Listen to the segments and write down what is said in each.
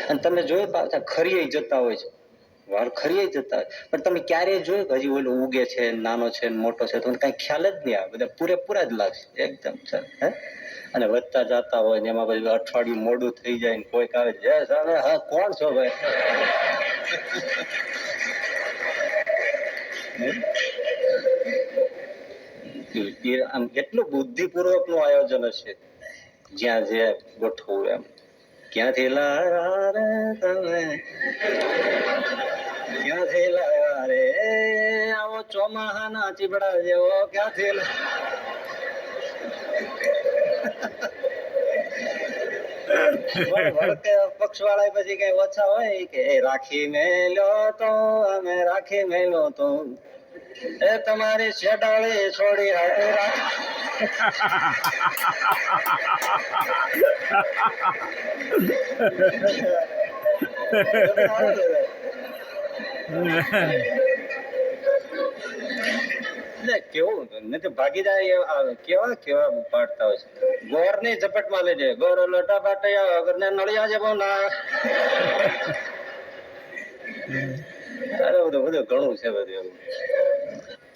અને તમે જોયું પાછા ખરીયાઈ જતા હોય છે, વાળ ખરીયાઈ જતા હોય, પણ તમે ક્યારેય જોયું કે હજી ઓલો ઉગે છે, નાનો છે, મોટો છે, તમને કઈ ખ્યાલ જ નહીં આવે, બધા પૂરેપૂરા જ લાગશે એકદમ. અને વધતા જતા હોય ને એમાં પછી અઠવાડિયું મોડું થઈ જાય ને કોઈક આવે, જય સાહેબ, હા કોણ છો ભાઈ? આમ કેટલું બુદ્ધિપૂર્વક નું આયોજન હશે, જ્યાં જે ગોઠવું એમ. ક્યાંથી લાવ્યા રે તમે, ક્યાંથી લાવ્યા રે આવો ચોમાહાના ચીબડા જેવો, ક્યાંથી પક્ષ વાળા પછી કઈ ઓછા હોય કે રાખી મેલો તો અમે રાખી મેલો તો એ તમારી શેડાળી છોડી કેવું નથી ભાગીદાર કેવા કેવા પાડતા હોય છે. ગોર ની ઝપટ માં લઈ જાય, ગોર લોટા પાટયા અગર ને નળિયા જેવો ના. અરે બધું બધું ઘણું છે બધું એવું.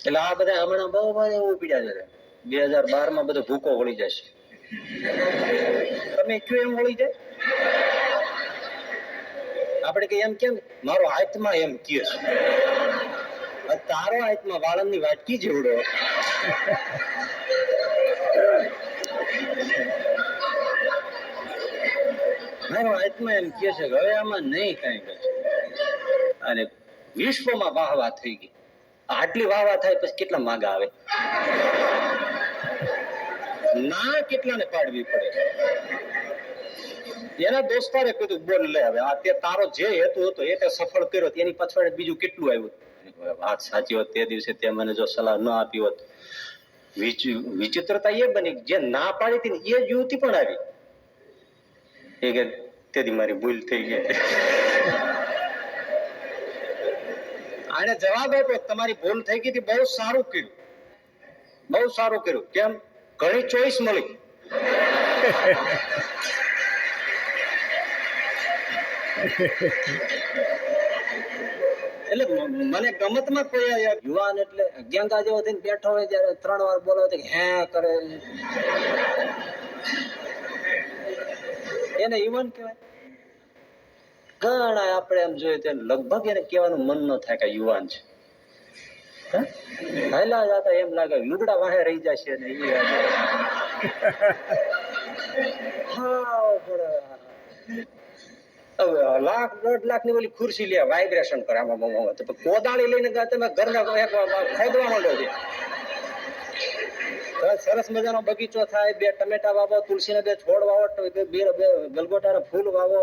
એટલે આ બધા હમણાં બહુ એવું પીડ્યા છે. 2012 માં બધો ભૂકો વળી જશે. તમે કયું એમ વળી જાય? આપણે કઈ એમ કેમ મારો આત્મા એમ કહે છે, તારો આત્મા વાળંદની વાટકી જેવડો. મારો આત્મા એમ કહે છે કે હવે આમાં નહીં કઈ કરે. અને વિશ્વમાં વાહવા થઈ ગઈ. આટલી વાહવા થાય પછી કેટલા માગા આવે? ના કેટલાને પાડવી પડે. એના દોસ્તારે કીધું બોલ લે હવે આ તે તારો જે હેતુ હતો એ તે સફળ કર્યો, એની પાછળ બીજું કેટલું આવ્યું. વાત સાચી હોત તે દિવસે તે મને જો સલાહ ન આપી હોત. વિચિત્રતા એ બની જે ના પાડી હતી ને એ જ યુવતી પણ આવી. એ કે તેથી મારી ભૂલ થઈ ગઈ. આને જવાબ આપ્યો તમારી ભૂલ થઈ ગઈ હતી, બહુ સારું કર્યું, બહુ સારું કર્યું. કેમ? ઘણી ચોઈસ મળી. એટલે મને ગમતમાં કોઈ યુવાન એટલે ગેંગા જેવો થઈને બેઠો હોય ત્યારે 3 વાર બોલો હે કરે એને યુવાન કહેવાય? ઘણા આપણે એમ જોઈએ તો લગભગ એને કહેવાનું મન ન થાય કે યુવાન છે. પહેલા જતા એમ લાગે લુગડા વાહે રહી જશે ને લાખ 1.5 લાખ ની ઓલી ખુરશી લે વાઇબ્રેશન કરે, કોદાળી લઈને તમે ઘરના ખોદવા માંડો છે. સરસ મજાનો બગીચો થાય, 2 ટમેટા વાવો, તુલસીના 2 છોડ વાવો, ગલગોટા ફૂલ વાવો,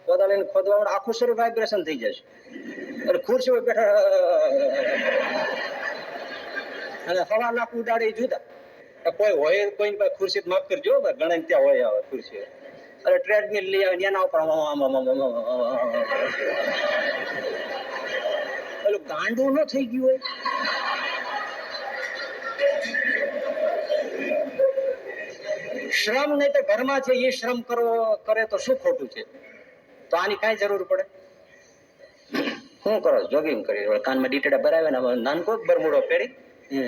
કોદાળીને ખોદવા માંડો, આખું શરીર વાઇબ્રેશન થઈ જશે. અને ખુરશી બેઠા અને 1.5 લાખ ઉડાડે જુદા. કોઈ હોય કોઈ ખુરશી માફ કરજો, ગણે ત્યાં હોય આવે ખુરશી. અરે ટ્રેડમિલ લઈ આવે એના ઉપર પેલું ગાંડું ન થઈ ગયું હોય. શ્રમ નહીં તો ઘરમાં છે એ શ્રમ કરે તો શું ખોટું છે? તો આની કઈ જરૂર પડે? શું કરો? જોગિંગ કરી, કાનમાં ડીટડા ભરાવે ને નાનકો બરમુડો પહેરી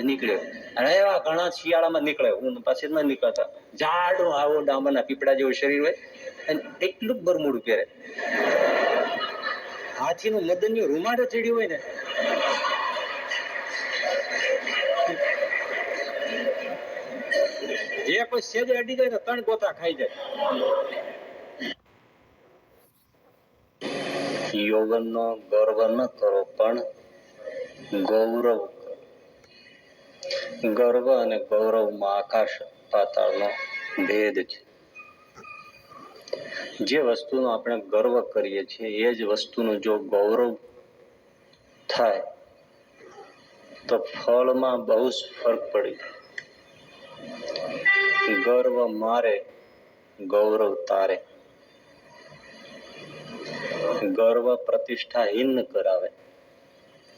નીકળ્યો. અને એવા ઘણા શિયાળામાં નીકળે, હું પાછી ન નીકળતા. જાડું આવું ડામરના પીપળા જેવું શરીર હોય અને એટલું જ બરમુડું પહેરે. હાથીનું મદનની રૂમાડે ચડ્યું હોય ને એ કોઈ સેજે અડી જાય તો 3 ગોતા ખાઈ જાય. યૌવનનો ગર્વ ન કરો પણ ગૌરવ કરો. ગર્વ અને ગૌરવમાં આકાશ પાતાળનો ભેદ છે. જે વસ્તુનો આપણે ગર્વ કરીએ છીએ એ જ વસ્તુનું જો ગૌરવ થાય તો ફળમાં બહુ જ ફરક પડી. ગર્વ મારે, ગૌરવ તારે. ગર્વ પ્રતિષ્ઠાહીન કરાવે,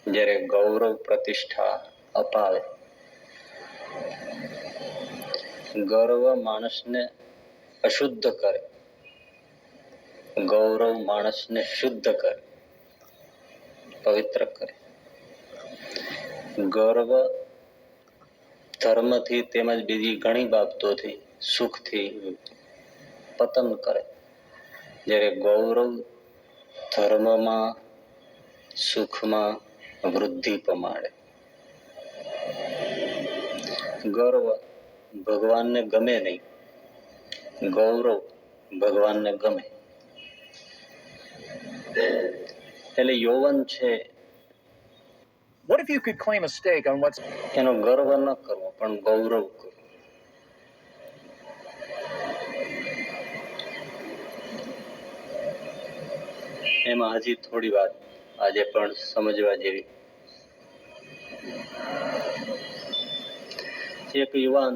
જ્યારે ગૌરવ પ્રતિષ્ઠા અપાવે. ગર્વ માણસને અશુદ્ધ કરે, ગૌરવ માણસને શુદ્ધ કરે, પવિત્ર કરે. ગર્વ ધર્મથી તેમજ બીજી ઘણી બાબતોથી સુખથી પતન કરે, જ્યારે ગૌરવ ધર્મમાં સુખમાં વૃદ્ધિ પમાડે. ગર્વ ભગવાનને ગમે નહીં, ગૌરવ ભગવાનને ગમે. એટલે યૌવન છે What if you could claim a stake on what's એનો ગર્વ ન કરવો પણ ગૌરવ કરવો. એમાં હજી થોડી વાત આજે પણ સમજવા જેવી. એક યુવાન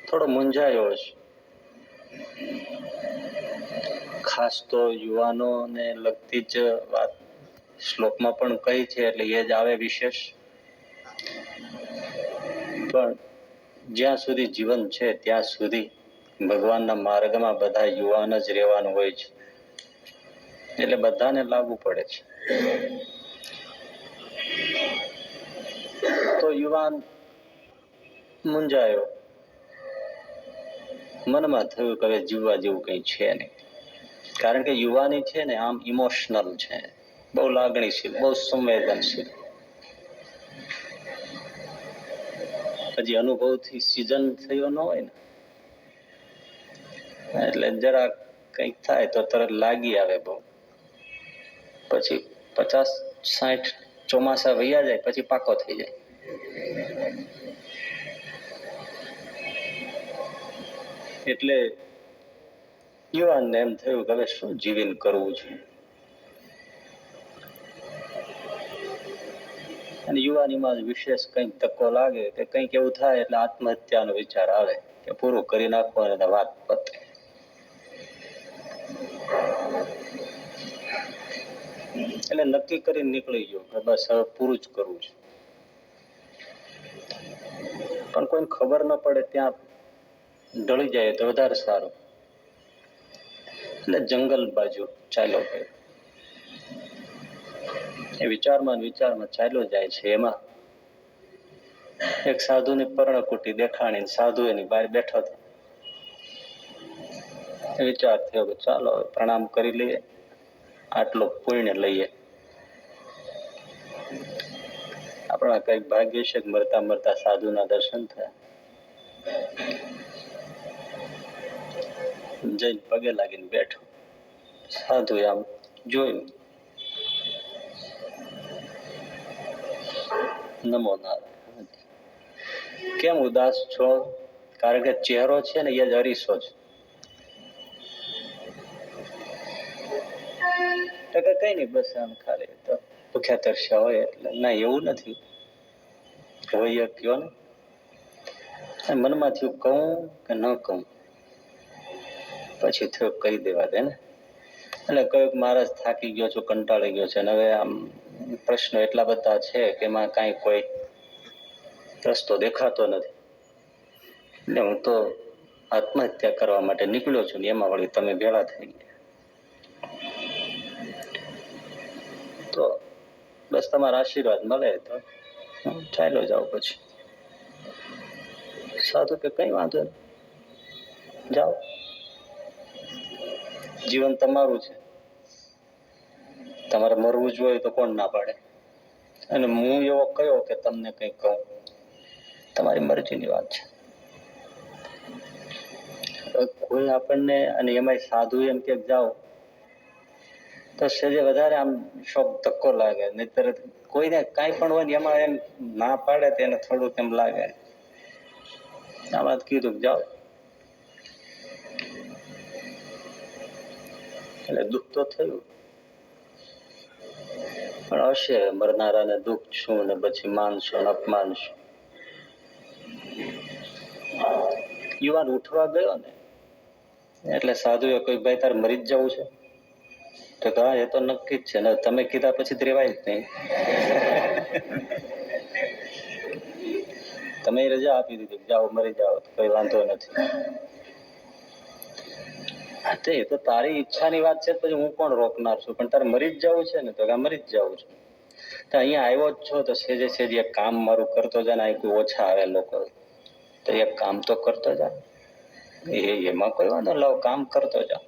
થોડો મૂંઝાયો છે. ખાસ તો યુવાનોને લગતી જ વાત શ્લોકમાં પણ કહી છે, એટલે એ જ આવે વિશેષ. પણ જ્યાં સુધી જીવન છે ત્યાં સુધી ભગવાનના માર્ગમાં બધા યુવાન જ રહેવાનું હોય છે, એટલે બધાને લાગુ પડે છે. તો યુવાન મૂંઝાયો, મનમાં થયું કે હવે જીવવા જેવું કઈ છે નહીં. કારણ કે યુવાની છે ને આમ ઇમોશનલ છે, બહુ લાગણીશીલ, બહુ સંવેદનશીલ. હજી અનુભવથી સિઝન થયો ન હોય ને, એટલે જરા કંઈક થાય તો તરત લાગી આવે બહુ. પછી 50-60 ચોમાસા વૈયા જાય પછી પાકો થઈ જાય. એટલે યુવાનને એમ થયું કે હવે શું જીવીને કરવું છે. અને યુવાનીમાં વિશેષ કંઈક ધક્કો લાગે કે કંઈક એવું થાય એટલે આત્મહત્યાનો વિચાર આવે કે પૂરું કરી નાખો અને વાત પતે. એટલે નક્કી કરીને નીકળી ગયો કે બસ હવે પૂરું જ કરવું છે. પણ કોઈને ખબર ન પડે ત્યાં ઢળી જાય તો વધારે સારું. એટલે જંગલ બાજુ ચાલ્યો ગયો. એ વિચારમાં ચાલ્યો જાય છે. એમાં એક સાધુની પર્ણકુટી દેખાણી, સાધુ એની બહાર બેઠો હતો. વિચાર થયો કે ચાલો પ્રણામ કરી લઈએ, આટલો પુણ્ય લઈએ. આપણા કઈક ભાગ્ય છે મરતા મરતા સાધુના દર્શન થયા. જઈને પગે લાગીને બેઠો. સાધુ આમ જોયું, નમો નારાયણ. કેમ ઉદાસ છો? કારણ કે ચહેરો છે ને એ જ અરીસો છે. કઈ નઈ, બસ આમ ખાલી તો ભૂખ્યા તરસ્યા હોય એટલે. ના, એવું નથી. હોય કયો ને. મનમાં થયું કહું કે ન કહું, પછી થયું કહી દેવા દે ને. એટલે કહ્યું મહારાજ થાકી ગયો છું, કંટાળી ગયો છે, અને હવે આમ પ્રશ્નો એટલા બધા છે કે એમાં કાંઈ કોઈ રસ્તો દેખાતો નથી. એટલે હું તો આત્મહત્યા કરવા માટે નીકળ્યો છું ને એમાં વળી તમે ભેળા થઈ ગયા. તો બસ તમારા આશીર્વાદ મળે તો ચાલ્યો જાઓ. પછી સાધુ કે કઈ વાંધો નહીં, જાઓ, જીવન તમારું છે, તમારે મરવું જ હોય તો કોણ ના પાડે. અને હું એવો કયો કે તમને કઈ કહું? તમારી મરજીની વાત છે. કોઈ આપણને, અને એમાં સાધુ એમ કે જાઓ તો સહેજે વધારે આમ શોખ ધક્કો લાગે. નહીતર કોઈને કાંઈ પણ હોય ને એમાં એમ ના પાડે તો એને થોડુંક એમ લાગે. આ વાત કીધું જાઓ, એટલે દુઃખ તો થયું. પણ હશે મરનારાને દુઃખ શું ને પછી માન શું ને અપમાન શું. યુવાન ઉઠવા ગયો ને એટલે સાધુએ કોઈ ભાઈ તારે મરી જ જવું છે? તો હા, એ તો નક્કી જ છે ને, તમે કીધા પછી તો રેવાય જ નહીં. તમે રજા આપી દીધી, જાઓ મરી જાઓ, કોઈ વાંધો નથી. હા તો એ તો તારી ઈચ્છાની વાત છે, પછી હું કોણ રોકનાર છું? પણ તારે મરી જ જવું છે ને, તો મરી જ જવું છે. તો અહીંયા આવ્યો જ છો તો સેજે સેજે એક કામ મારું કરતો જાય ને, અહીં કોઈ ઓછા આવે લોકો તો એક કામ તો કરતો જા. એમાં કોઈ વાંધો, લાવ કામ કરતો જા.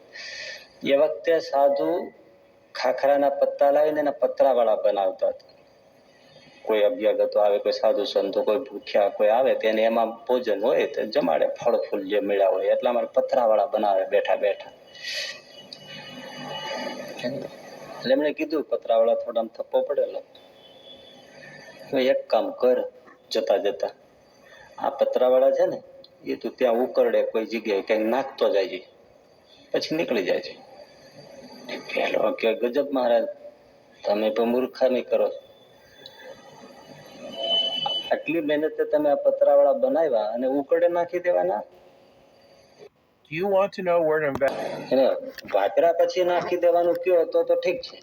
એ વખતે સાધુ ખાખરાના પત્તા લાવીને એના પતરાવાળા બનાવતા હતા. કોઈ અભ્યાગતો આવે, કોઈ સાધુ સંતો, કોઈ ભૂખ્યા કોઈ આવે તેને એમાં ભોજન હોય તો જમાડે, ફળ ફૂલ જે મળ્યા હોય એટલા માટે પતરાવાળા બનાવે બેઠા બેઠા. એટલે એમણે કીધું પતરાવાળા થોડા થપ્પો પડેલો, એક કામ કર, જતા જતા આ પતરાવાળા છે ને એ તું ત્યાં ઉકરડે કોઈ જગ્યાએ કઈક નાખતો જાય છે, પછી નીકળી જાય છે. પેલો કે ગજબ મહારાજ, તમે તો મૂર્ખામી કરો. આટલી મહેનતે તમે આ પતરાવાળા બનાવ્યા અને ઉકરડે નાખી દેવાના? Do you want to know where to invest? એને વાપરા પછી નાખી દેવાનું કયો તો ઠીક છે.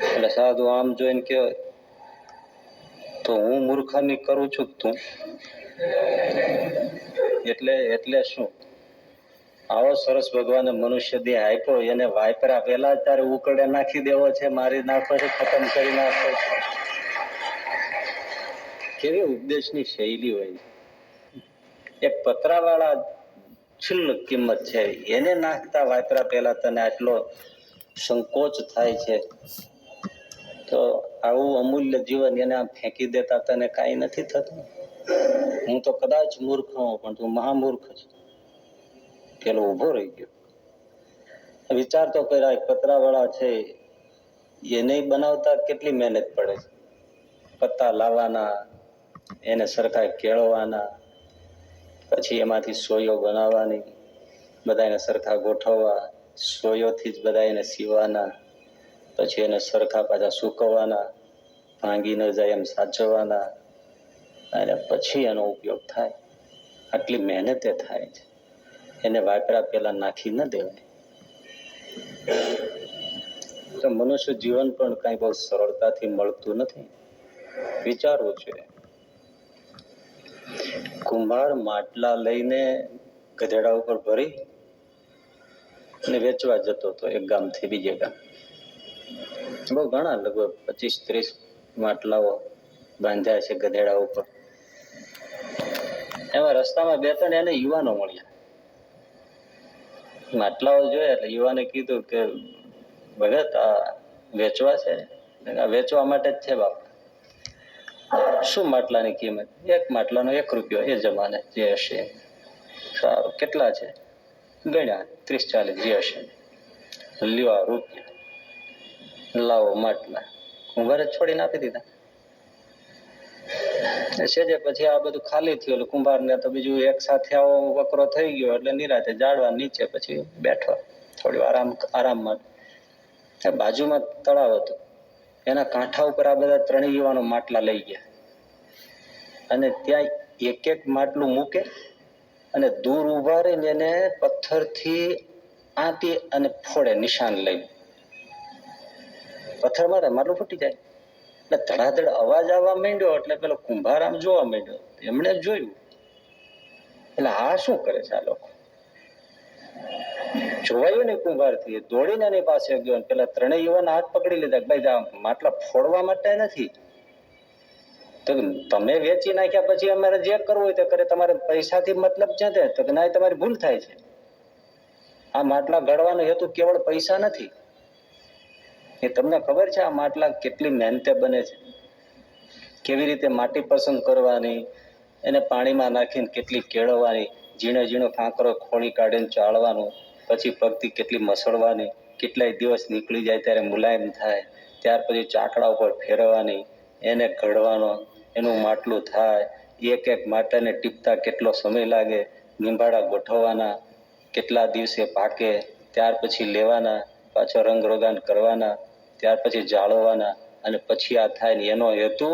એટલે સાધુ આમ જોઈને કયો તો હું મૂર્ખામી કરું છું તું એટલે શું? આવો સરસ ભગવાને મનુષ્ય દેહ આપ્યો, એને વાપરા પેલા જ તારે ઉકરડે નાખી દેવો છે, મારી નાખો છે, ખતમ કરી નાખો છે. કેવી ઉપદેશની શૈલી હોય છે. એક પતરાવાળા ક્ષુલ્લક કિંમત છે, એને નાખતા વાપરા પહેલા તને આટલો સંકોચ થાય છે, તો આવું અમૂલ્ય જીવન એને આમ ફેંકી દેતા તને કાંઈ નથી થતું? હું તો કદાચ મૂર્ખ હોઉં પણ તું મહામૂર્ખ છે. પેલો ઉભો રહી ગયો, વિચાર તો કર્યા પતરાવાળા છે એને બનાવતા કેટલી મહેનત પડે છે. પત્તા લાવવાના, એને સરખા કેળવવાના, પછી એમાંથી સોયો બનાવવાની, બધા એને સરખા ગોઠવવા, સોયોથી જ બધા એને સીવવાના, પછી એને સરખા પાછા સૂકવવાના, ભાંગી ન જાય એમ સાચવવાના, અને પછી એનો ઉપયોગ થાય. આટલી મહેનતે થાય છે, એને વાપરા પેલા નાખી ન દેવાય. તો મનુષ્ય જીવન પણ કઈ બહુ સરળતાથી મળતું નથી, વિચારવું જોઈએ. કુંભાર માટલા લઈને ગધેડા ઉપર ભરી અને વેચવા જતો હતો એક ગામથી બીજે ગામ. બહુ ઘણા, લગભગ 25-30 માટલાઓ બાંધ્યા છે ગધેડા ઉપર. એમાં રસ્તામાં 2-3 એને યુવાનો મળ્યા. માટલાઓ જોયા એટલે યુવાને કીધું કે ભગત આ વેચવા છે? વેચવા માટે જ છે બાપ. શું માટલાની કિંમત? એક માટલાનો 1 રૂપિયો, એ જમાને જે હશે. સારું, કેટલા છે? ગણ્યા, 30-40 જે હશે. લ્યો રૂપિયા, લાવો માટલા. કુંભારે છોડીને આપી દીધા. સેજે પછી આ બધું ખાલી થયું, કુંભાર ને તો બીજું એક સાથે આવો વકરો થઈ ગયો એટલે નિરાતે ઝાડવા નીચે પછી બેઠો થોડી આરામ માટે. બાજુમાં તળાવ હતું, એના કાંઠા ઉપર આ બધા 3 યુવાનો માટલા લઈ ગયા અને ત્યાં એક એક માટલું મૂકે અને દૂર ઉભા રહીને એને પથ્થરથી આંટી અને ફોડે, નિશાન લઈ. પથ્થર મારે માટલું ફૂટી જાય. એટલે ધડાધડ અવાજ આવવા માંડ્યો એટલે પેલો કુંભાર આમ જોવા માંડ્યો. એમણે જોયું એટલે આ શું કરે છે આ લોકો? જોવાયું ને કુંભાર થી દોડીને એની પાસે ગયો. પેલા 3 યુવાન હાથ પકડી લીધા, ભાઈ આ માટલા ફોડવા માટે નથી, તો તમે વેચી નાખ્યા પછી અમારે જે કરવું હોય તે કરે, તમારે પૈસાથી મતલબ છે તે? તો ના, તમારી ભૂલ થાય છે. આ માટલા ઘડવાનો હેતુ કેવળ પૈસા નથી. એ તમને ખબર છે આ માટલા કેટલી મહેનતે બને છે? કેવી રીતે માટી પસંદ કરવાની, એને પાણીમાં નાખીને કેટલી કેળવવાની, ઝીણો ઝીણો કાંકરો ખોળી કાઢીને ચાળવાનું, પછી પગથી કેટલી મસળવાની, કેટલાય દિવસ નીકળી જાય ત્યારે મુલાયમ થાય, ત્યાર પછી ચાકડા ઉપર ફેરવવાની, એને ઘડવાનો, એનું માટલું થાય. એક એક માટલાને ટીપતા કેટલો સમય લાગે, નીંબાડા ગોઠવવાના, કેટલા દિવસે પાકે, ત્યાર પછી લેવાના, પાછો રંગ રોગાન કરવાના, ત્યાર પછી જાળવવાના, અને પછી આ થાય ને એનો હેતુ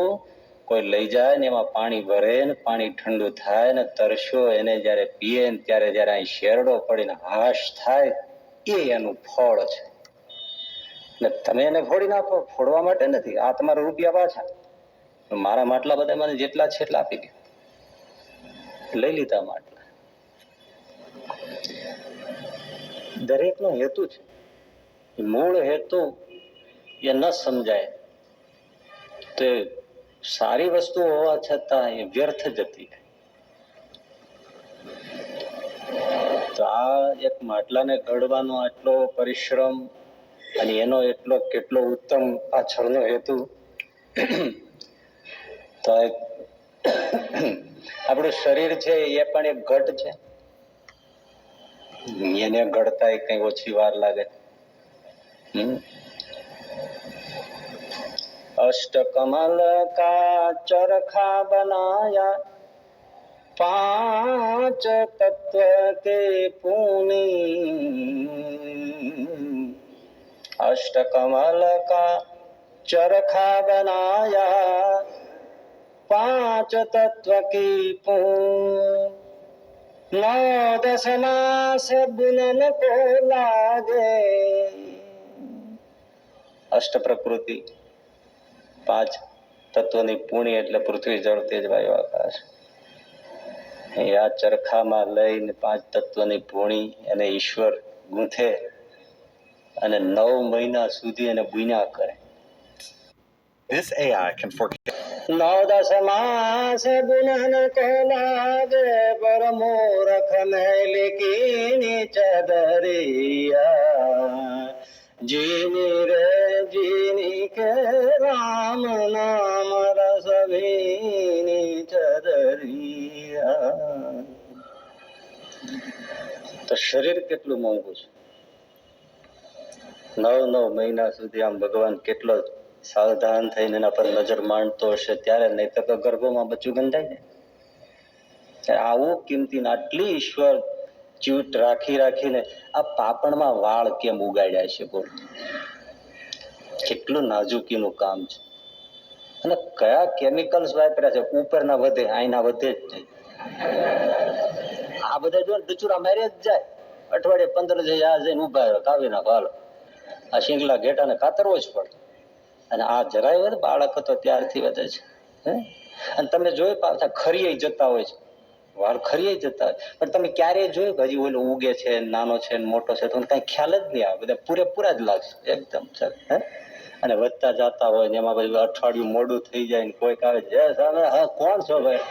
કોઈ લઈ જાય ને એમાં પાણી ભરે ને પાણી ઠંડુ થાય ને તરસ્યો એને જયારે પીએ ને ત્યારે જયારે અહીં શેરડો પડીને હાશ થાય, એ એનું ફળ છે. એટલે તમે એને ફોડી નાખો, ફોડવા માટે નથી. આ તમારા રૂપિયા પાછા. મારા માટલા બધા મને જેટલા છે એટલા આપી દો. લઈ લીધા માટલા. દરેકનો હેતુ છે. મૂળ હેતુ એ ન સમજાય તો સારી વસ્તુ હોવા છતાં એ વ્યર્થ જતી. તો આ એક માટલાને ઘડવાનો આટલો પરિશ્રમ અને એનો એટલો કેટલો ઉત્તમ પાછળનો હેતુ. તો આપણું શરીર છે એ પણ એક ઘટ છે. એને ઘડતા કઈ ઓછી વાર લાગે. અષ્ટકમલ કા ચરખા બનાયા, પાંચ તત્વ કે પૂની. अष्टकमल का चरखा बनाया, पांच तत्व की पूं। नौ दस मास बुनन को लागे। अष्ट प्रकृति, પાંચ તત્વની પૂણી એટલે પૃથ્વી જળ તેજ વાયુ આકાશ. આ ચરખામાં લઈને પાંચ તત્વની પૂણી એને ઈશ્વર ગૂંથે અને 9 મહિના સુધી એને બુન્યા કરે. This AI can forecast 9 10 માસ બુનન કો લાગે, પર મૂરખ મેલ કીની ચદરિયા. જીની રે જીની કે રામ નામ રસ ભીની ચદરિયા. તો શરીર કેટલું મોંઘું છે. 9 મહિના સુધી આમ ભગવાન કેટલો સાવધાન થઈને એના પર નજર માંડતો હશે ત્યારે, નહીં તો ગર્ભમાં બચ્ચું ગંધાય ને. આવું કિંમતી આટલી ઈશ્વર ચૂંટ રાખીને આ પાપણમાં વાળ કેમ ઉગાડ્યા છે બોલ. કેટલું નાજુકીનું કામ છે. અને કયા કેમિકલ્સ વાપર્યા છે. ઉપરના વધે, આઈના વધે જ નહીં. આ બધા જો ડચુરા મારે જ જાય. અઠવાડિયે 15 જઈ આ જઈને ઉભા રહ્યો, કાવી ના હાલો. આ શિંગલા ઘેટાને કાતરવો જ પડે. અને આ જરાય વધે, બાળક હતો ત્યારથી વધે છે. અને તમે જોઈ પાછા ખરીયાઈ જતા હોય છે, વાળ ખરીયાઈ જતા હોય. પણ તમે ક્યારેય જોયું હજી ઓલો ઉગે છે, નાનો છે, મોટો છે, તો કઈ ખ્યાલ જ નહીં આવે. બધા પૂરેપૂરા જ લાગશે એકદમ. અને વધતા જતા હોય ને એમાં પછી અઠવાડિયું મોડું થઈ જાય ને કોઈક આવે, જય સામે, હા કોણ છો ભાઈ.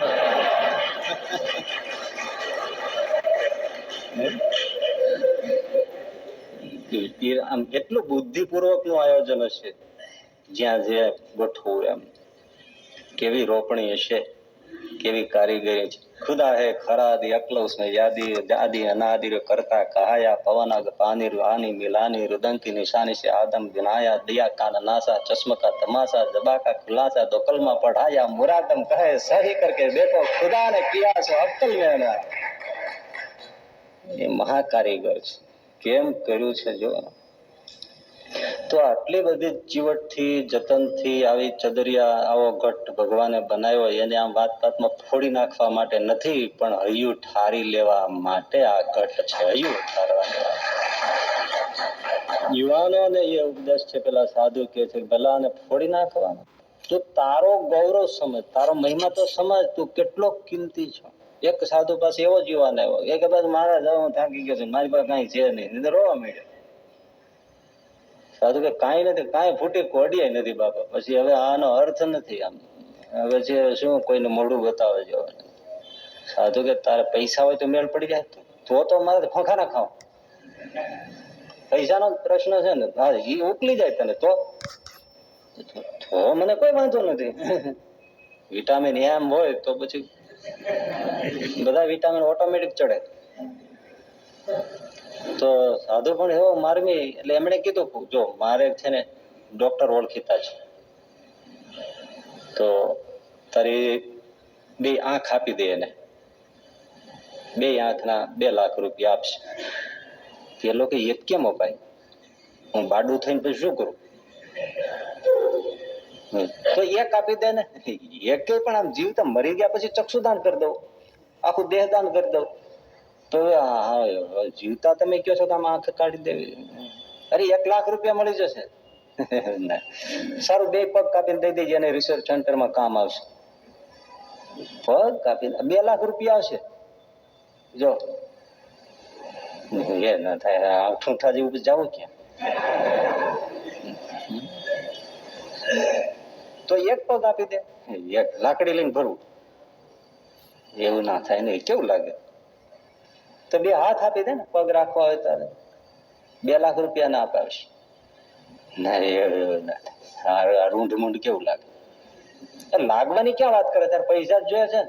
આમ એટલું બુદ્ધિપૂર્વક નું આયોજન હશે જ્યાં જે ગોઠવું એમ. કેવી રોપણી હશે, કેવી કારીગરી છે. ખુદા હે ખરાદી અકલૌસ में यादी जादी अनादि करता कहाया पवनाग पानी आनी मिलानी रुदंकी निशानी से आदम बिनाया दिया कान नासा चश्म का तमाशा जबा का खुलासा दो कलमा पढ़ाया मुरादम कहे सही करके देखो खुदा ने किया सो अक्कल में. એ મહાકારીગર છે. કેમ કર્યું છે જો. તો આટલી બધી ચીવટથી જતનથી આવી ચદરિયા આવો ઘટ ભગવાને બનાવ્યો. એને આમ વાતમાં ફોડી નાખવા માટે નથી, પણ હૈયું ઠારી લેવા માટે આ ઘટ છે. હૈયું ઠારવા. યુવાનોને એ ઉપદેશ છે. પેલા સાધુ કે છે ભલાને ફોડી નાખવાનો. તું તારો ગૌરવ સમજ, તારો મહિમા તો સમજ, તું કેટલો કિંમતી છો. એક સાધુ પાસે એવો જ યુવાન આવ્યો. એક બાદ મહારાજ હું થાકી ગયો છું, મારી પાસે કઈ છે નહીં. રોવા માંડ્યો. સાધુ કે કાંઈ નથી, કાંઈ ફૂટી કોડીએ નથી બાપા. પછી હવે આનો અર્થ નથી. આમ હવે છે શું, કોઈને મોઢું બતાવે છે. સાધુ કે તારે પૈસા હોય તો મેળ પડી જાય. તો મારે ખોખા ના ખાવ. પૈસાનો પ્રશ્ન છે ને, હા એ ઉકલી જાય તને તો મને કોઈ વાંધો નથી. વિટામિન એમ હોય તો પછી બધા વિટામિન ઓટોમેટિક ચડે. તો સાધુ પણ એવો માર્મી. એટલે એમણે કીધું જો મારે છે ને ડોક્ટર ઓળખીતા છે, તો તારી 2 આંખ આપી દે. એને 2 આંખના 2 લાખ રૂપિયા આપશે. એ લોકો એક કેમ અપાય? હું બાડું થઈને પછી શું કરું? તો એક આપી દે ને. એક પણ આમ જીવતા મરી ગયા પછી ચક્ષુદાન કરી દઉં, આખું દેહદાન કરી દઉં. તો જીવતા તમે કહો છો કે આમ આંખ કાઢી દેવી? અરે 1 લાખ રૂપિયા મળી જશે. સારું 2 પગ કાપીને દઈ દેજે, એને રિસર્ચ સેન્ટરમાં કામ આવશે. પગ કાપીને 2 લાખ રૂપિયા આવશે. જો એ ના થાય આ ઠૂંઠા જેવું જવું ક્યાં? તો એક પગ આપી દે, એક લાકડી લઈને ભરવું, એવું ના થાય ને. કેવું લાગે? તો બે હાથ આપી દે ને, પગ રાખવા હોય ત્યારે. 2 લાખ રૂપિયા ના અપાવીશ ના, એવું ના થાય. રૂંઢ મૂંઢ કેવું લાગે? લાગવાની ક્યાં વાત કરે? તારે પૈસા જ જોઈએ છે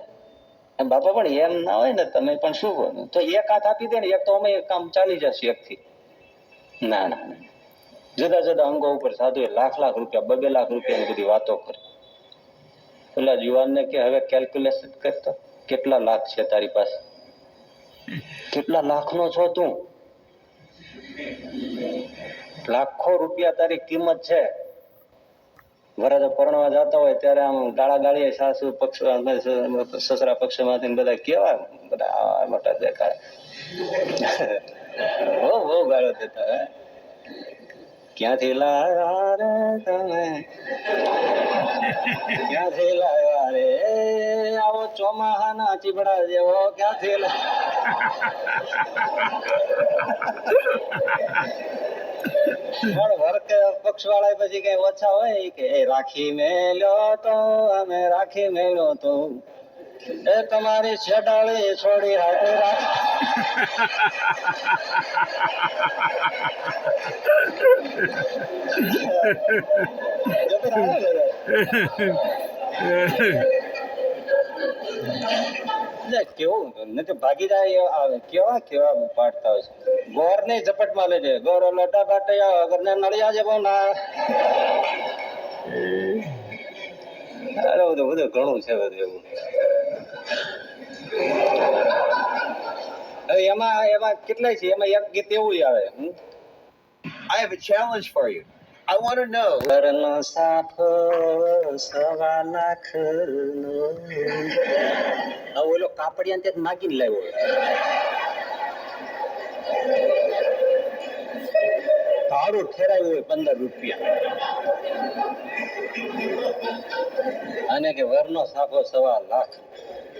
ને બાપા. પણ એમ ના હોય ને, તમે પણ શું બોલો? તો એક હાથ આપી દે ને, એક તો અમે કામ ચાલી જશે એકથી. ના ના ના, જુદા જુદા અંગો ઉપર સાધુ લાખ લાખ રૂપિયા, 2 લાખ રૂપિયાની બધી વાતો કરે. પેલા યુવાનને કે હવે કેલ્ક્યુલેશન કરતો, કેટલા લાખ છે તારી પાસે? કેટલા લાખનો છો તું? લાખો રૂપિયા તારી કિંમત છે. વરાજો પરણવા જતા હોય ત્યારે આમ ગાળા ગાળીએ સાસુ પક્ષ સસરા પક્ષમાંથી બધા કેવા બધા મોટા દેખાય. બહુ ગાળો દેતા હે. ક્યાંથી લાવ્યા રે તમે, ક્યાંથી લાવ્યા રે આવો ચોમાહાના ચીબડા જેવો, ક્યાંથી પણ વર્કે પક્ષ વાળા પછી કઈ ઓછા હોય કે રાખી મેલ્યો તો અમે રાખી મેલ્યો તો એ તમારી છેડાળી છોડી હાથે કેવું નથી ભાગી જાય. કેવા કેવા પાડતા હોય છે. ગોર ને ઝપટ માં લેજે, ગોર લોટા બાટયા અગર ને નળિયા જેવો ના. બધું બધું ઘણું છે બધું એવું. એમાં એમાં કેટલાય છે, એમાં એક ગીત એવું આવે. I have a challenge for you. I want to know. ઘરનો સાફો 1.25 લાખ ઓલો કાપડિયા ને માગીને લાવ્યો. ભાડું ઠેરાયું હોય 15 રૂપિયા અને કે વરનો સાફો 1.25 લાખ.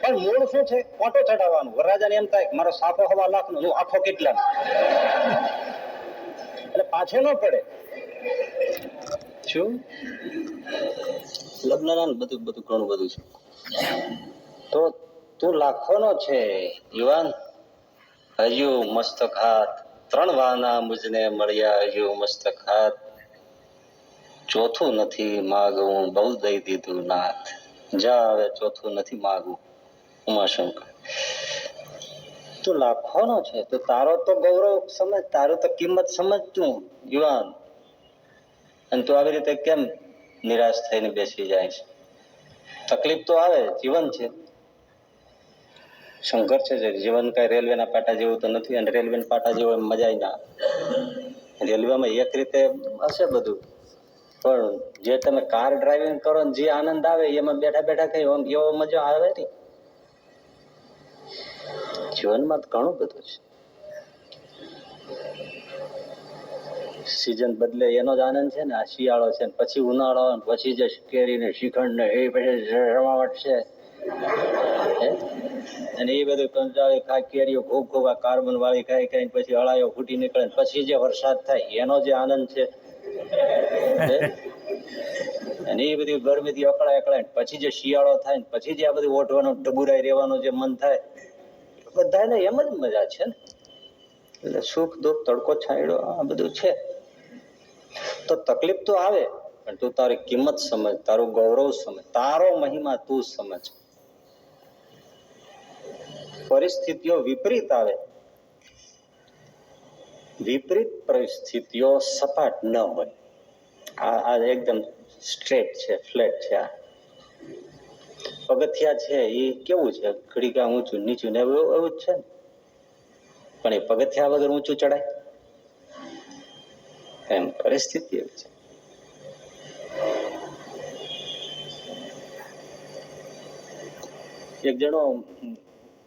પણ મૂળ શું છે? કોટો ચડાવવાનું. વરરાજાને એમ થાય મારો સાફો 1.25 લાખ નો, આખો કેટલા એટલે પાછો ન પડે. શું લગ્ન બધું બધું ઘણું બધું છે. તો તું લાખોનો છે યુવાન. હજુ મસ્તક હાથ 3 વાના મુજને મળ્યા, હજુ મસ્તક હાથ ચોથું નથી માગવું, બહુ દઈ દીધું નાથ. જા હવે ચોથું નથી માગવું. ઉમાશંકર, તું લાખોનો છે તો તારો તો ગૌરવ સમજ, તારું તો કિંમત સમજ તું યુવાન. અને તું આવી રીતે કેમ નિરાશ થઈને બેસી જાય છે? તકલીફ તો આવે, જીવન છે, સંઘર્ષ છે. જીવન કઈ રેલવેના પાટા જેવું તો નથી, અને રેલવેના પાટા જેવો મજા ના. રેલવેમાં એક રીતે હશે બધું, પણ જે તમે કાર ડ્રાઇવિંગ કરો ને જે આનંદ આવે એમાં બેઠા બેઠા કઈ એવો મજા આવે નહીં. જીવનમાં ઘણું બધું છે. સીઝન બદલે એનો જ આનંદ છે ને. આ શિયાળો છે, પછી ઉનાળો, પછી જે કેરી ને શ્રીખંડ ને એ પછી રમાવટ છે, અને એ બધું કંટાળી ખાય કેરીઓ ખૂબ ખૂબ આ કાર્બન વાળી ખાઈ ખાઈ પછી અળાયો ફૂટી નીકળે, પછી જે વરસાદ થાય એનો જે આનંદ છે, અને એ બધી ગરમીથી અકળાય અકળાય પછી જે શિયાળો થાય ને પછી જે આ બધું ઓઢવાનું ડબુરાઈ રહેવાનું જે મન થાય, બધાને એમ જ મજા છે ને. એટલે સુખ દુઃખ તડકો છાંયડો આ બધું છે. તો તકલીફ તો આવે, પણ તું તારી કિંમત સમજ, તારું ગૌરવ સમજ, તારો મહિમા તું સમજ. પરિસ્થિતિઓ વિપરીત આવે, વિપરીત પરિસ્થિતિઓ સપાટ ન હોય. આ એકદમ સ્ટ્રેટ છે, ફ્લેટ છે. આ પગથિયા છે એ કેવું છે? ઘડીકા ઊંચું નીચું ને એવું જ છે ને. પણ એ પગથિયા વગર ઊંચું ચડાય? એમ પરિસ્થિતિ એવી છે. એક જણો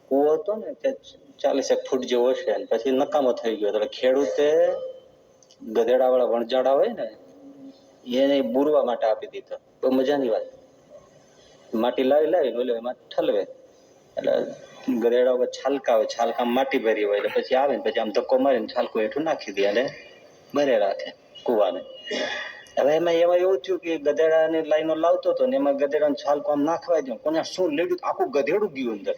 કૂવો હતો ને તે 40 ફૂટ જેવો છે, પછી નકામો થઈ ગયો. એટલે ખેડૂતે ગધેડા વાળા વણજાડા હોય ને એને બુરવા માટે આપી દીધો. બહુ મજાની વાત. માટી લાવી ઓલે એમાં ઠલવે. એટલે ગધેડા ઉપર છાલકા હોય, છાલકામાં માટી ભરી હોય એટલે પછી આવે ને પછી આમ ધક્કો મારીને છાલકો હેઠું નાખી દે અને ભરે રાખે કુવાને. હવે એમાં એવું થયું કે ગધેડાની લાઈનો લાવતો હતો ને એમાં ગધેડાને છાલકો આમ નાખવા દો, કોને શું લેડ્યું આખું ગધેડું ગયું અંદર.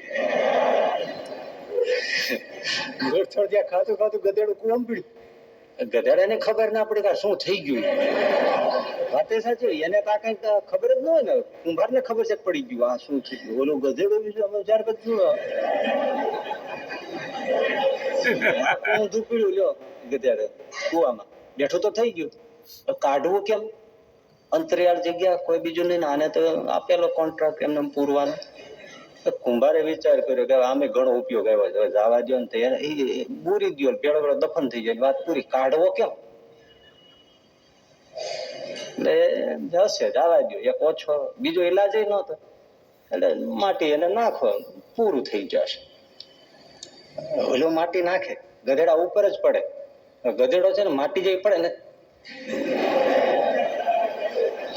ખાતું ખાતું ગધેડું કુવામ પીડ્યું. ગધેડાને ખબર ના પડી કે શું થઈ ગયું. વાતે સાચી, એને કાંઈ ખબર જ ન હોય ને, કુંભારને ખબર છે પડી ગયું આ શું થઈ ગયું. ઓલું ગધેડું બીજું અમે ચાર બધું ઊંધું પીડ્યું લ્યો ગધેડે કુવામાં બેઠું તો થઈ ગયું. કાઢવું કેમ? અંતરિયાળ જગ્યા કોઈ બીજું નહીં, આને તો આપેલો કોન્ટ્રાક્ટ એમને પૂરવાનો. કુંભારે વિચાર કર્યો કે આમે ઘણો ઉપયોગ આવ્યો છે, જવા દો ને તો બુરી દો, પેલો પેલો દફન થઈ જાય, વાત પૂરી. કાઢવો કેમ? એટલે જશે જવા દો, એક ઓછો બીજો ઈલાજ નહોતો એટલે માટી એને નાખો પૂરું થઈ જશે. ઓલું માટી નાખે ગધેડા ઉપર જ પડે. ગધેડો છે ને માટી જેવી પડે ને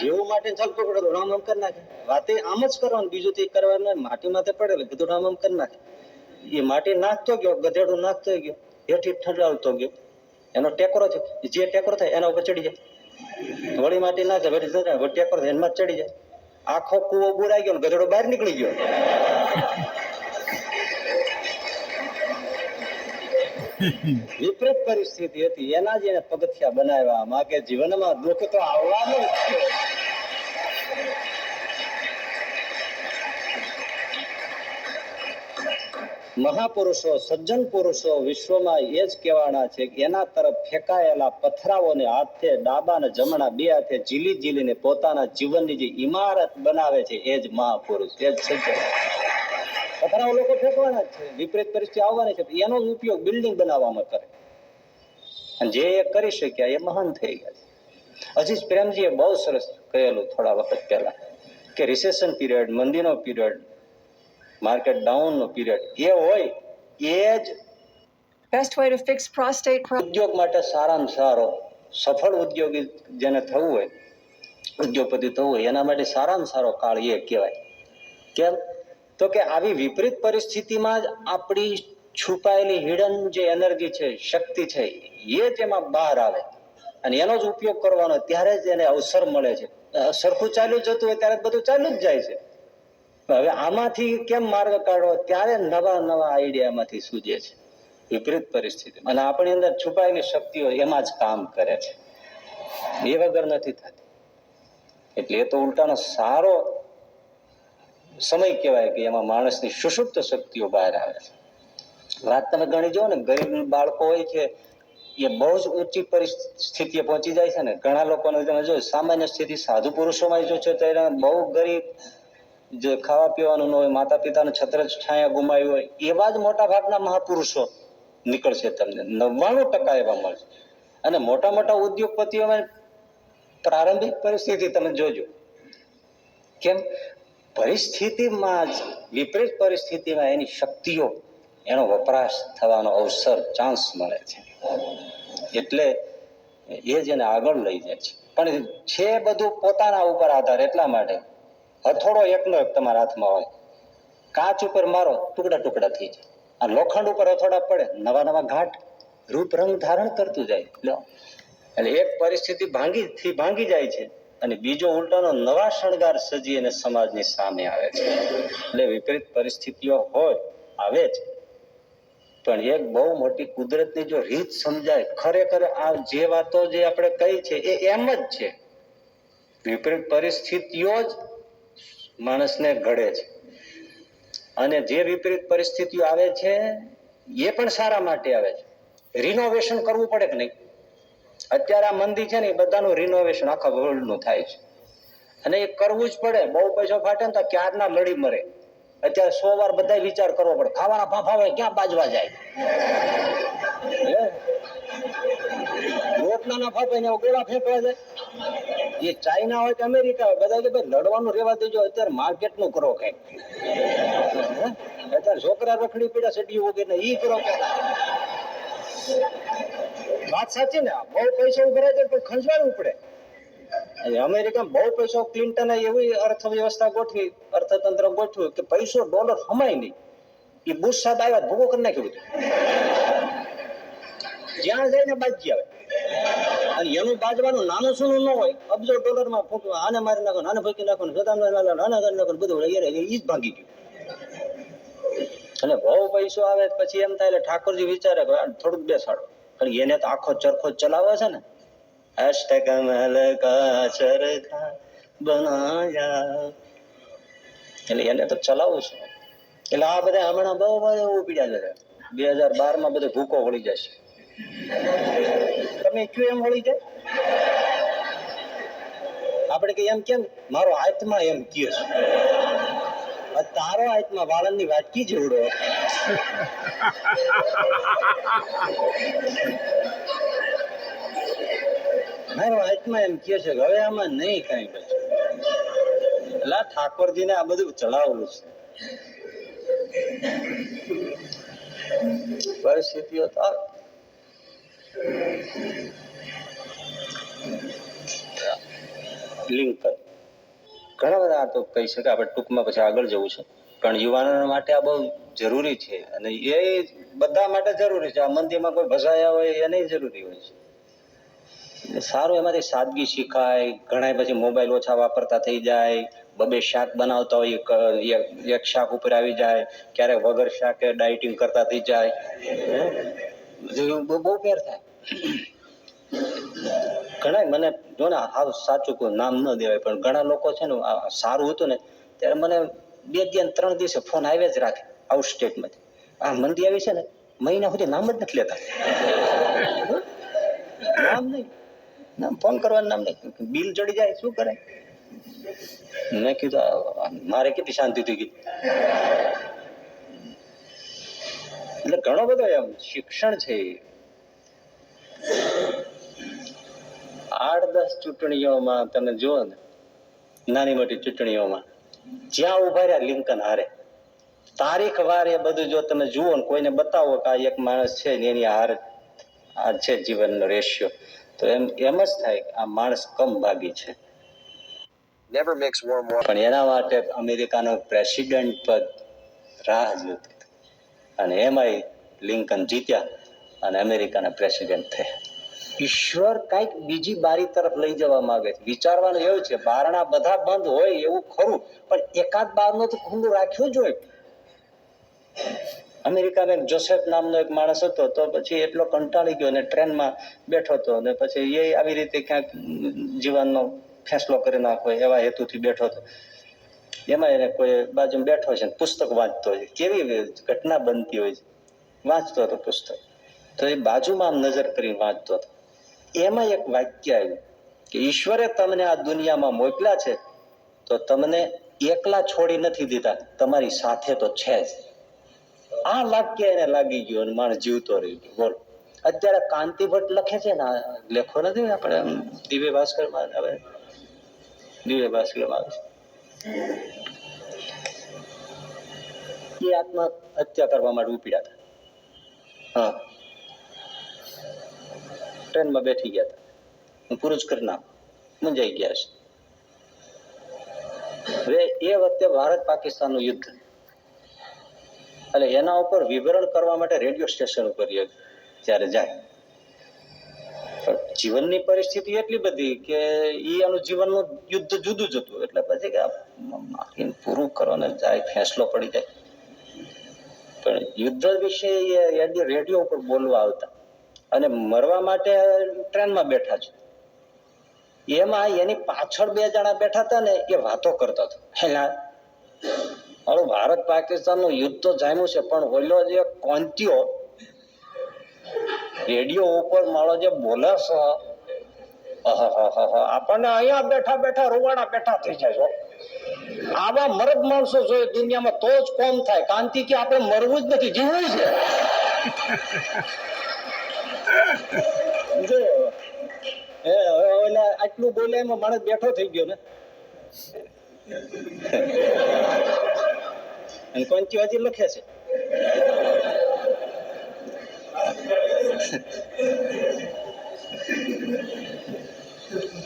જેવું માટી છલકો પડે તો રામ આમ કરી નાખે. વાતે આમ જ કરવાનું, બીજું તો કરવાનું. માટી માથે પડે ગધેડો રામ આમ કરી નાખે. એ માટી નાખતો ગયો, ગધેડો નાખતો ગયો, હેઠી ઠંડાવતો ગયો. એનો ટેકરો છે, જે ટેકરો થાય એના ઉપર ચડી જાય. વળી માટી નાખે, વળી ટેકરો થાય એમાં ચડી જાય. આખો કુવો બુરાઈ ગયો, ગધેડો બહાર નીકળી ગયો. વિપરીત પરિસ્થિતિ હતી, એના જ એને પગથિયા બનાવ્યા. માં કે જીવનમાં દુઃખ તો આવવાનું જ છે. મહાપુરુષો, સજ્જન પુરુષો વિશ્વમાં એ જ કહેવાના છે કે એના તરફ ફેંકાયેલા પથરાઓને હાથે ડાબા ને જમણા બે હાથે ઝીલી ઝીલીને પોતાના જીવનની જે ઇમારત બનાવે છે એ જ મહાપુરુષ, એ જ સજ્જન. પથરાઓ લોકો ફેંકવાના જ છે, વિપરીત પરિસ્થિતિ આવવાની છે, એનો જ ઉપયોગ બિલ્ડિંગ બનાવવામાં કરે. અને જે એ કરી શક્યા એ મહાન થઈ ગયા છે. અજીજ પ્રેમજીએ બહુ સરસ કહેલું થોડા વખત પહેલા કે રિસેશન પીરિયડ, મંદીનો પીરિયડ, માર્કેટ ડાઉન નો પીરિયડ એ હોય એ જ Best way to fix prostate problems. ઉદ્યોગ માટે સારામાં સારો સફળ ઉદ્યોગી જેને થવું હોય, ઉદ્યોગપતિ થવું હોય એના માટે સારામાં સારો કાળ એ કહેવાય. કેમ? તો કે આવી વિપરીત પરિસ્થિતિમાં જ આપણી છુપાયેલી હિડન જે એનર્જી છે, શક્તિ છે, એ જ એમાં બહાર આવે અને એનો જ ઉપયોગ કરવાનો. ત્યારે જ એને અવસર મળે છે. સરખું ચાલ્યું જતું હોય ત્યારે બધું ચાલ્યું જ જાય છે. હવે આમાંથી કેમ માર્ગ કાઢવો? ત્યારે નવા નવા આઈડિયા એમાંથી સૂજે છે વિપરીત પરિસ્થિતિ. અને આપણી અંદર છુપાયેલી શક્તિઓ એમાં જ કામ કરે છે, એ વગર નથી થતી. એટલે એ તો ઉલટાનો સારો સમય કહેવાય કે એમાં માણસની સુષુપ્ત શક્તિઓ બહાર આવે છે. વાત તમે ગણી જો ને, ગરીબ બાળકો હોય છે એ બહુ જ ઊંચી પરિસ્થિતિએ પહોંચી જાય છે ને. ઘણા લોકોને તમે જો સામાન્ય સ્થિતિ સાધુ પુરુષોમાં જો છે તો એને બહુ ગરીબ, જે ખાવા પીવાનું ન હોય, માતા પિતાને છત્ર છાયા ગુમાવ્યું હોય, એવા જ મોટા ભાગના મહાપુરુષો નીકળશે તમને. 99% એવા મળશે. અને મોટા મોટા ઉદ્યોગપતિઓમાં પ્રારંભિક પરિસ્થિતિ તમે જોજો. કેમ? પરિસ્થિતિમાં જ, વિપરીત પરિસ્થિતિમાં એની શક્તિઓ, એનો વપરાશ થવાનો અવસર, ચાન્સ મળે છે. એટલે એ જ એને આગળ લઈ જાય છે. પણ છે બધું પોતાના ઉપર આધાર. એટલા માટે હથોડો એકનો એક તમારા હાથમાં હોય, કાચ ઉપર મારો ટુકડા ટુકડા થઈ જાય. આ લોખંડ ઉપર હથોડા પડે, નવા નવા ઘાટ રૂપ રંગ ધારણ કરતું જાય. એટલે એક પરિસ્થિતિ ભાંગી જાય છે અને બીજો ઉલટાનો નવા શણગાર સજી અને સમાજની સામે આવે છે. એટલે વિપરીત પરિસ્થિતિઓ હોય, આવે છે, પણ એક બહુ મોટી કુદરતની જો રીત સમજાય, ખરેખર આ જે વાતો જે આપણે કહી છે એ એમ જ છે. વિપરીત પરિસ્થિતિઓ જ માણસને ઘડે છે. અને જે વિપરીત પરિસ્થિતિઓ આવે છે એ પણ સારા માટે આવે છે. રિનોવેશન કરવું પડે કે નહીં? અત્યારે આ મંદી છે ને એ બધાનું રિનોવેશન આખા વર્લ્ડનું થાય છે અને એ કરવું જ પડે. બહુ પૈસો ફાટે ને તો ક્યારના લડી મરે. અત્યારે 100 વાર બધા વિચાર કરવો પડે. ખાવાના ફાફા હોય ક્યાં બાજવા જાય, રોટલાના ફાફા ને ગોળા ફેંકવા જાય. એ ચાઇના હોય કે અમેરિકા હોય, બધા કે ભાઈ લડવાનું રહેવા દેજો, અત્યારે માર્કેટ નું કરો કઈ. અત્યારે છોકરા રખડી પડ્યા સડી વગેરે ઈ કરો કે. વાત સાચી ને? બહુ પૈસા ઉભરાય છે પણ ખંજવાળવું પડે. અમેરિકામાં બહુ પૈસો, ક્લિન્ટને એવી અર્થવ્યવસ્થા ગોઠવી, અર્થતંત્ર ગોઠવ્યું કે પૈસો ડોલર હમાય નહીં. એ બુશ સાહેબ આવ્યા ભૂકો કરી નાખ્યું બધું. જ્યાં જઈને બાજી આવે અને એનું બાજવાનું નાનું સૂનું ન હોય, અબજો ડોલરમાં ફૂટવું, આને મારી નાખો, આને ફેંકી નાખો, સદામને આને કરી નાખો, બધું એ જ ભાગી ગયું. અને બહુ પૈસો આવે પછી એમ થાય એટલે ઠાકોરજી વિચારે કે થોડુંક બેસાડો, પણ એને તો આખો ચરખો ચલાવે છે ને. અષ્ટકમલ કા ચરખા બનાયા, એટલે એને તો ચલાવવું છે. એટલે આ બધા હમણાં બહુ એવું પીડ્યા છે. 2012 બધું ભૂકો વળી જશે. તમે કયું એમ વળી જાય? આપણે કે એમ કેમ મારો આત્મા એમ કહે છે, તારો આત્મા વાળંદની વાટકી જેવડો. મારો આત્મા એમ કહે છે કે હવે આમાં નહીં કઈ બચે. એટલે ઠાકોરજીને આ બધું ચલાવવું છે. પરિસ્થિતિઓ તો આવે. લિંકન ઘણા બધા આ તો કહી શકે, આપણે ટૂંકમાં પછી આગળ જવું છે, પણ યુવાનો માટે આ બહુ જરૂરી છે. અને એ બધા માટે જરૂરી છે. આ મંદિરમાં કોઈ ભસાયા હોય એને જરૂરી હોય છે. સારું એમાંથી સાદગી શીખાય. ઘણા પછી મોબાઈલ ઓછા વાપરતા થઈ જાય. બબે શાક બનાવતા હોય, એક શાક ઉપર આવી જાય, ક્યારેક વગર શાકે ડાયટિંગ કરતા થઈ જાય. બહુ ફેર થાય. ઘણા મને જો ને હાવ સાચું કોઈ નામ ન દેવાય, પણ ઘણા લોકો છે ને સારું હતું ને ત્યારે મને 2 દિવસ 3 દિવસે ફોન આવ્યા જ રાખે આઉટ સ્ટેટમાંથી. આ મંદી આવી છે ને મહિના સુધી નામ જ નથી લેતા. નામ નહીં, નામ ફોન કરવાનું નામ નહીં. બિલ ચડી જાય શું કરે? મેં કીધું મારે કેટલી શાંતિ થઈ ગઈ. એટલે ઘણો બધો એમ શિક્ષણ છે. 8-10 ચૂંટણીઓમાં તમે જુઓ ને, નાની મોટી ચૂંટણીઓમાં જ્યાં ઉભા રહ્યા લિંકન હારે. તારીખ વાર એ બધું જો તમે જુઓ ને કોઈને બતાવો કે આ એક માણસ છે ને એની હાર આ છે જીવનનો રેશિયો, તો એમ જ થાય કે આ માણસ કમ ભાગી છે. Never mix warm water. પણ એના માટે અમેરિકાનો પ્રેસિડેન્ટ પદ રાહ જોતી અને એમાંય લિંકન જીત્યા અને અમેરિકાના પ્રેસિડેન્ટ થયા. ઈશ્વર કઈક બીજી બારી તરફ લઈ જવા માંગે છે. વિચારવાનું એવું છે, બારણા બધા બંધ હોય એવું ખરું, પણ એકાદ બારનું તો ખુલ્લું રાખ્યું જ હોય. અમેરિકામાં એક જોસેફ નામનો એક માણસ હતો, તો પછી એટલો કંટાળી ગયો અને ટ્રેનમાં બેઠો હતો, અને પછી એ આવી રીતે ક્યાંક જીવનનો ફેંસલો કરી નાખો એવા હેતુથી બેઠો હતો. એમાં એને કોઈ બાજુ બેઠો છે, પુસ્તક વાંચતો હોય. કેવી ઘટના બનતી હોય છે. વાંચતો હતો પુસ્તક, તો એ બાજુમાં આમ નજર કરી વાંચતો હતો. એમાં એક વાક્ય આવ્યું કે ઈશ્વરે તમને આ દુનિયામાં મોકલ્યા છે તો તમને એકલા છોડી નથી દીધા, તમારી સાથે તો છે જ. આ વાક્ય એને લાગી ગયું અને માણસ જીવતો રહી ગયો. બોલો, અત્યારે કાંતિ ભટ્ટ લખે છે ને, લેખો નથી આપણે દિવ્ય ભાસ્કરમાં આવે, દિવ્ય ભાસ્કરમાં આવે છે, એ આત્મહત્યા કરવા માટે ઉપડ્યા હતા. હા, ટ્રેનમાં બેઠી ગયા હતા. હું પૂરું જ કરી નાખું, મૂંઝાઈ ગયા છે. હવે એ વખતે ભારત પાકિસ્તાનનું યુદ્ધ, એટલે એના ઉપર વિવરણ કરવા માટે રેડિયો સ્ટેશન ઉપર ત્યારે જાય. જીવનની પરિસ્થિતિ એટલી બધી કે એનું જીવનનું યુદ્ધ જુદું જ હતું. એટલે પછી કે પૂરું કરવાને જાય, ફેંસલો પડી જાય. પણ યુદ્ધ વિશે રેડિયો ઉપર બોલવા આવતા અને મરવા માટે ટ્રેનમાં બેઠા છે. એમાં એની પાછળ 2 જણા બેઠા હતા ને, એ વાતો કરતા હતા. હવે ભારત પાકિસ્તાનનું યુદ્ધ તો જામ્યું છે, પણ ઓલો જે કોંત્યો રેડિયો ઉપર મારો જે બોલે છે, આપણને અહીંયા બેઠા બેઠા રૂવાડા બેઠા થઈ જાય. આવા મરદ માણસો જોઈએ દુનિયામાં તો જ કોમ થાય. કાંતિ કે આપણે મરવું જ નથી, જીવવું છે. આટલું બોલે એમાં માણસ બેઠો થઈ ગયો ને. અને કોંચી હજી લખે છે.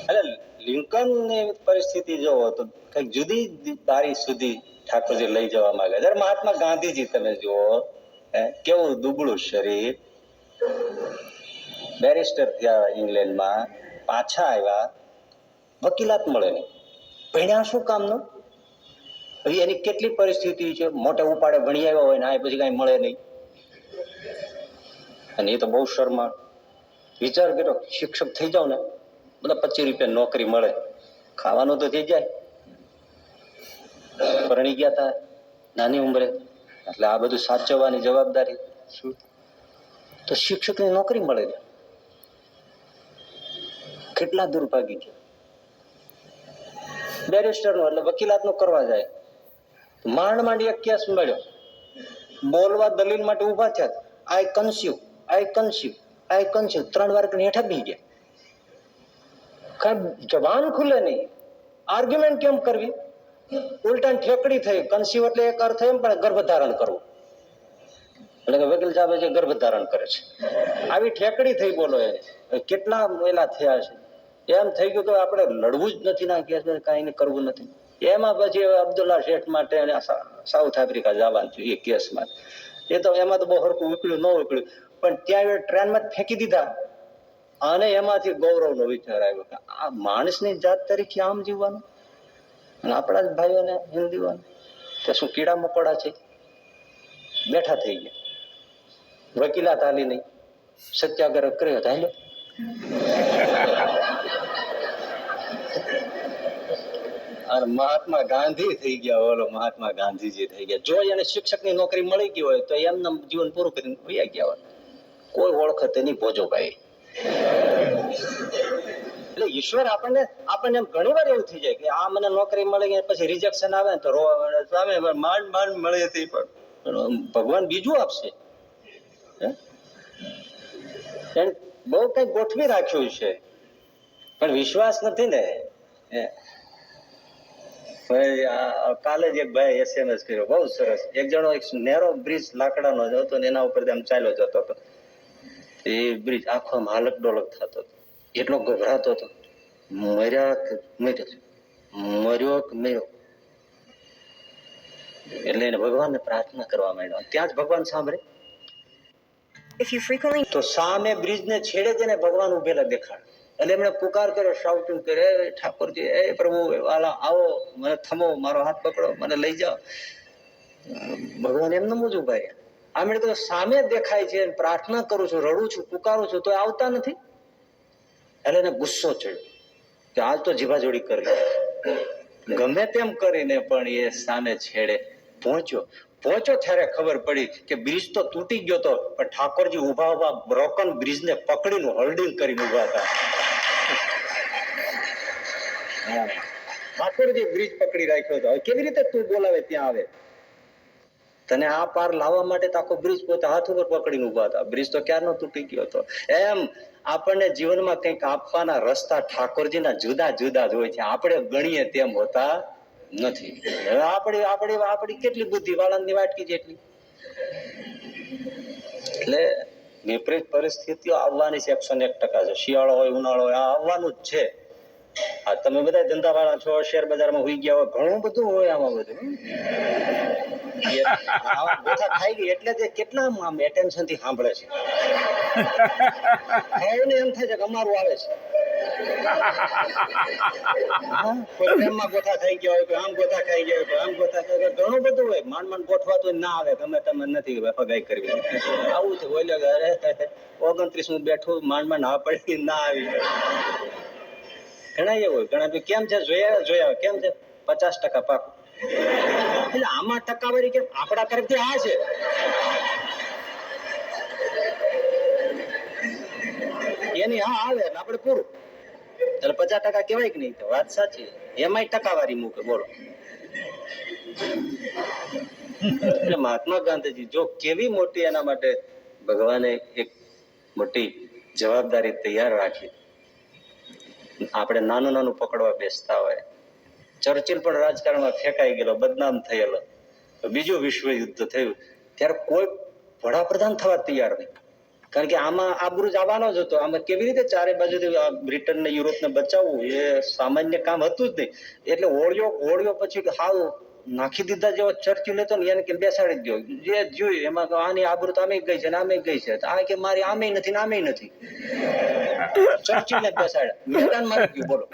એટલે લિંકન ની પરિસ્થિતિ જોવો તો કઈક જુદી બારી સુધી ઠાકોરજી લઈ જવા માંગે. જયારે મહાત્મા ગાંધીજી તમે જુઓ, કેવું દુબળું શરીર, બેરિસ્ટર થયા ઇંગ્લેન્ડમાં, પાછા આવ્યા, વકીલાત મળે નહીં. ભણ્યા શું કામનું? હવે એની કેટલી પરિસ્થિતિ છે, મોટા ઉપાડે ભણી આવ્યા હોય ને આ પછી કઈ મળે નહીં. અને એ તો બહુ શર્મા. વિચાર કર્યો શિક્ષક થઈ જાવ ને, બધા 25 રૂપિયા નોકરી મળે, ખાવાનું તો થઈ જાય. પરણી ગયા હતા નાની ઉંમરે, એટલે આ બધું સાચવવાની જવાબદારી શું? તો શિક્ષકની નોકરી મળે. કેટલા દુર્ભાગ્ય છે. બેરિસ્ટરનું એટલે વકીલાતનું કરવા જાય, માંડ એક કેસ મળ્યો, બોલવા દલીલ માટે ઉભા થયા, આઈ કન્સ્યુ 3 વાર હેઠા બી ગયા. કઈ જવાન ખુલે નહીં. આર્ગ્યુમેન્ટ કેમ કરવી? ઉલટા ઠેકડી થઈ. કન્સ્યુ એટલે એક અર્થ એમ પણ ગર્ભધારણ કરવું, એટલે કે વકીલ સાહેબ છે ગર્ભધારણ કરે છે, આવી ઠેકડી થઈ. બોલો એ કેટલા વેલા થયા છે. એમ થઈ ગયું તો આપણે લડવું જ નથી ના કેસ, કઈ કરવું નથી. એમાં પછી અબ્દુલ્લા શેઠ માટે સાઉથ આફ્રિકા જવાનું થયું એ કેસમાં. એ તો એમાં તો બહુ હરકું ઉકળ્યું ન ઉકળ્યું, પણ ત્યાં ટ્રેનમાં ફેંકી દીધા. અને એમાંથી ગૌરવનો વિચાર આવ્યો કે આ માણસની જાત તરીકે આમ જીવવાનું, અને આપણા જ ભાઈઓને હિન્દીઓને કે શું કીડા મકોડા છે. બેઠા થઈ ગયા, વકીલાત હાલી નહીં, સત્યાગ્રહ કર્યો તો હાલ્યો. અને મહાત્મા ગાંધી થઈ ગયા. બોલો, મહાત્મા ગાંધીજી થઈ ગયા. જો એને શિક્ષકની નોકરી મળી ગઈ હોય તો એમનું જીવન પૂરું કરીને વયા ગયા હોય. કોઈ ઓળખતે નહીં ભોજોભાઈ. એટલે ઈશ્વર આપણને એમ ઘણી વાર એવું થઈ જાય કે આ મને નોકરી મળી ગઈ, પછી રિજેક્શન આવે ને તો સામે માંડ મળે હતી, પણ ભગવાન બીજું આપશે. બહુ કઈ ગોઠવી રાખ્યું છે, પણ વિશ્વાસ નથી ને. કાલે જ એક ભાઈ SMS કર્યો, બહુ સરસ. એક જણો એક નેરો બ્રિજ લાકડાનો જ હતો ને એના ઉપર આમ ચાલ્યો જતો હતો. એ બ્રિજ આખો આમ હાલક ડોલક થતો હતો, એટલો ગભરાતો હતો. મર્યો એટલે એને ભગવાનને પ્રાર્થના કરવા માંડ્યો. ત્યાં જ ભગવાન સાંભળે. If you frequently તો સામે બ્રિજને છેડે જ એને ભગવાન ઉભેલા દેખાડ. એટલે એમણે પુકાર કર્યો, શાઉટિંગ કરે, ઠાકોરજી એ પ્રભુ વાલા આવો, મને થમો, મારો હાથ પકડો, મને લઈ જાઓ. ભગવાન એમને જ ઉભા રહ્યા. આમ તો સામે દેખાય છે, પ્રાર્થના કરું છું, રડું છું, પુકારું છું, તો આવતા નથી. એટલે એને ગુસ્સો ચડ્યો કે આજ તો જીભાજોડી કરી. ગમે તેમ કરીને પણ એ સામે છેડે પહોંચ્યો ત્યારે ખબર પડી કે બ્રિજ તો તૂટી ગયો હતો, પણ ઠાકોરજી ઉભા બ્રોકન બ્રિજને પકડીને હોલ્ડિંગ કરીને ઉભા હતા. ઠાકોરજી બ્રિજ પકડી રાખ્યો હતો. કેવી રીતે તું બોલાવે ત્યાં આવે? તને આ પાર લાવવા માટે તો આખો બ્રિજ પોતે હાથ ઉપર પકડીને ઉભા હતા. બ્રિજ તો ક્યારનો તૂટી ગયો હતો. એમ આપણને જીવનમાં કંઈક આપવાના રસ્તા ઠાકોરજીના જુદા જુદા જ હોય છે. આપણે ગણીએ તેમ હોતા નથી. આપણી કેટલી બુદ્ધિ વાળાની વાટકી જેટલી. એટલે વિપરીત પરિસ્થિતિઓ આવવાની છે, 101% છે. શિયાળો હોય, ઉનાળો હોય, આ આવવાનું જ છે. આ તમે બધા ધંધા વાળા છો, શેર બજારમાં હોઈ ગયા હોય, ઘણું બધું હોય આમાં બધું. ગોથા ખાઈ ગઈ એટલે તે કેટલા આમ એટેન્શન થી સાંભળે છે. એને એમ થાય છે કે અમારું આવે છે. કોઈ પ્રેમમાં ગોથા થઈ ગયા હોય, કોઈ આમ ગોથા ખાઈ ગયા હોય, કોઈ આમ ગોથા ખાઈ ગયા, ઘણું બધું હોય. માંડ ગોઠવાતું ના આવે, ગમે તમે નથી હગાઈ કરવી. આવું છે. બોલે અરે 29 બેઠું, માંડ હા પડી ના આવી. ઘણા એવું હોય. ઘણા કેમ છે જોયા કેમ છે 50% પાકું. એટલે આમાં ટકાવારી કેમ? આપણા તરફથી આ છે. એની હા આવે એટલે આપણે પૂરું. એટલે 50% કહેવાય કે નહીં? તો વાત સાચી. એમાંય ટકાવારી મૂકે. બોલો. એટલે મહાત્મા ગાંધીજી જો કેવી મોટી એના માટે ભગવાને એક મોટી જવાબદારી તૈયાર રાખી. આપણે નાનું પકડવા બેસતા હોય. ચર્ચિલ પણ રાજકારણમાં ફેંકાઈ ગયેલો, બદનામ થયેલો. બીજું વિશ્વ યુદ્ધ થયું ત્યારે કોઈ વડાપ્રધાન થવા તૈયાર નહીં. કારણ કે આમાં આબરૂ જ આવવાનો જ હતો. આમાં કેવી રીતે ચારે બાજુથી બ્રિટન ને યુરોપ ને બચાવવું એ સામાન્ય કામ હતું જ નહીં. એટલે ઓળ્યો પછી હાવ નાખી દીધા જેવો ચર્ચી લેતો ને એને કે બેસાડી દો, જે જોયું એમાં કે આની આબરૂ તો આમે ગઈ છે ને આમે ગઈ છે, આ કે મારી આમે નથી ને આમે નથી, ચર્ચીને બેસાડ્યા, મેદાન મારી ગયું. બોલો,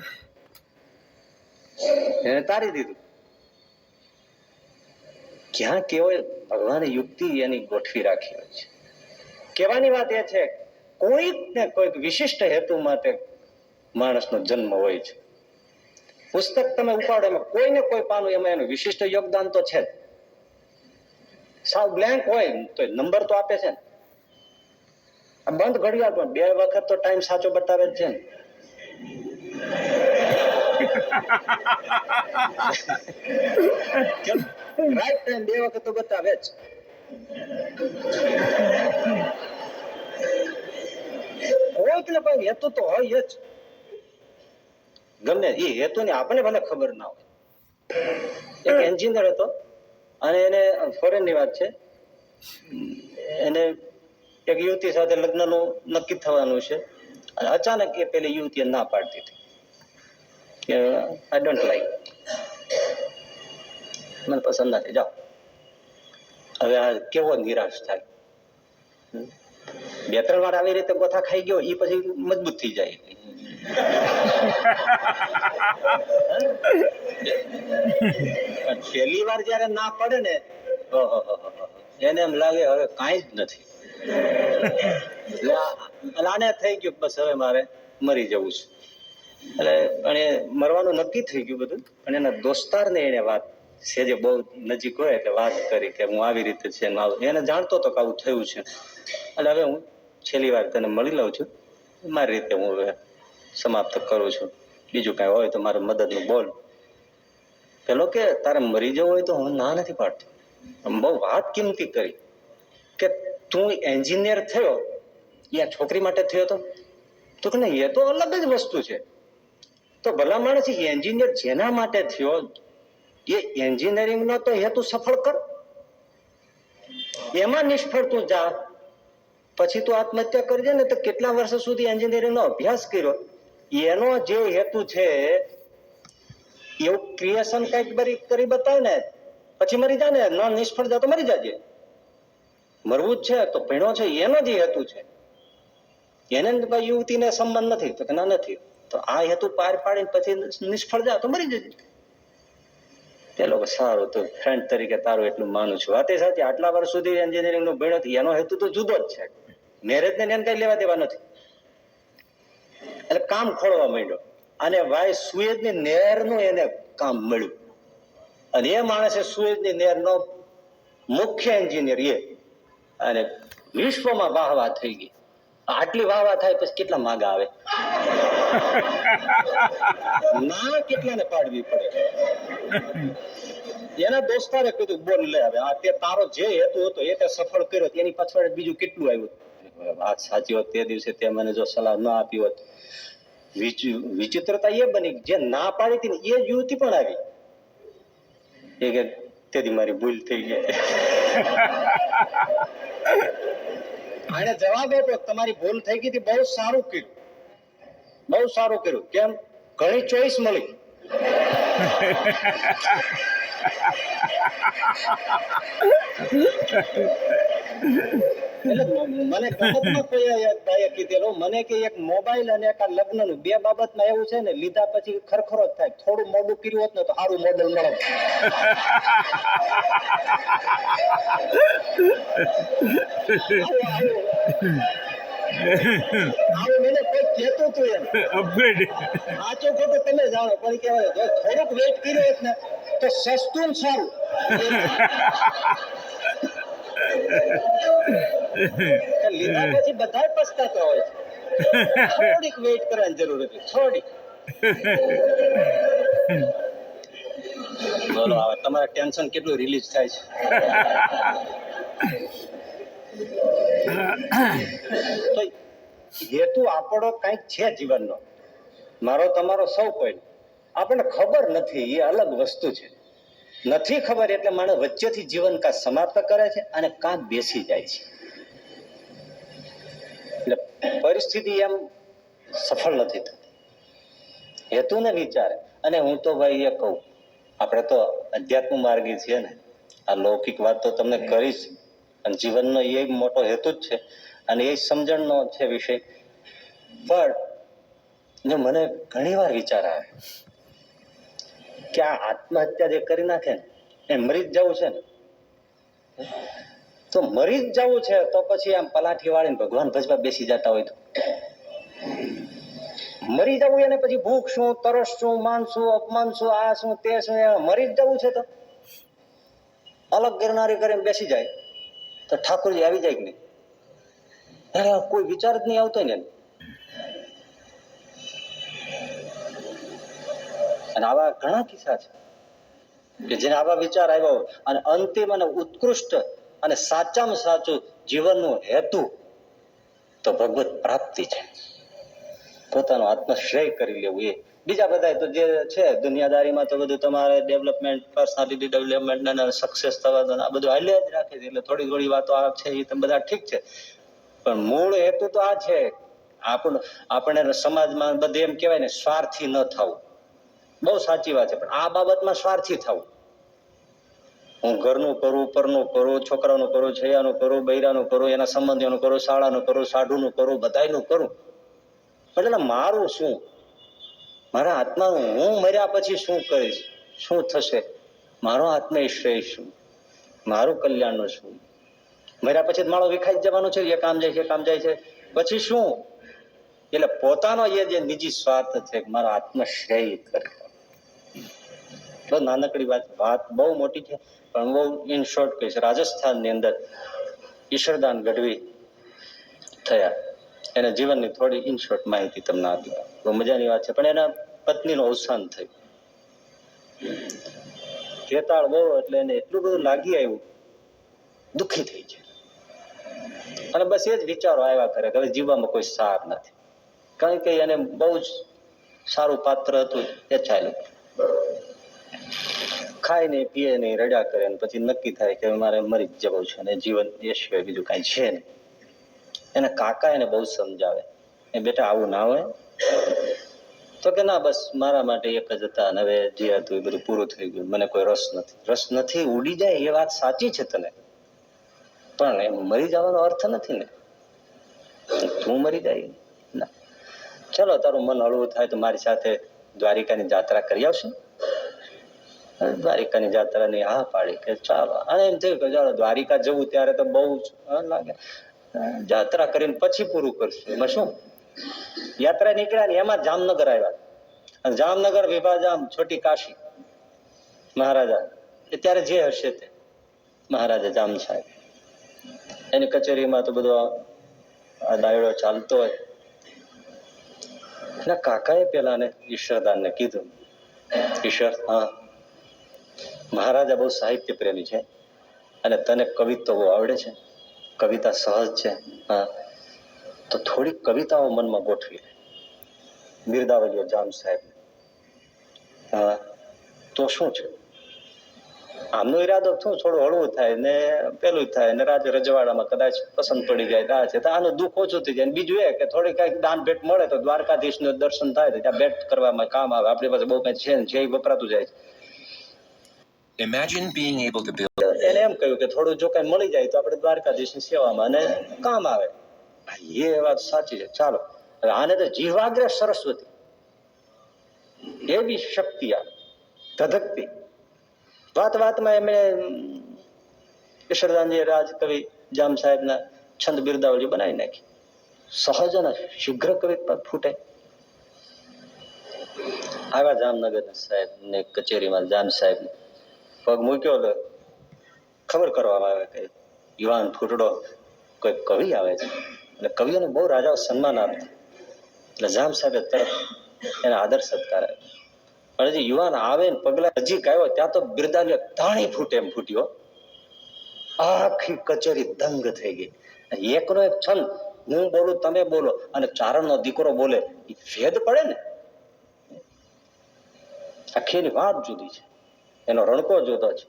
એને તારી દીધું. ક્યાં કેવો ભગવાને યુક્તિ એની ગોઠવી રાખી હોય છે. કહેવાની વાત એ છે, કોઈક ને કોઈક વિશિષ્ટ હેતુ માટે માણસનો જન્મ હોય છે. પુસ્તક તમે ઉપાડો એમાં કોઈ ને કોઈ પાનું એમાં એનું વિશિષ્ટ યોગદાન તો છે જ. સાવ બ્લેન્ક હોય તો નંબર તો આપે છે ને. આ બંધ ઘડિયાળ પણ 2 વખત તો ટાઈમ સાચો બતાવે જ છે ને. રાઈટ ટાઈમ 2 વખત તો બતાવે જ. કોઈક ને કોઈ હેતુ તો હોય જ. ગમે એ હેતુ ને આપણને ભલે ખબર ના હોય. એક એન્જિનિયર હતો અને એને ફોરેન ની વાત છે, એને એક યુવતી સાથે લગ્નનું નક્કી થવાનું છે અને અચાનક એ પેલી યુવતીએ ના પાડતી હતી કે આઈ ડોન્ટ લાઈક, મને પસંદ નથી, જાઓ. હવે આ કેવો નિરાશ થાય. 2-3 વાર આવી રીતે ગોથા ખાઈ ગયો એ પછી મજબૂત થઈ જાય. પહેલી વાર જયારે ના પડે ને એને એમ લાગે હવે કાંઈ જ નથી. એટલે આને થઈ ગયું બસ હવે મારે મરી જવું છે. એટલે અને મરવાનું નક્કી થઈ ગયું બધું. અને એના દોસ્તારને એને વાત સેજે બહુ નજીક હોય એટલે વાત કરી કે હું આવી રીતે છે, એને જાણતો હતો કે આવું થયું છે. એટલે હવે હું છેલ્લી વાર તને મળી લઉં છું, મારી રીતે હું હવે સમાપ્ત કરું છું, બીજું કાંઈ હોય તો મારે મદદનું બોલ. પેલો કે તારે મરી જવું હોય તો હું ના નથી પાડતો. બહુ વાત કિંમતી કરી કે તું એન્જિનિયર થયો એ છોકરી માટે થયો તો કે નહીં, એ તો અલગ જ વસ્તુ છે. તો ભલા માણસ એન્જિનિયર જેના માટે થયો એ એન્જિનિયરિંગ નો તો હેતુ સફળ કર. એમાં નિષ્ફળ તું જા પછી તું આત્મહત્યા કરજે ને તો કેટલા વર્ષ સુધી એન્જિનિયરિંગ નો અભ્યાસ કર્યો એનો જે હેતુ છે એવું ક્રિએશન કઈક કરી બતાવે ને પછી મરી જાય ને, ન નિષ્ફળ જા તો મરી જાજે. મરવું જ છે તો ભણ્યો છે એનો જે હેતુ છે, એને યુવતીને સંબંધ નથી તો કે ના નથી, તો આ હેતુ પાર પાડીને પછી નિષ્ફળ જા તો મરી જજે. તે લોકો સારું તો ફ્રેન્ડ તરીકે તારું એટલું માનું છું. વાત એ સાચી, આટલા વર્ષ સુધી એન્જિનિયરિંગ નું ભણ્યો એનો હેતુ તો જુદો જ છે. મેરેજ ને એને કઈ લેવા દેવા નથી. એટલે કામ ખોળવા માંડ્યો અને ભાઈ સુએજની નહેરનું એને કામ મળ્યું અને એ માણસે સુએજની નહેરનો મુખ્ય એન્જિનિયર એ, અને વિશ્વમાં વાહવા થઈ ગઈ. આટલી વાહવા થાય પછી કેટલા માગા આવે? ના કેટલાને પાડવી પડે. એના દોસ્તારે કીધું બોલ લે હવે આ તે તારો જે હેતુ હતો એ તે સફળ કર્યો, એની પાછળ બીજું કેટલું આવ્યું. વાત સાચી હોત તે દિવસે તે મને જો સલાહ ન આપી હોત. વિચિત્રતા એ બની જે ના પાડી હતી ને એ યુવતી પણ આવી એ કે તેથી મારી ભૂલ થઈ ગઈ. આને જવાબ આપ્યો તમારી ભૂલ થઈ ગઈ હતી, બહુ સારું કર્યું, બહુ સારું કર્યું. કેમ? ઘણી ચોઈસ મળી. એટલે મને ગમતમાં કોઈ કીધેલું મને કે એક મોબાઈલ અને એક લગ્નનું 2 બાબતમાં એવું છે ને લીધા પછી ખરખરો જ થાય. થોડું મોડું કર્યું હોત ને તો સારું મોડલ મળે. આવું મને કોઈ કહેતું હતું એમ. સાચું ખોટું તમે જાણો પણ કહેવાય થોડુંક વેઇટ કર્યો હોત ને તો સસ્તું ને સારું. લીધા પછી બધા પસ્તાતા હોય છે. થોડીક વેઇટ કરવાની જરૂર હતી, થોડીક. બોલો હવે તમારે ટેન્શન કેટલું રિલીઝ થાય છે. તો હેતુ આપણો કઈક છે જીવનનો, મારો તમારો સૌ કોઈ. આપણને ખબર નથી એ અલગ વસ્તુ છે. નથી ખબર એટલે માણસ વચ્ચેથી જીવન કાં સમાપ્ત કરે છે અને કાં બેસી જાય છે. એટલે પરિસ્થિતિ એમ સફળ નથી થતી હેતુને વિચારે. અને હું તો ભાઈ એ કહું આપણે તો અધ્યાત્મ માર્ગી છીએ ને, આ લૌકિક વાત તો તમને કરીશ, અને જીવનનો એ મોટો હેતુ જ છે અને એ સમજણનો છે વિષય. પણ જો મને ઘણી વાર વિચાર આવે કે આ આત્મહત્યા જે કરી નાખે ને એ મરી જ જવું છે ને, તો મરી જ જવું છે તો પછી આમ પલાઠી વાળીને ભગવાન ભજવા બેસી જતા હોય તો મરી જવું એને પછી ભૂખ શું, તરસ શું, માન શું, અપમાન શું, આ શું, તે શું, મરી જ જવું છે તો અલગ ગિરનારી કરીને બેસી જાય તો ઠાકોરજી આવી જાય કે નહીં? કોઈ વિચાર જ નહીં આવતો ને. અને આવા ઘણા કિસ્સા છે કે જેને આવા વિચાર આવ્યો અને અંતિમ અને ઉત્કૃષ્ટ અને સાચામાં સાચું જીવનનું હેતુ તો ભગવત પ્રાપ્તિ છે, પોતાનો આત્મશ્રેય કરી લેવું. એ બીજા બધા તો જે છે દુનિયાદારીમાં તો બધું તમારે ડેવલપમેન્ટ, પર્સનાલિટી ડેવલપમેન્ટ અને સક્સેસ થવા દો, આ બધું હાલ્યા જ રાખે છે. એટલે થોડી થોડી વાતો આ છે એ તો બધા ઠીક છે, પણ મૂળ હેતુ તો આ છે આપણે સમાજમાં બધે એમ કહેવાય ને સ્વાર્થી ન થવું. બહુ સાચી વાત છે, પણ આ બાબતમાં સ્વાર્થી થવું. હું ઘરનું કરું, પરનું કરું, છોકરાનું કરું, છૈયાનું કરું, બૈરાનું કરું, એના સંબંધીઓનું કરું, શાળાનું કરું, સાઢુનું કરું, બધાયનું કરું, પણ એટલે મારું શું? મારા આત્માનું હું મર્યા પછી શું કરીશ, શું થશે, મારો આત્મશ્રેય શું, મારું કલ્યાણનું શું? મર્યા પછી માળો વિખાઈ જવાનું છે, એ કામ જાય છે, કામ જાય છે, પછી શું? એટલે પોતાનો એ જે નિજી સ્વાર્થ છે મારો આત્મશ્રેય કરે. બહુ નાનકડી વાત બહુ મોટી છે, પણ બહુ ઇન શોર્ટ કહીશ. રાજસ્થાનની અંદર ઈશ્વરદાન ગઢવી થયા, એના જીવનની થોડી ઇન શોર્ટ માહિતી તમને આપી. બહુ મજાની વાત છે. પણ એના પત્નીનું અવસાન થયું. કેતાળ બહુ, એટલે એને એટલું બધું લાગી આવ્યું, દુઃખી થઈ જાય અને બસ એ જ વિચારો આવ્યા કરે કે હવે જીવવામાં કોઈ સાર નથી. કારણ કે એને બહુ જ સારું પાત્ર હતું એ ચાલ્યું. ખાય નહીં, પીએ નહીં, રડ્યા કરે, પછી નક્કી થાય કે મારે મરી જ જવું છે અને જીવન એ સિવાય બીજું કાંઈ છે નહીં. એના કાકા એને બહુ સમજાવે, એ બેટા આવું ના હોય. તો કે ના, બસ મારા માટે એક જ હતા અને હવે જે હતું એ બધું પૂરું થઈ ગયું, મને કોઈ રસ નથી. રસ નથી ઉડી જાય એ વાત સાચી છે તને, પણ એમ મરી જવાનો અર્થ નથી ને. તું મરી જાય ના, ચલો તારું મન હળવું થાય તો મારી સાથે દ્વારિકાની જાત્રા કરી આવશે. દ્વારિકાની જાત્રાની હા પાડી કે ચાલો. અને એમ થયું કે ચાલો દ્વારિકા જવું ત્યારે તો બહુ જ લાગે, જાત્રા કરીને પછી પૂરું કરશું. એમાં શું, યાત્રા નીકળ્યા ને એમાં જામનગર આવ્યા. અને જામનગર વિભાજામ છોટી કાશી મહારાજા, ત્યારે જે હશે તે મહારાજા જામ સાહેબ, એની કચેરીમાં તો બધો આ દાયડો ચાલતો હોય. એના કાકાએ પેલાને ઈશ્વરદાનને કીધું, ઈશ્વર, હા મહારાજા બહુ સાહિત્ય પ્રેમી છે અને તને કવિત્વ બહુ આવડે છે, કવિતા સહજ છે, હા તો થોડી કવિતાઓ મનમાં ગોઠવી લે, બિરદાવલીઓ જામ સાહેબ. હા તો શું છે, આમનો ઈરાદો શું થોડું હળવું થાય ને પેલું થાય ને રાજ રજવાડામાં કદાચ પસંદ પડી જાય છે તો આનું દુઃખ ઓછું થઈ જાય. બીજું એ કે થોડી કઈક દાન ભેટ મળે તો દ્વારકાધીશ નું દર્શન થાય તો ત્યાં ભેટ કરવામાં કામ આવે. આપણી પાસે બહુ કઈ છે ને, જે વપરાતું જાય છે. Imagine being able to build. એને એમ કહ્યું કે થોડું જો કઈ મળી જાય તો આપણે દ્વારકાધીશની સેવામાં અને કામ આવે. એ વાત સાચી છે. ચાલો હવે આને તો જીવાગ્રહ સરસ્વતી એવી શક્તિ આ ધધકતી. વાત વાતમાં એમણે ઈશ્વરદાનજી રાજકવિ જામ સાહેબના છંદ બિરદાવલી બનાવી નાખી. સહજ અને શીઘ્ર કવિતા ફૂટે. આવ્યા જામનગર સાહેબ ને કચેરીમાં જામ સાહેબ પગ મૂક્યો તો ખબર કરવામાં આવે કે યુવાન ફૂટડો કોઈ કવિ આવે છે. એટલે કવિઓને બહુ રાજાઓ સન્માન આપતા. એટલે જામ સાહેબે તરત એને આદર સત્કાર આપ્યો. પણ હજી યુવાન આવે ને પગલા નજીક આવ્યો ત્યાં તો બિરદાવલી ધાણી ફૂટે એમ ફૂટ્યો. આખી કચેરી દંગ થઈ ગઈ. એકનો એક છંદ, હું બોલું તમે બોલો અને ચારણનો દીકરો બોલે, એ ભેદ પડે ને. આખી એની વાત જુદી છે, એનો રણકો જુદો છે.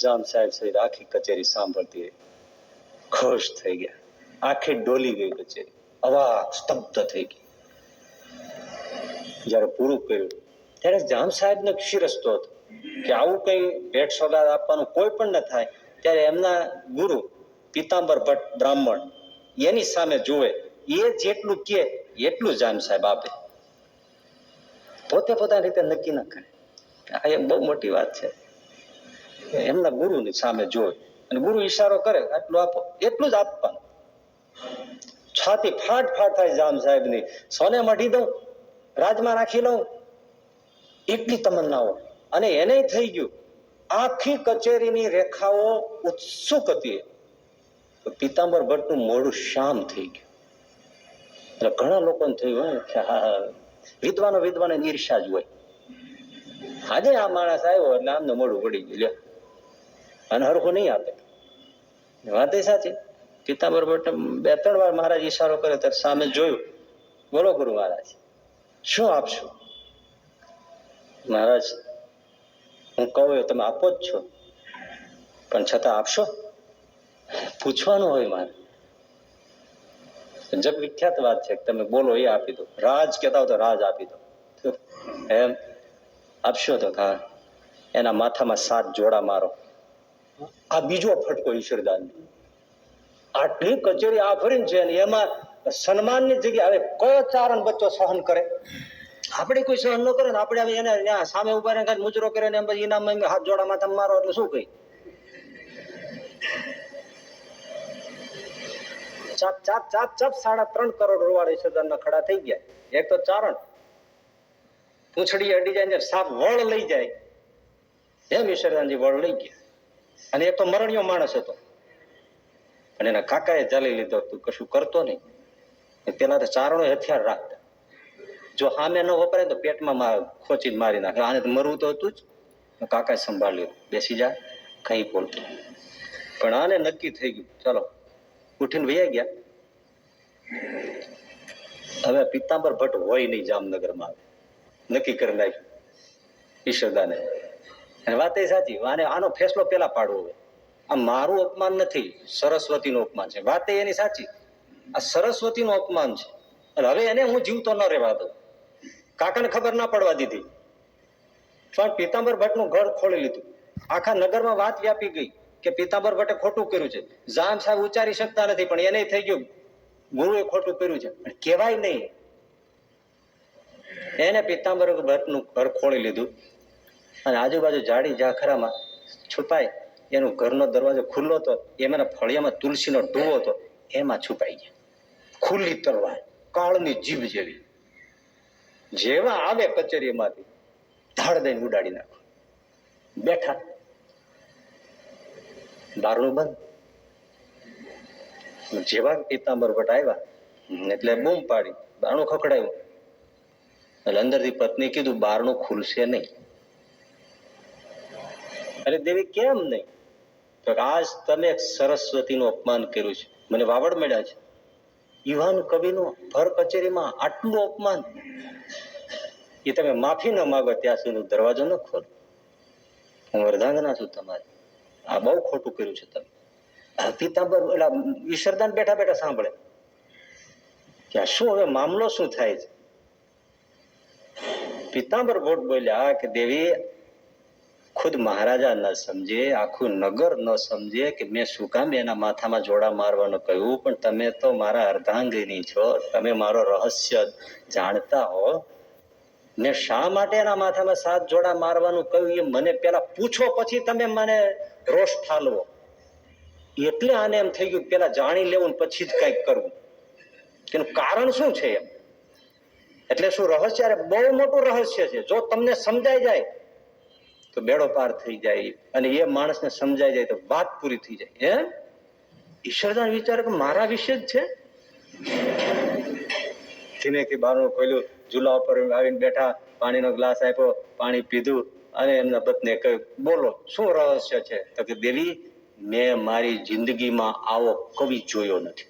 જામ સાહેબ સહિત આખી કચેરી સાંભળતી રહી, ખુશ થઈ ગયા. આખી ડોલી ગઈ કચેરી, અવાક સ્તબ્ધ થઈ ગઈ. જયારે પૂરું કર્યું ત્યારે જામ સાહેબને શિરસ્તો હતો કે આવું કઈ ભેટ સોગાદ આપવાનું કોઈ પણ ન થાય. ત્યારે એમના ગુરુ પીતાંબર ભટ્ટ બ્રાહ્મણ એની સામે જુએ, એ જેટલું કે એટલું જામ સાહેબ આપે. પોતે પોતાની રીતે નક્કી ન કરે. આ એક બહુ મોટી વાત છે. એમના ગુરુની સામે જોવે અને ગુરુ ઈશારો કરે આટલું આપો, એટલું જ આપવાનું. છાતી ફાટ ફાટ થાય જામ સાહેબની. સોને મઢી દઉં, રાજમાં રાખી લઉં, એટલી તમન્નાઓ. અને એને થઈ ગયું. આખી કચેરીની રેખાઓ ઉત્સુક હતી. પીતાંબર ભટ્ટનું મોઢું શામ થઈ ગયું. એટલે ઘણા લોકોને થયું કે હા, વિદ્વાનો ઈર્ષા જ હોય. આજે આ માણસ આવ્યો એટલે આમને મોઢું પડી ગયું, લ્યો અને હરખું નહીં આપે. વાત એ સાચી. પીતાંબર ભટ્ટ 2-3 વાર મહારાજ ઈશારો કરે ત્યારે સામે જોયું. બોલો ગુરુ મહારાજ, શું આપશો? મહારાજ, હું કહું એ તમે આપો જ છો, પણ છતાં આપશો? પૂછવાનું હોય મારે. જગ વિખ્યાત વાત છે કે તમે બોલો એ આપી દો. રાજ કહેતા હોય તો રાજ આપી દો. એમ આપશો તો હા. એના માથામાં 7 જોડા મારો. આ બીજો ફટકો ઈશ્વરદાન. આટલી કચેરી આફરીને છે ને એમાં સન્માનની જગ્યા. હવે કયો ચારણ બચ્ચો સહન કરે? આપણે કોઈ સહન ન કરે ને આપણે હવે એને સામે ઉભા રહીને મુજરો કરે ને એમ પછી ઇનામ 7 જોડા માથામાં મારો એટલે શું કહી? ચાપ 3.5 કરોડ રૂવાડા ઈશ્વરદાનના ખડા થઈ ગયા. એક તો ચારણ પૂંછડી અડી જાય ને સાપ વળ લઈ જાય એમ ઈશ્વરદાનજી વળ લઈ ગયા. અને એક તો મરણિયો માણસ હતો, અને એના કાકાએ ચાલી લીધો. તું કશું કરતો નહીં. પેલા તો ચારણો હથિયાર રાખતા. જો સામે ન વપરાય તો પેટમાં ખોચીને મારી નાખે. આને તો મરવું તો હતું જ. કાકાએ સંભાળ્યું, બેસી જા, કઈ બોલતો. પણ આને નક્કી થઈ ગયું, ચાલો ઉઠીને વૈયા ગયા. હવે પીતાંબર ભટ્ટ હોય નહીં જામનગરમાં. નક્કી કરી નાખ્યું ઈશ્વરદાને. અને વાત એ સાચી. આનો ફેસલો પેલા પાડવો હોય. આ મારું અપમાન નથી, સરસ્વતીનું અપમાન છે. વાત એની સાચી. આ સરસ્વતીનું અપમાન છે. અને હવે એને હું જીવતો ન રહેવા દઉં. કાકાને ખબર ના પડવા દીધી. પણ પીતાંબર ભટ્ટનું ઘર ખોલી લીધું. આખા નગરમાં વાત વ્યાપી ગઈ કે પીતાંબર ભટ્ટે ખોટું કર્યું છે. જામ સાહેબ ઉચ્ચારી શકતા નથી, પણ એને થઈ ગયું ગુરુએ ખોટું કર્યું છે. પણ કહેવાય નહીં. એને પીતાંબર ભટ્ટનું ઘર ખોલી લીધું અને આજુબાજુ ઝાડી ઝાખરામાં છુપાય. એનું ઘરનો દરવાજો ખુલ્લો હતો. એમાંના ફળિયામાં તુલસીનો ડૂવો હતો. એમાં છુપાઈ ગયા. ખુલ્લી તલવાર, કાળની જીભ જેવી. જેવા આવે કચેરીમાંથી ધાડ દઈને ઉડાડી નાખો. બેઠા, બારણું બંધ. જેવા પીતાંબર ભટ્ટ આવ્યા એટલે બૂમ પાડી, બારણું ખખડાયું. એટલે અંદરથી પત્ની કીધું, બારણું ખુલશે નહીં. અરે દેવી, કેમ નહીં? તો આજ તમે સરસ્વતીનું અપમાન કર્યું છે, મને વાવડ મળ્યા છે. યુવાન કવિનું ભર કચેરીમાં આટલું અપમાન. એ તમે માફી ન માગો ત્યાં સુધી દરવાજો ન ખોલો. હું અર્ધાંગના છું તમારી. આ બહુ ખોટું કર્યું છે તમે. પીતાંબર ઈશ્વરદાન બેઠા બેઠા સાંભળે કે આ શું હવે મામલો શું થાય છે. પીતાંબર ભટ્ટ બોલ્યા કે દેવી, ખુદ મહારાજા ન સમજે, આખું નગર ન સમજે કે મેં શું કામ એના માથામાં જોડા મારવાનું કહ્યું, પણ તમે તો મારા અર્ધાંગિની છો, તમે મારો રહસ્ય જાણતા હો. મેં શા માટે એના માથામાં 7 જોડા મારવાનું કહ્યું એ મને પેલા પૂછો, પછી તમે મને રોષ ઠાલવો. એટલે આને એમ થઈ ગયું પેલા જાણી લેવું પછી જ કઈક કરવું. એનું કારણ શું છે એમ? એટલે શું રહસ્ય? અરે બહુ મોટું રહસ્ય છે. જો તમને સમજાઈ જાય તો બેડો પાર થઈ જાય, અને એ માણસને સમજાઈ જાય તો વાત પૂરી થઈ જાય. હે, ઈશ્વરદાન વિચારે કે મારા વિશે જ છે. ધીમેથી બારણું ખોલ્યું, ઝૂલા ઉપર આવીને બેઠા, પાણીનો ગ્લાસ આપ્યો, પાણી પીધું અને એમના પત્નીએ કહ્યું, બોલો શું રહસ્ય છે? તો કે દેવી, મેં મારી જિંદગીમાં આવો કવિ જોયો નથી.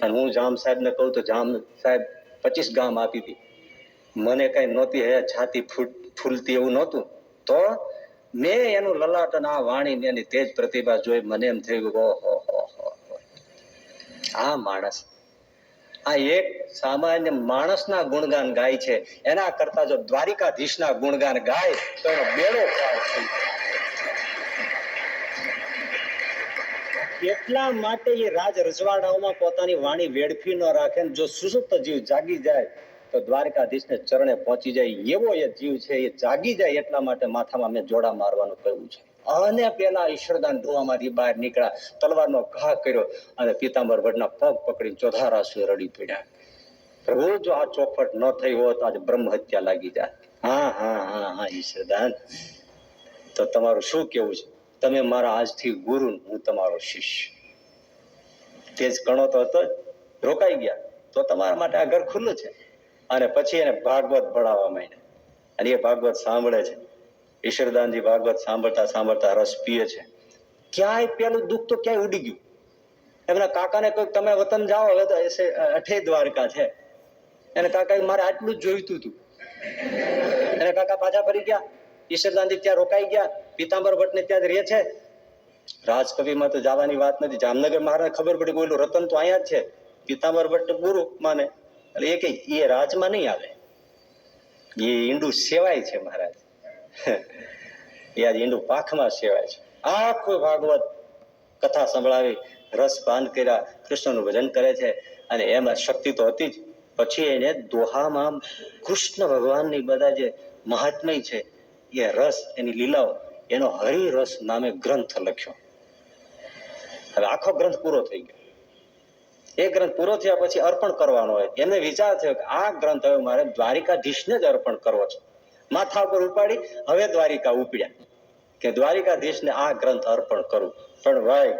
અને હું જામ સાહેબ ને કહું તો જામ સાહેબ 25 ગામ આપી હતી. મને કઈ નહોતી હે છાતી ફૂલતી એવું નહોતું. તો મેં એનું લલાટ અને આ વાણી એની તેજ પ્રતિભા જોઈ મને એમ થયું, ઓહો, આ માણસ આ એક સામાન્ય માણસના ગુણગાન ગાય છે, એના કરતા જો દ્વારિકાધીશના ગુણગાન ગાય તો એનો બેડો પાર થઈ જાય. એટલા માટે એ રાજ રજવાડાઓમાં પોતાની વાણી વેડફી ન રાખે, જો સુસુપ્ત જીવ જાગી જાય તો દ્વારકાધીશને ચરણે પહોંચી જાય એવો એ જીવ છે. એ જાગી જાય એટલા માટે માથામાં મેં જોડા મારવાનું કહ્યું છે. અને પેલા ઈશ્વરદાન ધોવામાંથી બહાર નીકળ્યા, તલવારનો ઘા કર્યો અને પીતાંબર ભટ્ટના પગ પકડી ચોધારાસુએ રડી પડ્યા. પ્રભુ, જો આ ચોખવટ ન થઈ હોત આજે બ્રહ્મ હત્યા લાગી જાય. હા હા હા હા ઈશ્વરદાન, તો તમારું શું કેવું છે? તમે મારા આજથી ગુરુ, હું તમારો શિષ્ય. તેજ કણો તો હતો જ, રોકાઈ ગયા તો તમારા માટે આ ઘર ખુલ્લું છે. અને પછી એને ભાગવત ભણાવવા માંડ્યા અને એ ભાગવત સાંભળે છે. ઈશ્વરદાનજી ભાગવત સાંભળતા સાંભળતા રસ પીએ છે. ક્યાંય પેલું દુઃખ તો ક્યાંય ઉડી ગયું. એમના કાકાને કહ્યું તમે વતન જાઓ, હવે તો અઠે દ્વારકા છે. એને કાકા મારે આટલું જ જોઈતું હતું. એને કાકા પાછા ફરી ગયા. ઈશ્વરદાનજી ત્યાં રોકાઈ ગયા. પીતાંબર ભટ્ટને ત્યાં જ રહે છે. રાજકવિમાં તો જવાની વાત નથી. જામનગર મહારાજ ખબર પડી બોલું રતન તો અહીંયા જ છે. પીતાંબર ભટ્ટ ગુરુ માને એટલે એ કઈ એ રાજમાં નહીં આવે, એ ઈંડું સેવાય છે મહારાજ. એ આજે ઈંડું પાખમાં સેવાય છે. આખું ભાગવત કથા સંભળાવી, રસ પાન કર્યા, કૃષ્ણનું ભજન કરે છે. અને એમાં શક્તિ તો હતી જ. પછી એને દોહામાં કૃષ્ણ ભગવાનની બધા જે મહાત્મય છે એ રસ, એની લીલાઓ, એનો હરિરસ નામે ગ્રંથ લખ્યો. હવે આખો ગ્રંથ પૂરો થઈ ગયો. એ ગ્રંથ પૂરો થયા પછી અર્પણ કરવાનો હોય. એમને વિચાર થયો કે આ ગ્રંથ હવે મારે દ્વારિકાધીશને જ અર્પણ કરવો છે. માથા ઉપર ઉપાડી હવે દ્વારિકા ઉપડ્યા કે દ્વારિકાધીશને આ ગ્રંથ અર્પણ કરું. પણ ભાઈ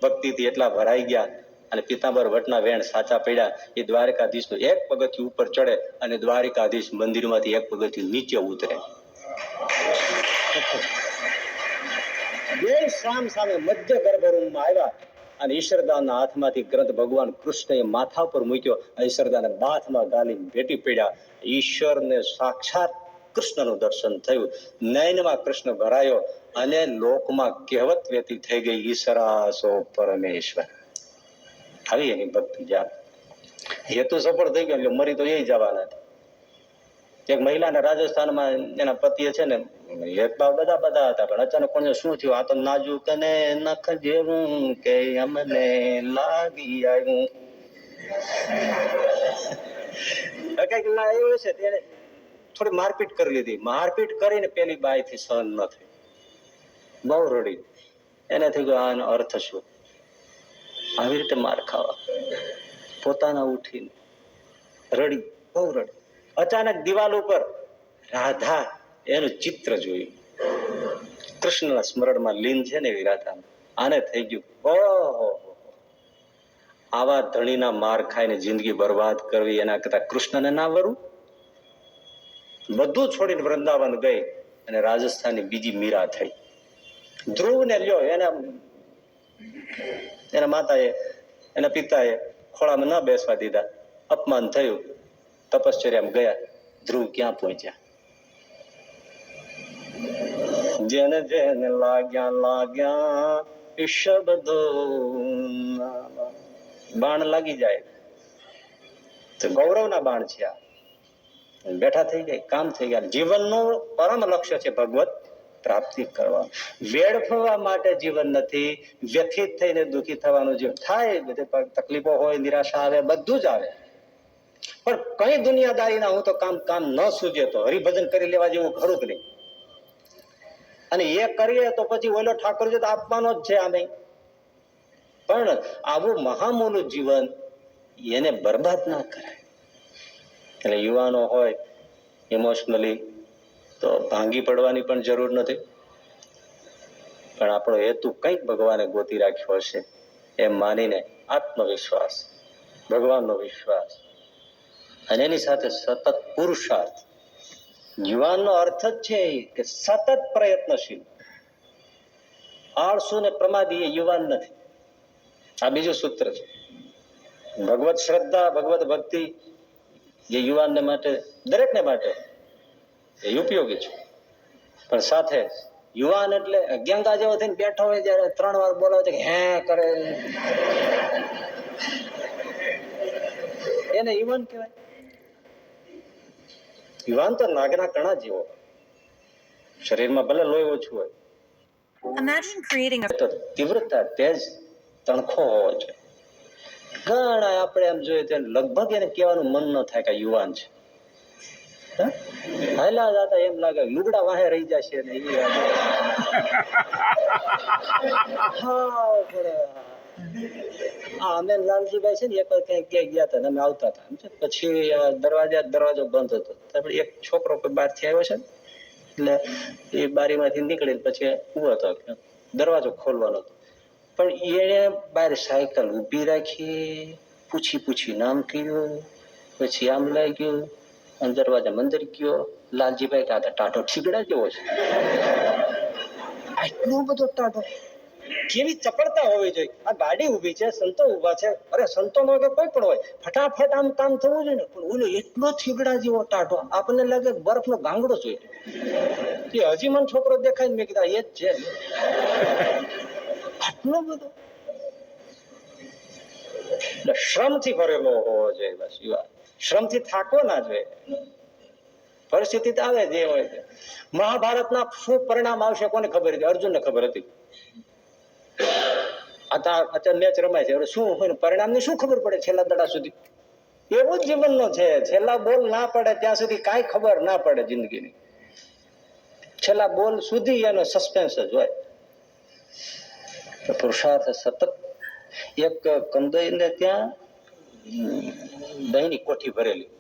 ભક્તિથી એટલા ભરાઈ ગયા અને પીતાંબર ભટ્ટના વેણ સાચા પડ્યા. એ દ્વારકાધીશનું એક પગથિયું ઉપર ચડે અને દ્વારિકાધીશ મંદિરમાંથી એક પગથિયું નીચે ઉતરે. બે સામ સામે મધ્ય ગર્ભરૂમમાં આવ્યા અને ઈશ્વરદાનના હાથમાંથી ગ્રંથ ભગવાન કૃષ્ણએ માથા પર મૂક્યો. ઈશ્વરદાનને બાથમાં ગાલી ભેટી પડ્યા. ઈશ્વરને સાક્ષાત કૃષ્ણનું દર્શન થયું. નયનમાં કૃષ્ણ ભરાયો અને લોકમાં કહેવત વેતી થઈ ગઈ, ઈશ્વરાસો પરમેશ્વર. આવી એની ભક્તિ જાત. હેતુ સફળ થઈ ગયો એટલે મરી તો એ જવાના. એક મહિલાને રાજસ્થાનમાં એના પતિએ છે ને હેતભાવ બધા હતા, પણ અચાનક કોને શું થયું, આ તો નાજુક અને નખ જેવું કે અમને લાગી આવ્યું. કઈક એવું છે તેને થોડી મારપીટ કરી લીધી. મારપીટ કરીને પેલી બાઈ થી સહન ન થઈ, બહુ રડી. એને થઈ ગયો આનો અર્થ શું? આવી રીતે માર ખાવા. પોતાના ઉઠીને રડી, બહુ રડી. અચાનક દિવાલ ઉપર રાધા એનું ચિત્ર જોયું. કૃષ્ણના સ્મરણમાં લીન છે ને એવી રાધા. આને થઈ ગયું ઓહો, આવા ધણીના માર ખાઈને જિંદગી બરબાદ કરવી એના કરતા કૃષ્ણને ના વરવું. બધું છોડીને વૃંદાવન ગઈ અને રાજસ્થાનની બીજી મીરા થઈ. ધ્રુવને લ્યો, એના માતાએ એના પિતાએ ખોળામાં ન બેસવા દીધા. અપમાન થયું. તપશ્ચર્યામાં ગયા. ધ્રુવ ક્યાં પહોંચ્યા? જેને જેને લાગ્યા શબ્દો, બાણ લાગી જાય તો ગૌરવના બાણ છે આ. બેઠા થઈ જાય, કામ થઈ ગયા. જીવનનું પરમ લક્ષ્ય છે ભગવત પ્રાપ્તિ કરવા. વેડફવા માટે જીવન નથી, વ્યથિત થઈને દુઃખી થવાનું જીવન. થાય બધી તકલીફો હોય, નિરાશા આવે, બધું જ આવે, પણ કઈ દુનિયાદારીના હું તો કામ ન સૂજે તો હરિભજન કરી લેવા જેવું ખરું કે નહીં. અને એ કરીએ તો પછી ઓલો ઠાકોરજી તો આપવાનો જ છે આમે. પણ આવું મહામૂલું જીવન એને બરબાદ ના કરાય. એટલે યુવાનો હોય ઇમોશનલી તો ભાંગી પડવાની પણ જરૂર નથી, પણ આપણો હેતુ કંઈક ભગવાને ગોતી રાખ્યો હશે એમ માનીને આત્મવિશ્વાસ, ભગવાનનો વિશ્વાસ અને એની સાથે સતત પુરુષાર્થ. યુવાનનો અર્થ જ છે કે સતત પ્રયત્નશીલ. આળસુ ને પ્રમાદી એ યુવાન નથી. આ બીજું સૂત્ર છે. ભગવત શ્રદ્ધા, ભગવત ભક્તિ જે યુવાનને માટે, દરેકને માટે એ ઉપયોગી છે. પણ સાથે યુવાન એટલે ગેંગા જેવો થઈને બેઠો હોય ત્યારે 3 વાર બોલાવે હે કરે. એને યુવાન કહેવાય? યુવાન તો નાગના કણા જેવો, શરીરમાં ભલે લોહી ઓછું હોય, Imagine creating a તો તીવ્રતા તેજ તણખો હોવો જોઈએ. ઘણા આપણે એમ જોઈએ તો લગભગ એને કહેવાનું મન ન થાય કે આ યુવાન છે. હાલા જાતા એમ લાગે લુગડા વાહે રહી જશે ને ઈ અમે લાલજીભાઈ છે ને એક વાર ક્યાંક ગયા હતા, અમે આવતા હતા, પછી દરવાજો બંધ હતો. પછી એક છોકરો કોઈ બહારથી આવ્યો છે એટલે એ બારીમાંથી નીકળીને પછી ઉભો હતો, દરવાજો ખોલવાનો હતો, પણ એને બહાર સાયકલ ઊભી રાખી, પૂછી નામ કર્યું, પછી આમ લઈ ગયું અને દરવાજા અંદર ગયો. લાલજીભાઈ કહેતા ટાઢો ઠીકડા જેવો છે. આટલો બધો ટાઢો, કેવી ચપળતા હોવી જોઈએ. આ ગાડી ઊભી છે, સંતો ઊભા છે, અરે સંતો નો કે કોઈ પણ હોય, ફટાફટ આમ કામ થવું જોઈએ ને, પણ ઓલો એટલો થીગડા જેવો ટાઢો, આપણને લાગે બરફનો ગાંગડો જોઈએ. કે હજી મને છોકરો દેખાય ને મેં કીધા એ જ છે. આટલો બધો એટલે શ્રમથી ભરેલો હોવો જોઈએ. બસ યુવા શ્રમથી થાકવો ના જોઈએ. પરિસ્થિતિ તો આવે જે હોય તે. મહાભારતના શું પરિણામ આવશે કોને ખબર હતી? અર્જુનને ખબર હતી. અત્યારે મેચ રમાય છે, હવે શું હોય પરિણામ ની શું ખબર પડે છેલ્લા દડા સુધી? એવું જ જીવનનો છે, છેલ્લા બોલ ના પડે ત્યાં સુધી કાંઈ ખબર ના પડે જિંદગીની. છેલ્લા બોલ સુધી એનો સસ્પેન્સ જ હોય. પુરુષાર્થ સતત. એક કંદોઈને ત્યાં દહીંની કોઠી ભરેલી,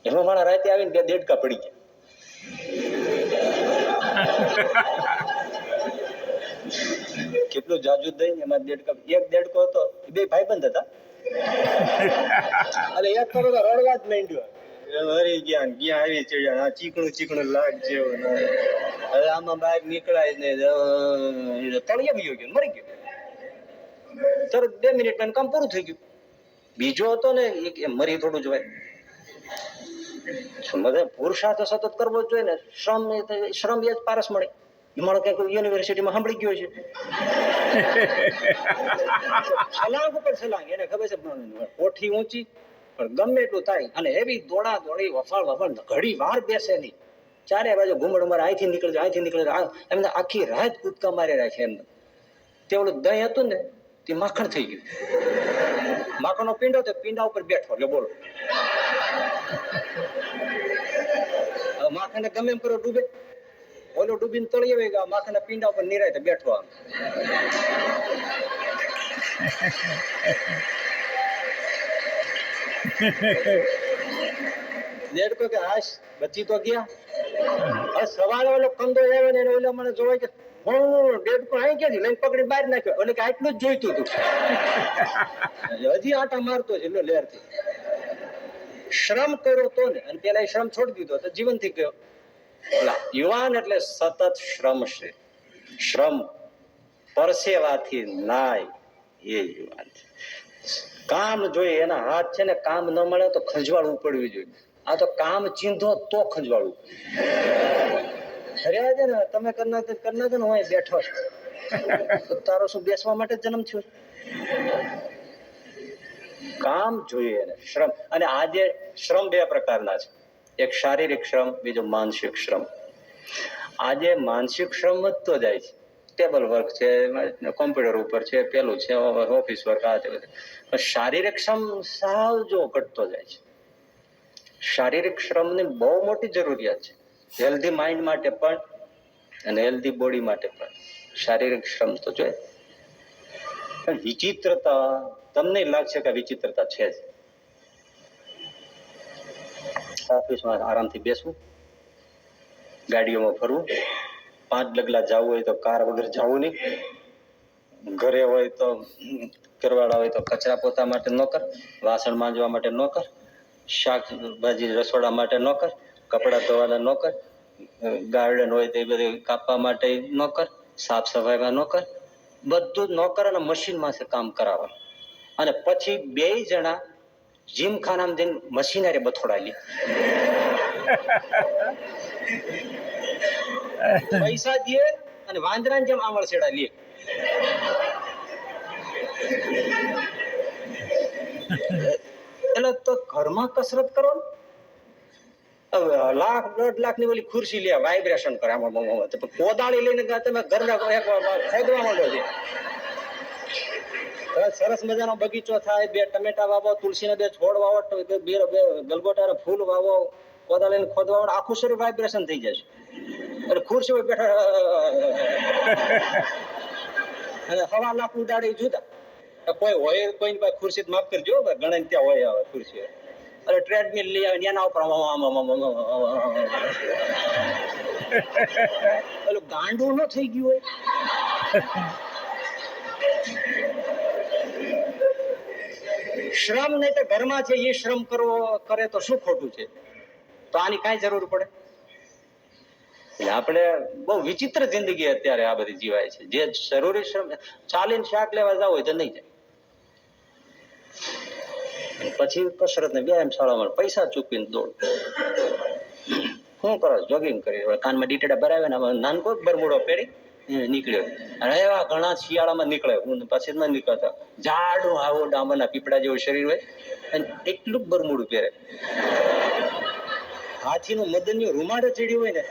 એમાં મારા રાતે આવીને બે દેડકા પડી ગયા. કેટલું જાજુ દહીં એમાં દેડકા, એક દેડકો હતો, બે ભાઈબંધ હતા, એટલે એક કરો તો રડવા જ માંડ્યો. હરી ગયા આવી ચડ્યા, આ ચીકણું લાગ જેવું, હવે આમાં બહાર નીકળાય ને તળિયે ગયો, મરી ગયો. તરત 2 મિનિટમાં કામ પૂરું થઈ ગયું. બીજો હતો ને એ મરી થોડું જોવાય. પુરુષાર્થ સતત કરવો જોઈએ ને. શ્રમ એ જ પારસ મળે. મારો કઈક યુનિવર્સિટીમાં સાંભળી ગયો છે, છલાંગ ઉપર છલાંગ. એને ખબર છે કોઠી ઊંચી, પણ ગમે એટલું થાય અને એવી દોડા દોડી વફાળ ઘડી વાર બેસે નહીં. ચારે બાજુ ઘુમડ મારે અહીંથી નીકળે એમને આખી રાત કૂદકા મારી રાખે. એમને તે ઓલું દહીં હતું ને તે માખણ થઈ ગયું. માખણનો પીંડો તો પીંડા ઉપર બેઠો. એટલે બોલો, માખણને ગમે એમ કરો ડૂબે, ઓલો ડૂબીને તળિયે ગયા, માખણના પીંડા ઉપર નિરાયતે બેઠો. આમ દેડકો કે હાશ બચી તો ગયા. હવે સવારે ઓલો કંદો આવ્યો ને ઓલો મને જોવાય કે દેડકો અહીં ક્યાંથી લઈને પકડી બહાર નાખ્યો. એટલે કે આટલું જ જોઈતું હતું, હજી આટા મારતો છે લહેરથી. શ્રમ કર્યો તો ને, અને પેલા શ્રમ છોડી દીધો તો જીવનથી ગયો. યુવાન એટલે સતત શ્રમ છે. શ્રમ પરસેવાથી નાય એ યુવાન છે. કામ જોઈએ, એના હાથ છે ને કામ ન મળે તો ખંજવાળવું પડવું જોઈએ. આ તો કામ ચીંધો તો ખંજવાળવું. અરે છે ને તમે કરનાર ને હું બેઠો છું, તારો શું બેસવા માટે જન્મ થયો? કામ જોઈએ એને, શ્રમ. અને આજે શ્રમ 2 પ્રકારના છે, એક શારીરિક શ્રમ, બીજો માનસિક શ્રમ. આજે માનસિક શ્રમ વધતો જાય છે. ટેબલ વર્ક છે, કોમ્પ્યુટર ઉપર છે, પેલું છે ઓફિસ વર્ક, આ તે બધું. શારીરિક શ્રમ સાવ જો ઘટતો જાય છે. શારીરિક શ્રમની બહુ મોટી જરૂરિયાત છે, હેલ્ધી માઇન્ડ માટે પણ અને હેલ્ધી બોડી માટે પણ શારીરિક શ્રમ તો જોઈએ. વિચિત્રતા તમને લાગશે કે વિચિત્રતા છે જ. ઓફિસમાં આરામથી બેસવું, ગાડીઓમાં ફરવું, 5 ડગલા જવું હોય તો કાર વગર જવું નહીં, ઘરે હોય તો ઘરવાળા હોય તો કચરા પોતા માટે નોકર, વાસણ માંજવા માટે નોકર, શાકભાજી રસોડા માટે નોકર, કપડા ધોવાના નોકર, ગાર્ડન હોય તો એ બધે કાપવા માટે નોકર, સાફ સફાઈમાં નોકર, બધું નોકર અને મશીનમાં કામ કરાવવાનું. અને પછી 2 જણા જીમખાનામાં જઈને મશીનરી બથોડા લે. પૈસા દે અને વાંદરાની જેમ આંવળ છેડા લે. એટલે કસરત તો ઘરમાં કસરત કરો ને. હવે લાખ 1.5 લાખની ઓલી ખુરશી લે વાઇબ્રેશન કરે આમાં તો કોદાળી લઈને તમે ઘરના ખોદવા માંડો છે. સરસ મજાનો બગીચો થાય, 2 ટમેટા વાવો, તુલસીના 2 છોડ વાવો, 2 ગલગોટા ફૂલ વાવો, કોદાળીને ખોદવા માંડો, આખું શરીર વાઇબ્રેશન થઈ જશે. એટલે ખુરશી પર બેઠા અને 1.5 લાખ ઉડાડી જુદા. કોઈ હોય કોઈની પાસે ખુરશી માફ કરજો, ઘણા ત્યાં હોય આવે ખુરશી. અરે ટ્રેડમિલ લઈ આવે એના ઉપર પેલું ગાંડું ન થઈ ગયું હોય. શ્રમ નહીં તો ઘરમાં છે એ શ્રમ કરે તો શું ખોટું છે? તો આની કાંઈ જરૂર પડે? એટલે આપણે બહુ વિચિત્ર જિંદગી અત્યારે આ બધી જીવાય છે. જે જરૂરી શ્રમ, ચાલીને શાક લેવા જાવ હોય તો નહીં જાય, પછી કસરત ને વ્યાયામ શાળામાં પૈસા ચૂકવીને દોડ. શું કરો? જોગિંગ કરી, કાનમાં ડીટેડા ભરાવે ને નાનકો બરમુડો પહેરી નીકળ્યો. અને એવા ઘણા શિયાળામાં નીકળે, હું પછી ન નીકળતા. જાડું આવો ડામરના પીપળા જેવું શરીર હોય અને એટલું બરમુડું પહેરે. હાથીનું મદનનું રૂમાડે ચડ્યું હોય ને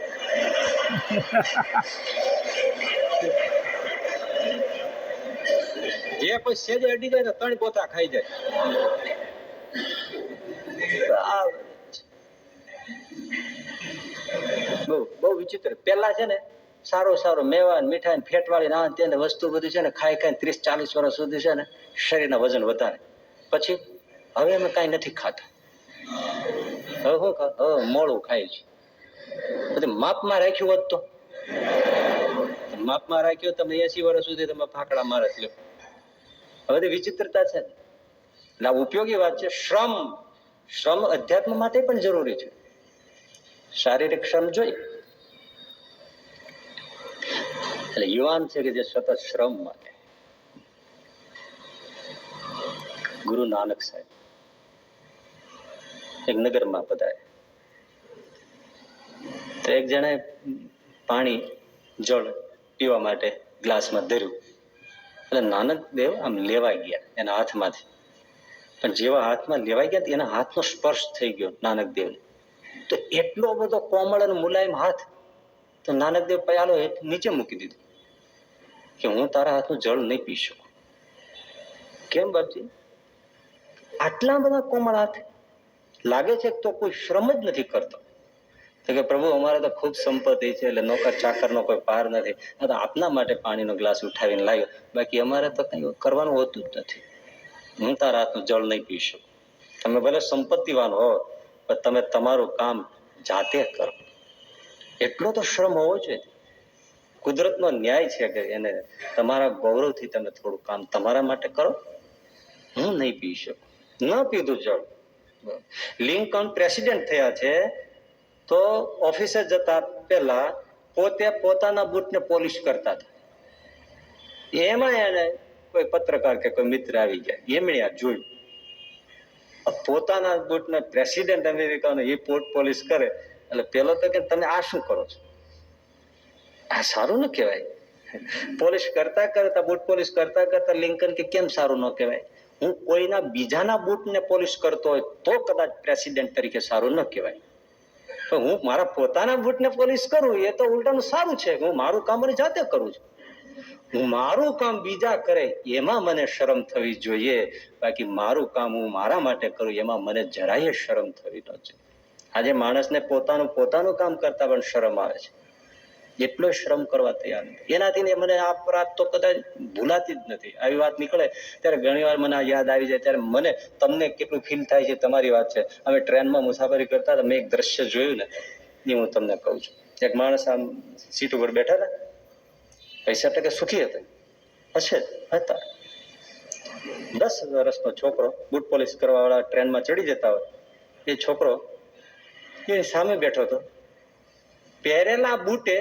જે કોઈ સેજે અડી જાય તો 3 પોતા ખાઈ જાય. બહુ વિચિત્ર. પેલા છે ને સારો મેવા મીઠાઈ ફેટવાળી ના તેને વસ્તુ બધી છે ને ખાઈ 30-40 વર્ષ સુધી છે ને શરીરના વજન વધારે. પછી હવે અમે કઈ નથી ખાતા. હવે શું હવે મોડું ખાય છે. બધું માપમાં રાખ્યું હોત તો માપમાં રાખ્યો તમે 80 વર્ષ સુધી તમે ફાકડા મારે લ્યો. બધી વિચિત્રતા છે. એટલે ઉપયોગી વાત છે. શ્રમ અધ્યાત્મ માટે પણ જરૂરી છે. શારીરિક શ્રમ જોઈ એટલે યુવાન છે કે જે સતત શ્રમ માટે. ગુરુ નાનક સાહેબ એક નગરમાં પધારે તો એક જણે પાણી જળ પીવા માટે ગ્લાસમાં ધર્યું. એટલે નાનક દેવ આમ લેવાઈ ગયા એના હાથમાંથી. પણ જેવા હાથમાં લેવાઈ ગયા એના હાથનો સ્પર્શ થઈ ગયો નાનક દેવને. તો એટલો બધો કોમળ અને મુલાયમ હાથ, તો નાનક દેવ પયાલો નીચે મૂકી દીધો કે હું તારા હાથનું જળ નહીં પી શકું. કેમ બાપજી? આટલા બધા કોમળ હાથ? લાગે છે તો કોઈ શ્રમ જ નથી કરતો. તો કે પ્રભુ અમારે તો ખૂબ સંપત્તિ છે એટલે નોકર ચાકરનો કોઈ પાર નથી, આ તો આપના માટે પાણીનો ગ્લાસ ઉઠાવીને લાવ્યો, બાકી અમારે તો કઈ કરવાનું હોતું જ નથી. હું તારા હાથનું જળ નહીં પી શકું. તમે ભલે સંપત્તિવાન હો પણ તમે તમારું કામ જાતે કરો. એટલો તો શ્રમ હોવો જોઈએ. કુદરતનો ન્યાય છે કે એને તમારા ગૌરવથી તમે થોડું કામ તમારા માટે કરો. હું નહીં પી શકું, ન પીધું જળ. લિંકન પ્રેસિડેન્ટ થયા છે તો ઓફિસે જતા પહેલા પોતે પોતાના બૂટને પોલિશ કરતા હતા. એમાં એને કોઈ પત્રકાર કે કોઈ મિત્ર આવી ગયા, એમણે આ જોયું. પોતાના બૂટને પ્રેસિડેન્ટ અમેરિકાનો એ પોલિશ કરે એટલે પેલો તો કે તમે આ શું કરો છો? આ સારું ન કહેવાય. પોલિશ કરતા બૂટ પોલિશ કરતા લિંકન કે કેમ સારું ન કહેવાય? હું કોઈના બીજાના બૂટને પોલિશ કરતો હોય તો કદાચ પ્રેસિડેન્ટ તરીકે સારું ન કહેવાય. તો હું મારા પોતાના બૂટને પોલિશ કરું એ તો ઉલટાનું સારું છે. હું મારું કામ મને જાતે કરું છું. હું મારું કામ બીજા કરે એમાં મને શરમ થવી જોઈએ, બાકી મારું કામ હું મારા માટે કરું એમાં મને જરાય શરમ થવી ન જોઈએ. આજે માણસને પોતાનું કામ કરતા પણ શરમ આવે છે. એટલો શ્રમ કરવા તૈયાર નથી. એનાથી મને આ વાત તો કદાચ ભૂલાતી જ નથી. આવી વાત નીકળે ત્યારે ઘણી વાર મને યાદ આવી જાય. ત્યારે મને તમને કેટલું ફીલ થાય છે તમારી વાત છે. અમે ટ્રેનમાં મુસાફરી કરતા હતા, મેં એક દ્રશ્ય જોયું ને એ હું તમને કહું છું. એક માણસ આમ સીટ ઉપર બેઠા હતા, 65% સુખી હતા. 10 વર્ષનો છોકરો બૂટ પોલિશ કરવા વાળા ટ્રેનમાં ચડી જતા હોય, એ છોકરો એની સામે બેઠો હતો. પહેરેલા બૂટે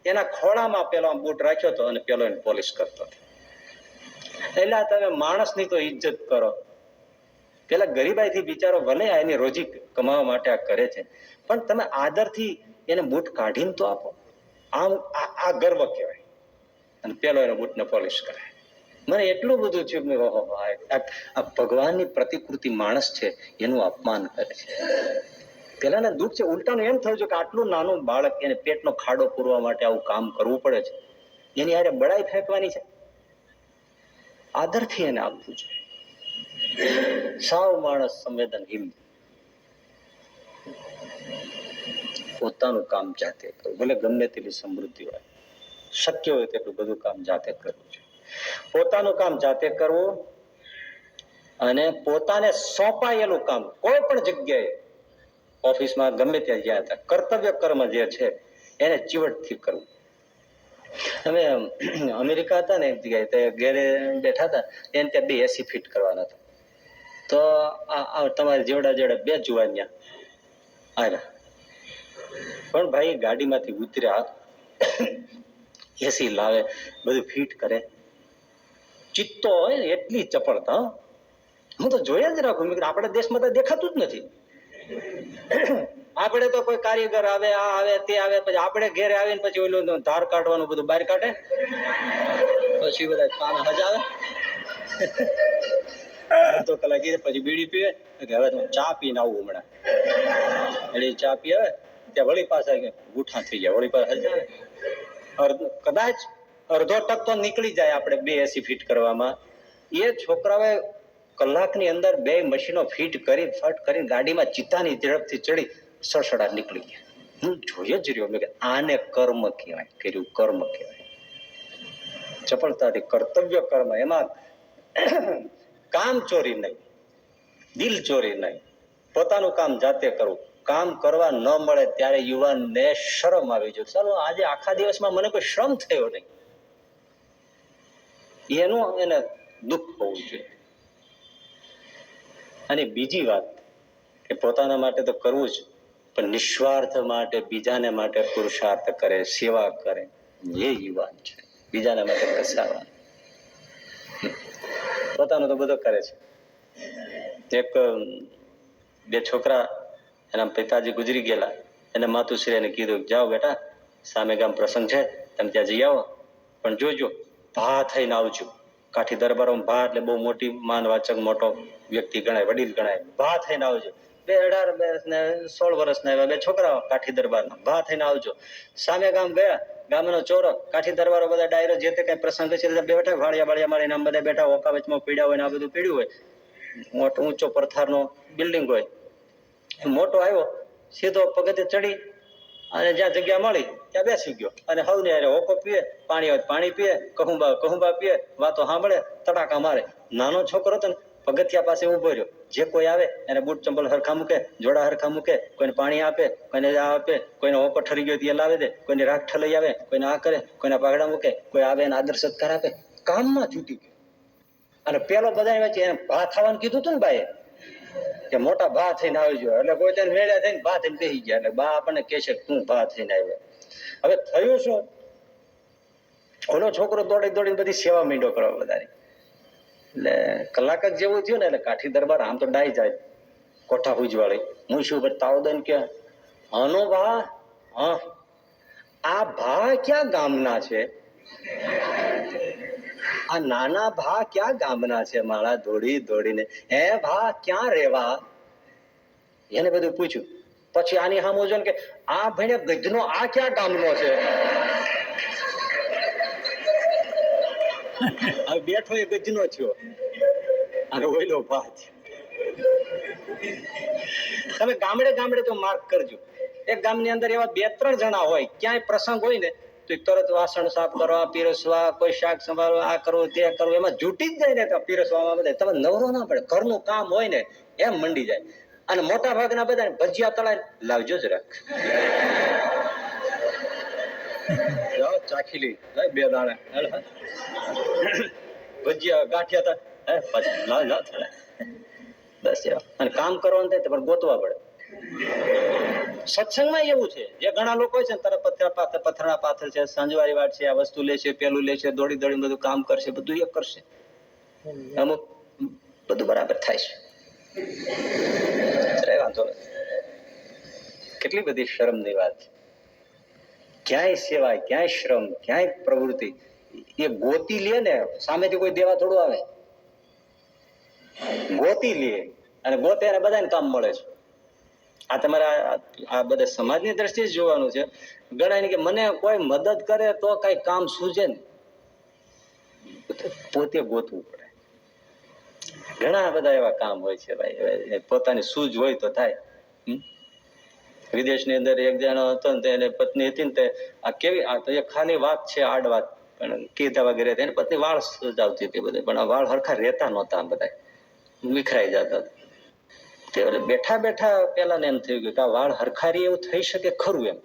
એના ખોળામાં પેલો બૂટ રાખ્યો હતો અને પેલો એને પોલિશ કરતો હતો. એટલે તમે માણસની તો ઇજ્જત કરો. પેલા ગરીબાઈથી બિચારો ભલે એની રોજી કમાવા માટે આ કરે છે, પણ તમે આદરથી એને બૂટ કાઢીને તો આપો. આમ આ ગર્વ કહેવાય. અને પેલો એનો બૂટને પોલિશ કરે. મને એટલું બધું થયું કે ઓહો, આ ભગવાનની પ્રતિકૃતિ માણસ છે એનું અપમાન કરે છે. પેલાના દુઃખ છે, ઉલટાનું એમ થયું છે કે આટલું નાનું બાળક એને પેટનો ખાડો પૂરવા માટે આવું કામ કરવું પડે છે, એની હારે બળાઈ ફેંકવાની છે. આદરથી એને આપવું છે. સાવ માણસ સંવેદનહીન. પોતાનું કામ જાતે કરવું, ભલે ગમે તેટલી સમૃદ્ધિ હોય, શક્ય હોય તેટલું બધું કામ જાતે કરવું છે. પોતાનું કામ જાતે કરવું અને પોતાને સોંપાયેલું કામ કોઈ પણ જગ્યાએ, ઓફિસમાં ગમે ત્યાં ગયા હતા, કર્તવ્ય કર્મ જે છે એને ચીવટથી કરવું. અમે અમેરિકા હતા ને એક જગ્યાએ, તે ઘેરે બેઠા હતા, એને ત્યાં 2 AC ફિટ કરવાના હતા. તો તમારે જેવડા જેવડા 2 જુવાનિયા આવ્યા, પણ ભાઈ ગાડીમાંથી ઉતર્યા, એસી લાવે, બધું ફિટ કરે, ચિત્તો હોય ને એટલી ચપળતા. હું તો જોયા જ રાખું, આપણા દેશમાં તો દેખાતું જ નથી. આપણે તો કોઈ કારીગર આવે, આ આવે તે આવે, પછી આપણે ઘેરે આવીને પછી ઓલું ધાર કાઢવાનું બધું બહાર કાઢે, પછી બધા પાના હજાવે, અડધો કલાક પછી બીડી પીવે કે હવે હું ચા પીને આવું હમણાં. એટલે ચા પીવે ત્યાં વળી પાછા ગુઠા થઈ ગયા, વળી પાછા હજાવે. કદાચ અડધો ટક તો નીકળી જાય આપણે 2 AC ફિટ કરવામાં. એ છોકરાઓએ કલાકની અંદર 2 મશીનો ફિટ કરી ફટ કરીને ગાડીમાં ચિત્તાની ઝડપથી ચડી સડસડા નીકળી ગયા. હું જોઈ જ રહ્યો, મેં કે આને કર્મ કહેવાય, કર્યું કર્મ કહેવાય. ચપળતાથી કર્તવ્ય કર્મ, એમાં કામ ચોરી નહીં, દિલ ચોરી નહીં, પોતાનું કામ જાતે કરવું. કામ કરવા ન મળે ત્યારે યુવાનને શરમ આવી જોઈએ, ચાલો આજે આખા દિવસમાં મને કોઈ શ્રમ થયો નહીં, એનું એને દુઃખ હોવું જોઈએ. અને બીજી વાત કે પોતાના માટે તો કરવું જ, પણ નિસ્વાર્થ માટે, બીજાને માટે પુરુષાર્થ કરે, સેવા કરે, એ યુવાન છે. બીજાના માટે કસાવા, પોતાનું તો બધો કરે છે. એક 2 છોકરા, એના પિતાજી ગુજરી ગયેલા, એને માતુશ્રીને કીધું જાઓ બેટા, સામે ગામ પ્રસંગ છે, તમે ત્યાં જઈ આવો, પણ જોજો ભા થઈને આવજો. કાઠી દરબારોમાં ભા એટલે બહુ મોટી માનવાચક મોટો વ્યક્તિ ગણાય, વડીલ ગણાય. ભા થઈને આવજો. 18 ને 16 વર્ષના એવા 2 છોકરાઓ કાઠી દરબારના, ભા થઈને આવજો. સામે ગામ ગયા, ગામનો ચોરો, કાઠી દરબારો બધા ડાયરો જે તે કઈ પ્રસંગ છે બેઠા, વાળિયા બાળિયા મારીને આમ બધા બેઠા, ઓકા વચમાં પીડ્યા હોય ને આ બધું પીડ્યું હોય. મોટો ઊંચો પથ્થરનો બિલ્ડિંગ હોય, મોટો આવ્યો, સીધો પગથિયે ચડી અને જ્યાં જગ્યા મળી ત્યાં બેસી ગયો, અને હવને અરે હોકો પીએ, પાણી હોય પાણી પીએ, કહુંબા પીએ, વાતો સાંભળે, તડાકા મારે. નાનો છોકરો હતો ને, પગથિયા પાસે ઉભો રહ્યો, જે કોઈ આવે એને બૂટ ચંપલ હરખા મૂકે, જોડા હરખા મૂકે, કોઈને પાણી આપે, કોઈને આ આપે, કોઈને હોકો ઠરી ગયો એ લાવી દે, કોઈને રાખ ઠલઈ આવે, કોઈને આ કરે, કોઈને પાઘડા મૂકે, કોઈ આવે એને આદર સત્કાર આપે. કામમાં છૂટી ગયો. અને પેલો બધા વચ્ચે એને ભા થવાનું કીધું હતું ને બાએ, કે મોટા ભા થઈને આવજો, એટલે કોઈ તેને મેળ્યા થઈને ભા થઈને બેસી ગયા. એટલે બા આપણને કહે છે તું ભા થઈને આવ્યો. હવે થયું શું, ઓલો છોકરો દોડી દોડીને બધી સેવા માંડ્યો કરવા બધાની. એટલે કલાક જ જેવું થયું ને, એટલે કાઠી દરબાર આમ તો ડાઈ જાય, કોઠા હુજવાળી, હું શું તાવદન કે હનો ભા, હા આ ભા ક્યાં ગામના છે, આ નાના ભા ક્યાં ગામના છે મારા, દોડી દોડીને હે ભા ક્યાં રેવા, એને બધું પૂછ્યું. પછી આની સામે જોઈને કે આ ભાઈને ગજનો આ ક્યાં ગામનો છે. હવે બેઠો એ ગજનો થયો અને ઓઈલો ભા થયો. તમે ગામડે ગામડે તો માર્ક કરજો, એક ગામની અંદર એવા 2-3 જણા હોય, ક્યાંય પ્રસંગ હોય ને તો તરત વાસણ સાફ કરવા, પીરસવા, કોઈ શાક સંભાળવા, આ કરવું તે કરવું, એમાં જૂટી જ જાય ને. તો પીરસવામાં બધા તમે નવરો ના પડે, ઘરનું કામ હોય ને એમ મંડી જાય. અને મોટા ભાગના બધા ભજીયા તળાય લાવજો જ રાખ, ચાખી લઈ 2 દાણા ભજીયા ગાંઠિયા બસ. અને કામ કરવાનું થાય તો પણ ગોતવા પડે. સત્સંગમાં એવું છે, જે ઘણા લોકો છે ને તરત પથરા પાથર છે, સાંજવારી વાત છે, આ વસ્તુ લેશે, પેલું લેશે, દોડી દોડી બધું કામ કરશે, બધું એક કરશે, અમુક બધું બરાબર થાય છે. વાંધો નથી. કેટલી બધી શરમની વાત છે. ક્યાંય સેવા, ક્યાંય શ્રમ, ક્યાંય પ્રવૃત્તિ, એ ગોતી લે ને, સામેથી કોઈ દેવા થોડું આવે, ગોતી લે અને ગોતે અને બધાને કામ મળે છે. આ તમારા આ બધા સમાજની દ્રષ્ટિએ જ જોવાનું છે. ગણાય ને કે મને કોઈ મદદ કરે તો કઈ કામ સૂજે ને, પોતે ગોતવું પડે. ઘણા બધા એવા કામ હોય છે ભાઈ, પોતાની સૂઝ હોય તો થાય. વિદેશની અંદર એક જણો હતો ને તેને પત્ની હતી ને તે આ કેવી આ તો એ ખાલી વાત છે, આડ વાત, પણ કીધા વગેરે એની પત્ની વાળ સજાવતી હતી બધે, પણ આ વાળ હરખા રહેતા નહોતા, બધા વિખરાઈ જતા. તે બેઠા બેઠા પેલા ને એમ થયું કે આ વાળ હરખારી એવું થઈ શકે ખરું એમ.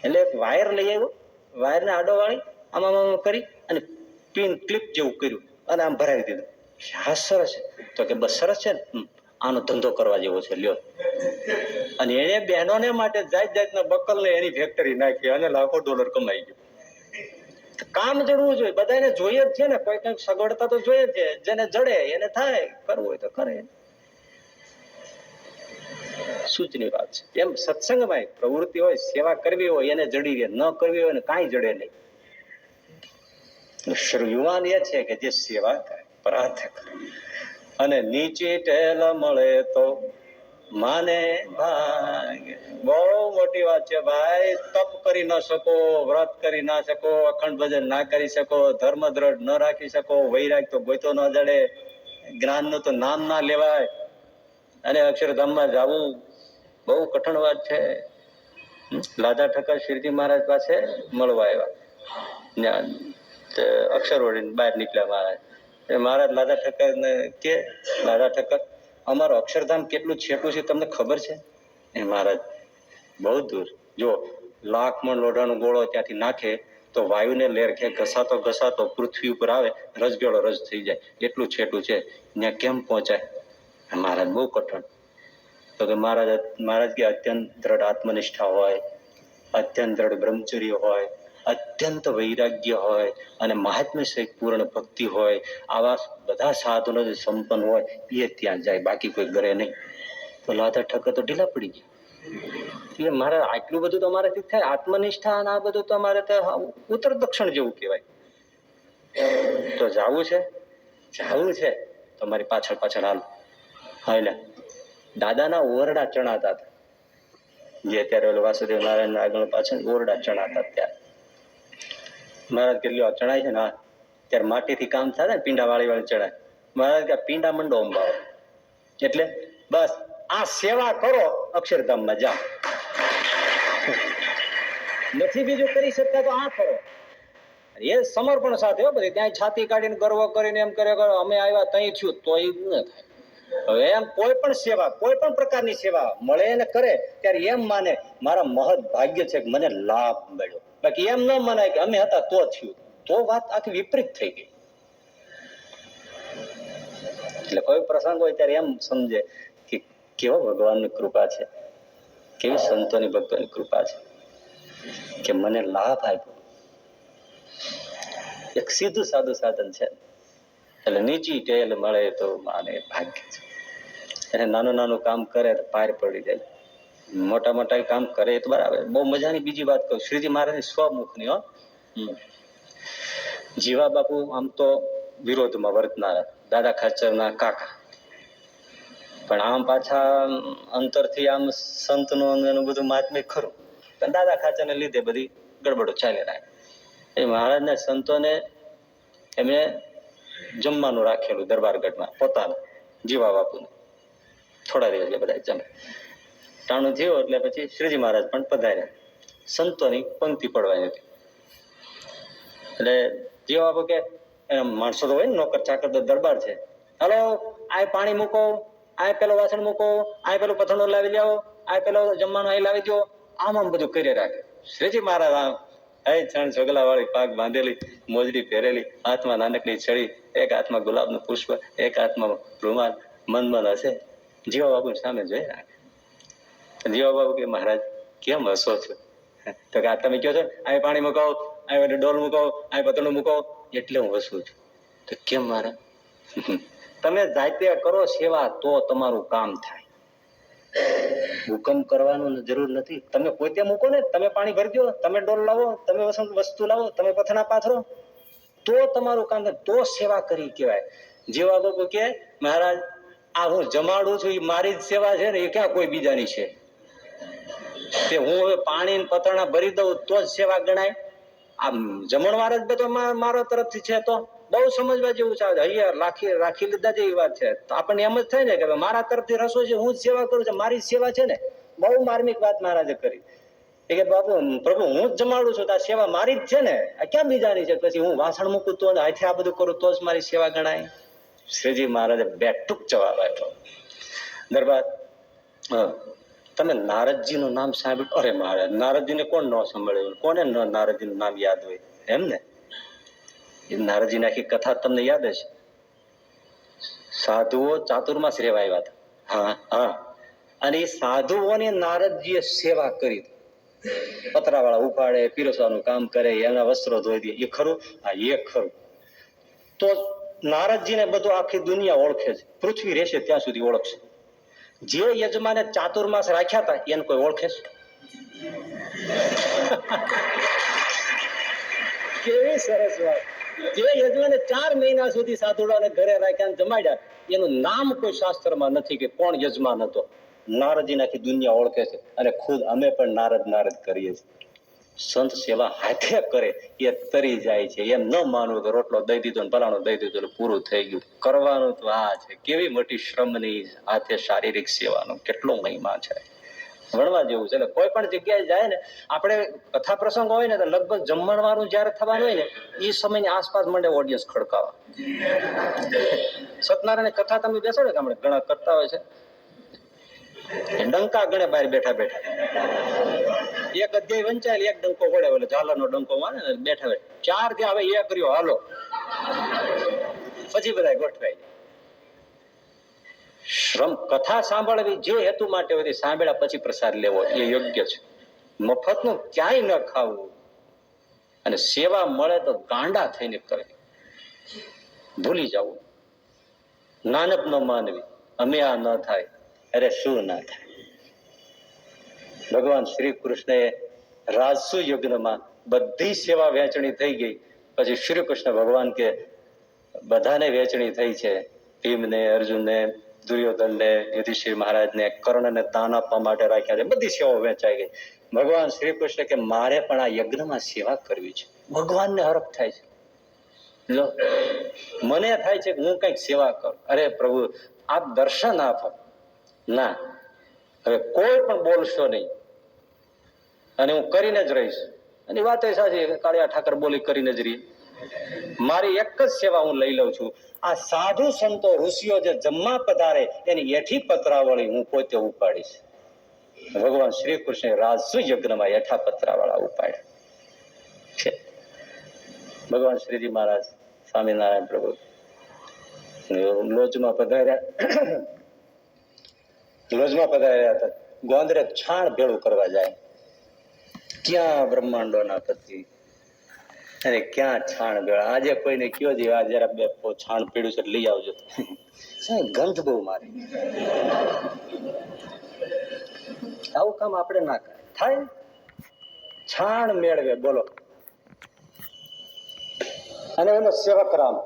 એટલે એક વાયર લઈ આવ્યો, વાયર ને આડો વાળી આમ આમ કરી અને પિન ક્લિપ જેવું કર્યું અને આમ ભરાવી દીધું. હા સરસ છે, તો કે બસ સરસ છે ને, આનો ધંધો કરવા જેવો છે, લ્યો. અને એને બહેનોને માટે જાત જાતના બકલ ને એની ફેક્ટરી નાખી અને લાખો ડોલર કમાઈ ગયો. કામ જડવું જોઈએ, બધાને જોઈએ જ છે ને, કોઈ કઈક સગવડતા તો જોઈએ જ છે. જેને જડે એને થાય, કરવું હોય તો કરે. સૂચની વાત છે. એમ સત્સંગમાં પ્રવૃત્તિ હોય, સેવા કરવી હોય એને જડી રહે, ન કરવી હોય ને કાંઈ જડે નહીં. યુવાન એ છે કે જે સેવા કરે, પ્રાર્થ કરે અને નીચી ટેલ મળે તો માને ભાગે. બહુ મોટી વાત છે ભાઈ. તપ કરી ન શકો, વ્રત કરી ના શકો, અખંડ ભજન ના કરી શકો, ધર્મ દ્રઢ ન રાખી શકો, વૈરાગ તો ગોતો ન જડે, જ્ઞાન નું તો નામ ના લેવાય અને અક્ષરધામમાં જવું બહુ કઠણ વાત છે. લાધા ઠક્કર શ્રીજી મહારાજ પાસે મળવા આવ્યા, અક્ષર વળીને બહાર નીકળ્યા મહારાજ. મહારાજ લાધા ઠક્કર ને કે લાધા ઠક્કર અમારું અક્ષરધામ કેટલું છેટું છે તમને ખબર છે? એ મહારાજ બહુ દૂર, જો લાખ મણ લોઢાનો ગોળો ત્યાંથી નાખે તો વાયુને લેરખે ઘસાતો ઘસાતો પૃથ્વી ઉપર આવે, રજગેળો રજ થઈ જાય, એટલું છેટું છે. ત્યાં કેમ પહોંચાય? મહારાજ બહુ કઠણ. તો કે મહારાજ કે અત્યંત દ્રઢ આત્મનિષ્ઠા હોય, અત્યંત દ્રઢ બ્રહ્મચર્ય હોય, અત્યંત વૈરાગ્ય હોય અને મહાત્મ્ય સહિત પૂર્ણ ભક્તિ હોય, આવા બધા સાધનો જે સંપન્ન હોય એ ત્યાં જાય, બાકી કોઈ કરે નહીં. તો લાધા ઠક્કર તો ઢીલા પડી ગયા. એટલે મારે આટલું બધું તો અમારાથી થાય, આત્મનિષ્ઠા અને આ બધું તો અમારે ઉત્તર દક્ષિણ જેવું કહેવાય. તો જાવું છે, જાવું છે તો મારી પાછળ પાછળ હાલ. હા, એટલે દાદાના ઓરડા ચણાતા હતા, જે અત્યારે વાસુદેવ નારાયણ આગળ પાછળ ઓરડા ચણાતા. ત્યારે મહારાજ કે લ્યો ચણાય છે ને, હા ત્યારે માટીથી કામ થાય ને, પીંડા વાળી ચણાય. મહારાજ કે પીંડા મંડો અંબાવો, એટલે બસ આ સેવા કરો, અક્ષરધામમાં જાઓ. નથી બીજું કરી શકતા તો આ કરો. એ સમર્પણ સાથે હો, બધી ત્યાં છાતી કાઢીને ગર્વ કરીને એમ કરે અમે આવ્યા તઈ થયું, તો એ ન થાય. હવે એમ કોઈ પણ સેવા, કોઈ પણ પ્રકારની સેવા મળે ને કરે ત્યારે એમ માને મારા મહદ ભાગ્ય છે કે મને લાભ મળ્યો. બાકી એમ ન મનાય કે અમે હતા તો થયું, તો વાત આખી વિપરીત થઈ ગઈ. એટલે કોઈ પ્રસંગ હોય ત્યારે એમ સમજે કે કેવો ભગવાનની કૃપા છે, કેવી સંતોની ભક્તોની કૃપા છે કે મને લાભ આપ્યો. એક સીધું સાદું સાધન છે. એટલે નીચી ટેલ મળે તો માને ભાગ્ય છે. એને નાનું નાનું કામ કરે તો પાર પડી જાય, મોટા મોટા કામ કરે તો બરાબર. બહુ મજાની બીજી વાત કહું, શ્રીજી મહારાજની સ્વમુખની હો. જીવા બાપુ આમ તો વિરોધમાં વર્તનારા, દાદા ખાચરના કાકા, પણ આમ પાછા અંતરથી આમ સંતનું એનું બધું મહાત્મ્ય ખરું, પણ દાદા ખાચરને લીધે બધી ગડબડો ચાલી રાખે. એ મહારાજના સંતોને એમને જમવાનું રાખેલું દરબારગઢમાં, પોતાનું જીવા બાપુને. થોડા દિવસ બધા જમે, ટાણું થયું એટલે પછી શ્રીજી મહારાજ પણ પધાર્યા. સંતોની પંક્તિ પડવાની હતી. એટલે જીવા બાપુ કે માણસો તો હોય ને, નોકર ચાકર તો દરબાર છે, હાલો આ પાણી મૂકો, આ પેલો વાસણ મૂકો, આ પેલું પથણું લાવી જાઓ, આ પેલો જમવાનું અહીં લાવી દો, આમ આમ બધું કરી રાખે. શ્રીજી મહારાજ આમ છણ છોગલા વાળી પાક બાંધેલી, મોજડી પહેરેલી, હાથમાં નાનકડી છડી, એક હાથમાં ગુલાબનું પુષ્પ, એક હાથમાં રૂમાલ, મન હશે. જીવા બાપુ સામે જોઈ રાખે. જીવા બાપુ કે મહારાજ કેમ હસો છો? તો કે આ તમે કહો છો આ પાણી મૂકો, આ ડોલ મૂકો, આ પતણું મૂકો, એટલે હું હસું છું. તો કેમ મહારાજ? તમે જાતે કરો સેવા તો તમારું કામ થાય. હુકમ કરવાનું જરૂર નથી. તમે પોતે મૂકો ને, તમે પાણી ભરી દો, તમે ડોલ લાવો, તમે વસ્તુ લાવો, તમે પથના પાથરો, તો તમારું કામ થાય, તો સેવા કરી કહેવાય. જેવા લોકો કે મહારાજ આ હું જમાડું છું એ મારી જ સેવા છે ને, એ ક્યાં કોઈ બીજાની છે? તે હું હવે પાણી પથરણા ભરી દઉં તો જ સેવા ગણાય? આ જમણવાર જ બધો મારો તરફથી છે તો બહુ સમજવા જેવું છે. અહીંયા રાખી લીધા જેવી વાત છે. તો આપણને એમ જ થાય ને કે મારા તરફથી રસોઈ છે, હું જ સેવા કરું છું, મારી સેવા છે ને. બહુ માર્મિક વાત મહારાજે કરી કે બાપુ પ્રભુ હું જ જમાડું છું તો આ સેવા મારી જ છે ને, આ ક્યાં બીજાની છે? પછી હું વાસણ મૂકું તો હાથે આ બધું કરું તો જ મારી સેવા ગણાય? શ્રીજી મહારાજે બેઠુક જવાબ આપ્યો. દરબાર તમે નારદજી નું નામ સાંભળ્યું? અરે મહારાજ નારદજી ને કોણ ન સાંભળ્યું? કોને નારદજી નું નામ યાદ હોય? એમ ને, એ નારદજી આખી કથા તમને યાદ હશે. સાધુઓ ચાતુર્માસ રહેવા આવ્યા હતા. હા હા, અને એ સાધુઓની નારદજીએ સેવા કરી. પતરાવાળા ઉપાડે, પીરસવાનું કામ કરે, એના વસ્ત્રો ધોઈ દે. એ ખરું? હા એ ખરું. તો નારદજીને બધું આખી દુનિયા ઓળખે છે. પૃથ્વી રહેશે ત્યાં સુધી ઓળખશે. જે યજમાને ચાતુર્માસ રાખ્યા હતા એને કોઈ ઓળખે છે? કેવી સરસ વાત. જે યજમાને 4 મહિના સુધી સાધુડાને ઘરે રાખ્યા જમાડ્યા, એનું નામ કોઈ શાસ્ત્રમાં નથી કે કોણ યજમાન હતો. નારદજી આખી દુનિયા ઓળખે છે. અને ખુદ અમે પણ નારદ કરીએ છીએ. સંત સેવા હાથે કરે એ તરી જાય છે. એમ ન માનવું કે રોટલો દઈ દીધો ને ફલાણો દઈ દીધો એટલે પૂરું થઈ ગયું. કરવાનું તો આ છે. કેવી મોટી શ્રમની હાથે શારીરિક સેવાનો કેટલો મહિમા છે, ભણવા જેવું છે. એટલે કોઈ પણ જગ્યાએ જાય ને, આપણે કથા પ્રસંગ હોય ને તો લગભગ જમણવારું જયારે થવાનું હોય ને એ સમયની આસપાસ મંડે ઓડિયન્સ ખડકાવા. સત્યનારાયણ કથા તમે બેસો ને, આપણે ઘણા કરતા હોય છે, ડંકા ગણે બહાર બેઠા બેઠા એક અધ્યાય વંચાય, એક ડંકો વળે, એટલે ઝાલરનો ડંકો મારે ને બેઠા બેઠા 4 થી હવે એ કર્યો હાલો, પછી બધા ગોઠવાય. શ્રમ કથા સાંભળવી જે હેતુ માટે હોય સાંભળ્યા પછી પ્રસાદ લેવો એ યોગ્ય છે. મફતનું ક્યાંય ન ખાવું. અને સેવા મળે તો ગાંડા થઈને કરે, ભૂલી જવું. નાનક ન માનવી, અમે આ ન થાય, અરે શું ના થાય. ભગવાન શ્રી કૃષ્ણએ રાજસુ યજ્ઞમાં બધી સેવા વહેંચણી થઈ ગઈ. પછી શ્રી કૃષ્ણ ભગવાન કે બધાને વહેંચણી થઈ છે, ભીમને, અર્જુનને, દુર્યોધનને, યુધિષ્ઠિર મહારાજને, કર્ણને દાન આપવા માટે રાખ્યા છે. બધી સેવાઓ વહેંચાઈ ગઈ. ભગવાન શ્રી કૃષ્ણ કે મારે પણ આ યજ્ઞમાં સેવા કરવી છે. ભગવાનને હરખ થાય છે. લો, મને થાય છે કે હું કઈક સેવા કરું. અરે પ્રભુ આપ દર્શન આપો. ના, હવે કોઈ પણ બોલશો નહીં અને હું કરીને જ રહીશ. અને વાત એ સાચી, કાળિયા ઠાકર બોલી કરીને જ રહી. મારી એક જ સેવા હું લઈ લઉં છું. આ સાધુ સંતો ઋષિઓ જે જમવા પધારે એની એઠી પતરાવળી હું પોતે ઉપાડીશ. ભગવાન શ્રી કૃષ્ણ રાજસુ યજ્ઞમાં એઠા પતરાવાળા ઉપાડ્યા છે. ભગવાન શ્રીજી મહારાજ સ્વામિનારાયણ પ્રભુ લોજમાં પધાર્યા હતા. ગોંદરે છાણ ભેળું કરવા જાય. ક્યાં બ્રહ્માંડોના પતિ અને ક્યાં છાણ ભેળા. આજે કોઈને કયો છે આ જરા બે છાણ પીડ્યું છે લઈ આવજો, સાહેબ ગંધ બહુ મારે. આવું કામ આપણે ના કરે. થાય છાણ મેળવે બોલો. અને એનો સેવક રામ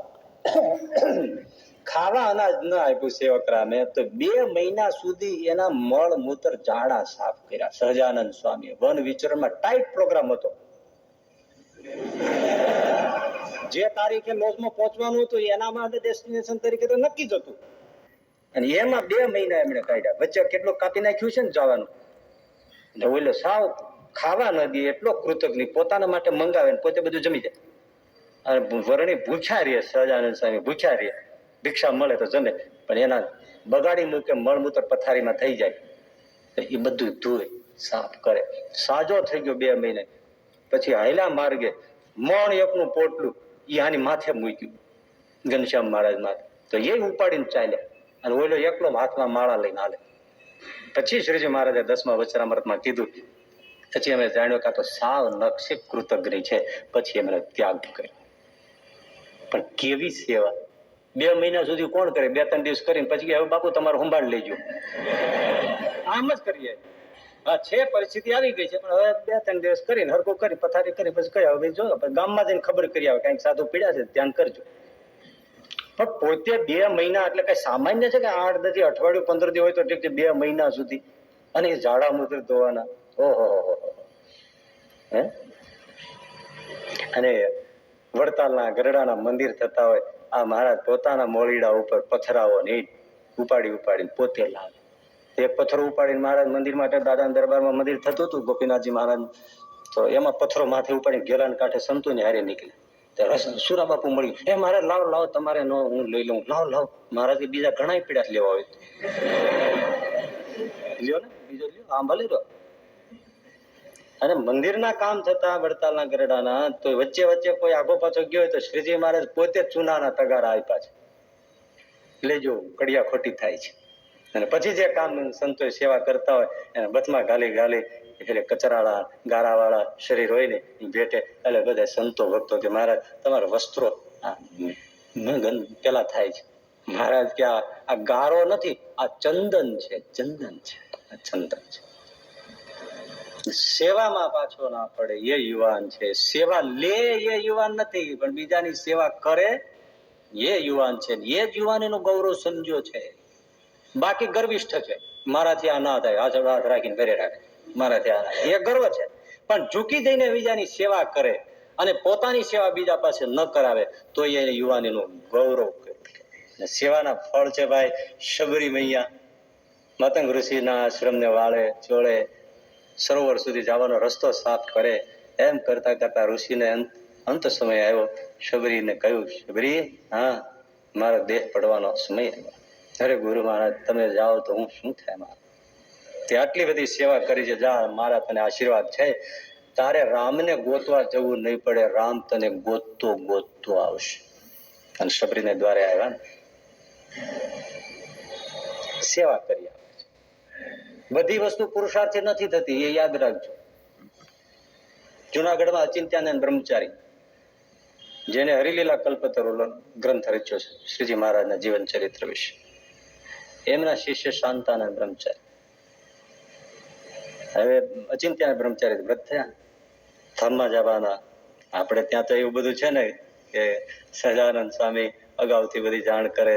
ખાવા અનાજ ન આપ્યું સેવક રામે તો 2 મહિના સુધી એના મળ મૂત્ર ઝાડા સાફ કર્યા. Sahajanand Swami one વિચરણમાં tight programme હતો. જે તારીખે લોજમાં પહોંચવાનું હતું એનામાં ડેસ્ટિનેશન તરીકે તો નક્કી જ હતું. અને એમાં 2 મહિના એમણે કાઢ્યા. વચ્ચે કેટલું કાપી નાખ્યું છે ને જવાનું. એટલે ઓલો સાવ ખાવા ન દે એટલો કૃતજ્ઞ, પોતાના માટે મંગાવે ને પોતે બધું જમી જાય. અને વરણી ભૂખ્યા રહે. સહજાનંદ સ્વામી ભૂખ્યા રહે. ભિક્ષા મળે તો જમે, પણ એના બગાડી મૂકે, મળમૂત્ર પથારીમાં થઈ જાય તો એ બધું ધોય સાફ કરે. સાજો થઈ ગયો 2 મહિને. પછી હાયલા માર્ગે મણ એકનું પોટલું એ આની માથે મૂક્યું, ઘનશ્યામ મહારાજ માથે. તો એ ઉપાડીને ચાલ્યા. અને ઓલો એકલો હાથમાં માળા લઈને હાલે. પછી શ્રીજી મહારાજે 10મા વચનામૃતમાં કીધું. પછી અમે જાણ્યું કે આ તો સાવ નક્ષે કૃતજ્ઞ છે. પછી એમણે ત્યાગ કર્યો. પણ કેવી સેવા! 2 મહિના સુધી કોણ કરે? 2-3 દિવસ કરીને પછી હવે બાપુ તમારું સંભાળ લેજો. આમ જ કરીએ. હા છે પરિસ્થિતિ આવી ગઈ છે, પણ હવે 2-3 દિવસ કરીને હરકો કરી પથારી કરી પછી કઈ હવે જો ગામમાં જઈને ખબર કરી આવે કઈક સાધુ પીડ્યા છે ધ્યાન કરજો. પણ પોતે 2 મહિના એટલે કઈ સામાન્ય છે કે 8 10 અઠવાડિયું 15 દિવસ હોય તો ઠીક છે, 2 મહિના સુધી અને એ ઝાડા મૂત્ર ધોવાના. ઓહો હે. અને વડતાલના ગરડાના મંદિર થતા હોય, આ મહારાજ પોતાના મોળીડા ઉપર પથરાવો ને ઉપાડી પોતે લાવે. એક પથ્થરો ઉપાડીને મહારાજ મંદિર માટે દાદાના દરબારમાં મંદિર થતું હતું ગોપીનાથજી મહારાજ, તો એમાં પથ્થરો માથે ઉપાડીને ગેલાને કાંઠે સંતોને હારે નીકળ્યા. સુરા બાપુ મળી, એ મહારાજ લાવ તમારે નો હું લઈ લઉં, લાવ મહારાજ બીજા ઘણા પીડા લેવા હોય લ્યો ને, બીજો લ્યો, આમ ભલે રહ્યો. અને મંદિરના કામ થતા વડતાલના ગરડાના, તો વચ્ચે કોઈ આગો પાછો ગયો હોય તો શ્રીજી મહારાજ પોતે ચૂનાના તગારા આપ્યા છે, લેજો કડિયા ખોટી થાય છે. અને પછી જે કામ સંતો સેવા કરતા હોય એને બથમાં ગાલી એટલે કચરાળા ગારાવાળા શરીર હોય ને એ ભેટે. એટલે બધા સંતો ભક્તો કે મહારાજ તમારા વસ્ત્રો પેલા થાય છે. મહારાજ કે આ ગારો નથી, આ ચંદન છે, આ ચંદન છે. સેવામાં પાછો ના પડે એ યુવાન છે. સેવા લે એ યુવાન નથી, પણ બીજાની સેવા કરે એ યુવાન છે. એ જ યુવાનીનો ગૌરવ સમજ્યો છે. બાકી ગર્વિષ્ઠ છે, મારાથી આ ના થાય, હાથ રાખીને ઘરે રાખે, મારાથી આ ના, એ ગર્વ છે. પણ ઝૂકી દઈને બીજાની સેવા કરે અને પોતાની સેવા બીજા પાસે ન કરાવે તો એ યુવાનીનું ગૌરવ કરે. સેવાના ફળ છે ભાઈ. શબરી મૈયા મતંગ ઋષિના આશ્રમને વાળે ચોળે સરોવર સુધી જવાનો રસ્તો સાફ કરે. એમ કરતા કરતા ઋષિને અંત સમય આવ્યો. શબરીને કહ્યું, શબરી, હા મારો દેહ પડવાનો સમય આવ્યો. અરે ગુરુ મહારાજ તમે જાઓ તો હું શું થાય? મારા તે આટલી બધી સેવા કરી છે, જા મારા તને આશીર્વાદ છે. તારે રામને ગોતવા જવું નહીં પડે, રામ તને ગોતતો આવશે. અને શબરીને દ્વારે આવ્યા ને સેવા કરી આવે છે. બધી વસ્તુ પુરુષાર્થથી નથી થતી, એ યાદ રાખજો. જુનાગઢમાં અચિંત્યાનંદ બ્રહ્મચારી, જેને હરિલીલા કલ્પતરુ ગ્રંથ રચ્યો છે શ્રીજી મહારાજના જીવન ચરિત્ર વિશે, એમના શિષ્ય શાંતાનંદ બ્રહ્મચારી. હવે અચિંત્યાનંદ બ્રહ્મચારી વ્રત થયા, ધામમાં જવાના. આપણે ત્યાં તો એવું બધું છે ને કે સહજાનંદ સ્વામી અગાઉથી બધી જાણ કરે,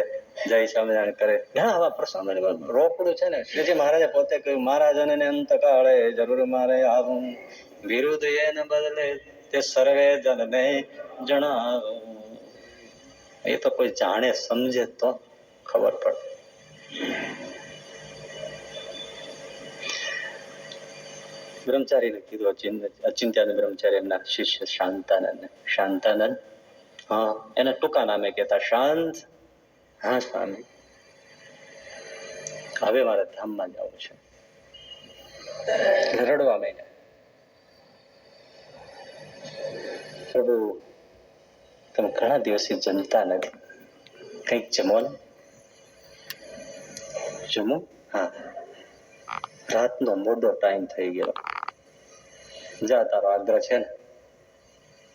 જય સ્વામિનારાયણ કરે, ઘણા આવા પ્રસંગો રોકડું છે ને. શ્રીજી મહારાજે પોતે કહ્યું, મહારાજને અંતકાળે જરૂર મારે આવું, વિરુદ્ધ એને બદલે તે સર્વે જનને જણાવું. એ તો કોઈ જાણે સમજે તો ખબર પડે. બ્રહ્મચારીને કીધું, અચિંત્યાનંદ બ્રહ્મચારી એમના શિષ્ય શાંતાનંદ, હા એને ટૂંકા નામે કહેતા શાંત. હા સ્વામી, હવે મારે ધામમાં જવું છે. રડવા માંડ્યા. પ્રભુ તમે ઘણા દિવસથી જમતા નથી, કંઈક જમો ને. જમો? હા, રાતનો મોડો ટાઈમ થઈ ગયો. જા તારો આગ્રહ છે ને,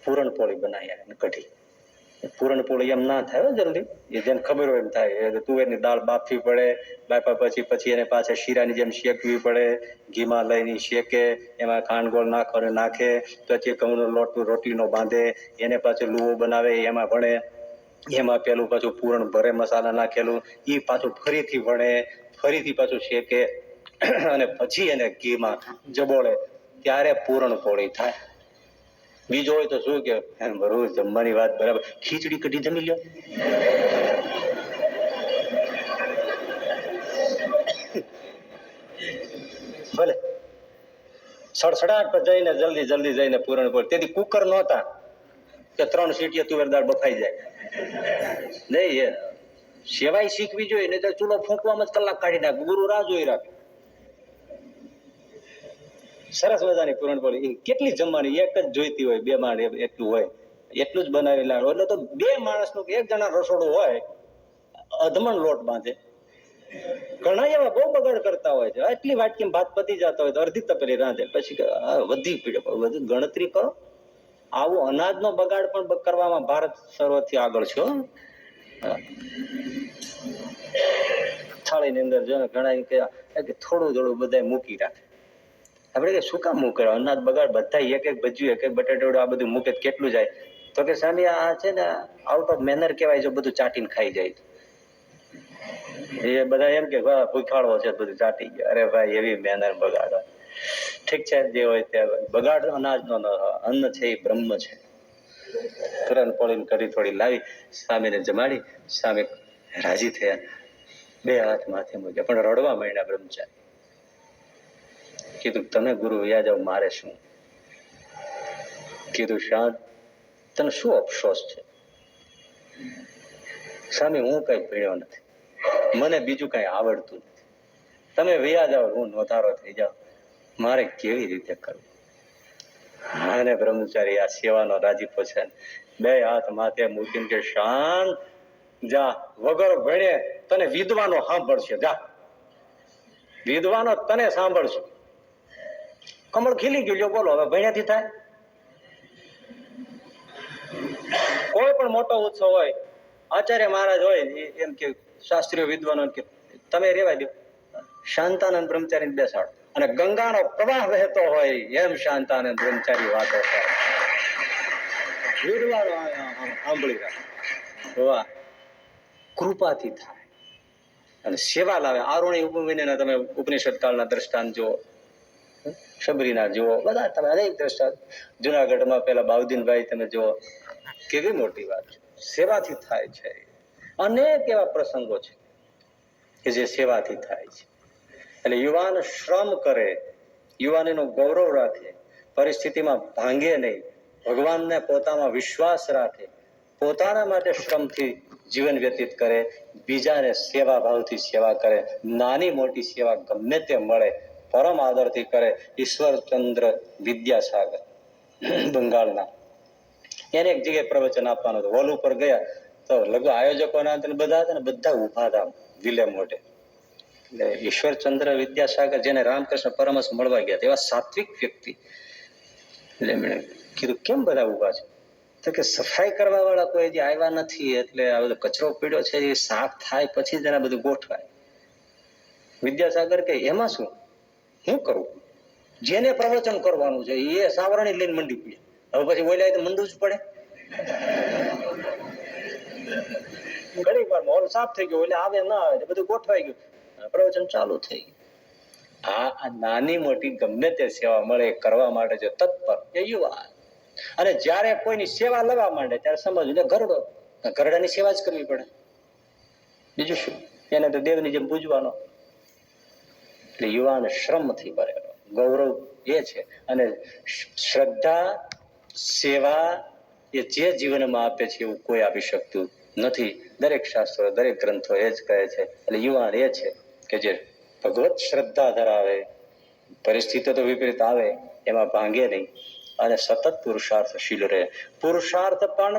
પૂરણપોળી બનાવી કઢી. પૂરણપોળી એમ ના થાય જલ્દી, એ જેમ ખબર હોય એમ થાય. તુવેરની દાળ બાફવી પડે, બાફા પછી એને પાછા શીરાની જેમ શેકવી પડે, ઘીમાં લઈને શેકે, એમાં ખાંડ ગોળ નાખે, પછી ઘઉંનો લોટ રોટલીનો બાંધે, એને પાછું લુવો બનાવે, એમાં વણે, એમાં પેલું પાછું પૂરણ ભરે મસાલા નાખેલું, એ પાછું ફરીથી વણે, ફરીથી પાછું શેકે અને પછી એને ઘીમાં જબોળે, ત્યારે પૂરણપોળી થાય. બીજો હોય તો શું કે રોજ જમવાની વાત બરાબર, ખીચડી કઢી જમી લ્યો. ભલે સડસડાટ પર જઈને જલ્દી જઈને પૂરણપોળી. તેથી કુકર નહોતા કે 3 સીટીએ તુવેર દાળ બફાઈ જાય. નહીં, એ સેવાય શીખવી જોઈએ, નહીં તો ચૂલો ફૂંકવામાં જ કલાક કાઢી નાખે. ગુરુ રાહ જોઈ રાખે. સરસ મજાની પૂરણપોળી કેટલી જમવાની, એક જ જોઈતી હોય, 2 માણ એટલું હોય, એટલું જ બનાવી લાવો. એટલે તો 2 માણસનું કે 1 જણા રસોડું હોય, અધમણ લોટ બાંધે. ઘણા એવા બહુ બગાડ કરતા હોય છે. એટલી વાટકી ભાત પતી જતા હોય તો અડધી તપેલી રાંધે, પછી વધી પીડે. બધી ગણતરી કરો. આવું અનાજનો બગાડ પણ કરવામાં ભારત સર્વથી આગળ છે. થાળીની અંદર જો ઘણા એમ કે થોડું થોડું બધા મૂકી રાખે. આપણે કે શું કામ મૂકે? અનાજ બગાડ, બધા એક એક ભજ્યું, એક એક બટાટોડું આ બધું મૂકે તો કેટલું જાય? તો કે સ્વામી આ છે ને આઉટ ઓફ મેનર કહેવાય, જો બધું ચાટીને ખાઈ જાય તો. એ બધા એમ કે વાહ ભૂખાડો છે બધું ચાટી ગયો. અરે ભાઈ એવી મેનર બગાડો. ઠીક છે જે હોય તે બગાડ અનાજનો ન હોય. અન્ન છે એ બ્રહ્મ છે. કરણ પોળીને કઢી થોડી લાવી સ્વામીને જમાડી, સ્વામી રાજી થયા, બે હાથ માથે મૂક્યા, પણ રડવા માંડ્યા બ્રહ્મચારી. કીધું તમે ગુરુ વ્યા જાવ, મારે શું? કીધું શાંત, તને શું અફસોસ છે? સ્વામી હું કઈ ભણ્યો નથી, મને બીજું કઈ આવડતું નથી, તમે વ્યા જાવ, હું નોધારો થઈ જાઉં, મારે કેવી રીતે કરવું? અને બ્રહ્મચારી આ સેવાનો રાજીપો છે, બે હાથ માથે મૂકીને કે શાંત જા, વગર ભણે તને વિદ્વાનો સાંભળશે, જા વિદ્વાનો તને સાંભળશે. કમળ ખીલી ગયું, બોલો હવે ભણ્યાથી થાય? કોઈ પણ મોટો ઉત્સવ હોય, આચાર્ય મહારાજ હોય એમ કે શાસ્ત્રીય વિદ્વાનો કે તમે રેવા દો, શાંતાનંદ બ્રહ્મચારી બેસાડો, અને ગંગાનો પ્રવાહ વહેતો હોય એમ શાંતાનંદ બ્રહ્મચારી વાતો કરે, વિદ્વાનો સાંભળી રાખે. વાહ, કૃપાથી થાય અને સેવા લાવે. આરોણી ઉપવિના તમે ઉપનિષદ કાળના દ્રષ્ટાંત જુઓ, શબરીના જુઓ, બધા તમે અનેક દ્રષ્ટાંત, જુનાગઢમાં પેલા બાઉદીનભાઈ તમે જુઓ, કેવી મોટી વાત છે, સેવાથી થાય છે. અનેક એવા પ્રસંગો છે કે જે સેવાથી થાય છે. એટલે યુવાન શ્રમ કરે, યુવાનીનું ગૌરવ રાખે, પરિસ્થિતિમાં ભાંગે નહીં, ભગવાનને પોતામાં વિશ્વાસ રાખે, પોતાના માટે શ્રમથી જીવન વ્યતીત કરે, બીજાને સેવા ભાવથી સેવા કરે, નાની મોટી સેવા ગમે તે મળે પરમ આદરથી કરે. ઈશ્વરચંદ્ર વિદ્યાસાગર બંગાળના, એને એક જગ્યાએ પ્રવચન આપવાનું હતું, હોલ ઉપર ગયા તો લઘુ આયોજકોના બધા હતા ને, બધા ઉભા હતા વિલે મોઢે. એટલે ઈશ્વરચંદ્ર વિદ્યાસાગર, જેને રામકૃષ્ણ પરમહંસ મળવા ગયા એવા સાત્વિક વ્યક્તિ, એટલે એમણે કીધું કેમ બધા ઉભા છે? તો કે સફાઈ કરવા વાળા કોઈ જે આવ્યા નથી, એટલે આ બધો કચરો પીડ્યો છે એ સાફ થાય પછી જરા બધું ગોઠવાય. વિદ્યાસાગર કે એમાં શું, હું કરું? જેને પ્રવચન કરવાનું છે એ સાવરણી લઈને મંડી પડ્યા, હવે પછી બોલ્યા તો મંડવું જ પડે. ઘણી વાર હોલ સાફ થઈ ગયો, એટલે આવે ના આવે બધું ગોઠવાઈ ગયું, પ્રવચન ચાલુ થઈ ગયું. આ નાની મોટી ગમે તે સેવા મળે કરવા માટે જે તત્પર એ યુવાન. અને જયારે કોઈની સેવા લેવા માંડે ત્યારે સમજવું ને ઘરડો, ઘરડાની સેવા જ કરવી પડે, બીજું શું? એને તો દેવની જેમ પૂજવાનો. એટલે યુવાન શ્રમથી ભરેલો, ગૌરવ એ છે. અને શ્રદ્ધા, સેવા એ જે જીવનમાં આપે છે એવું કોઈ આપી શકતું નથી. દરેક શાસ્ત્રો, દરેક ગ્રંથો એ જ કહે છે. એટલે યુવાન એ છે કે જે ભગવત શ્રદ્ધા ધરાવે, પરિસ્થિતિ તો વિપરીત આવે એમાં ભાંગે નહીં, અને સતત પુરુષાર્થશીલ રહે. પુરુષાર્થ પણ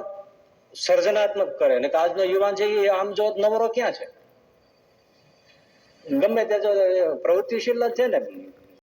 સર્જનાત્મક કરે. ને આજનો યુવાન છે એ આમ જો નવરો ક્યાં છે? ગમે તે જો પ્રવૃત્તિશીલ જ છે ને,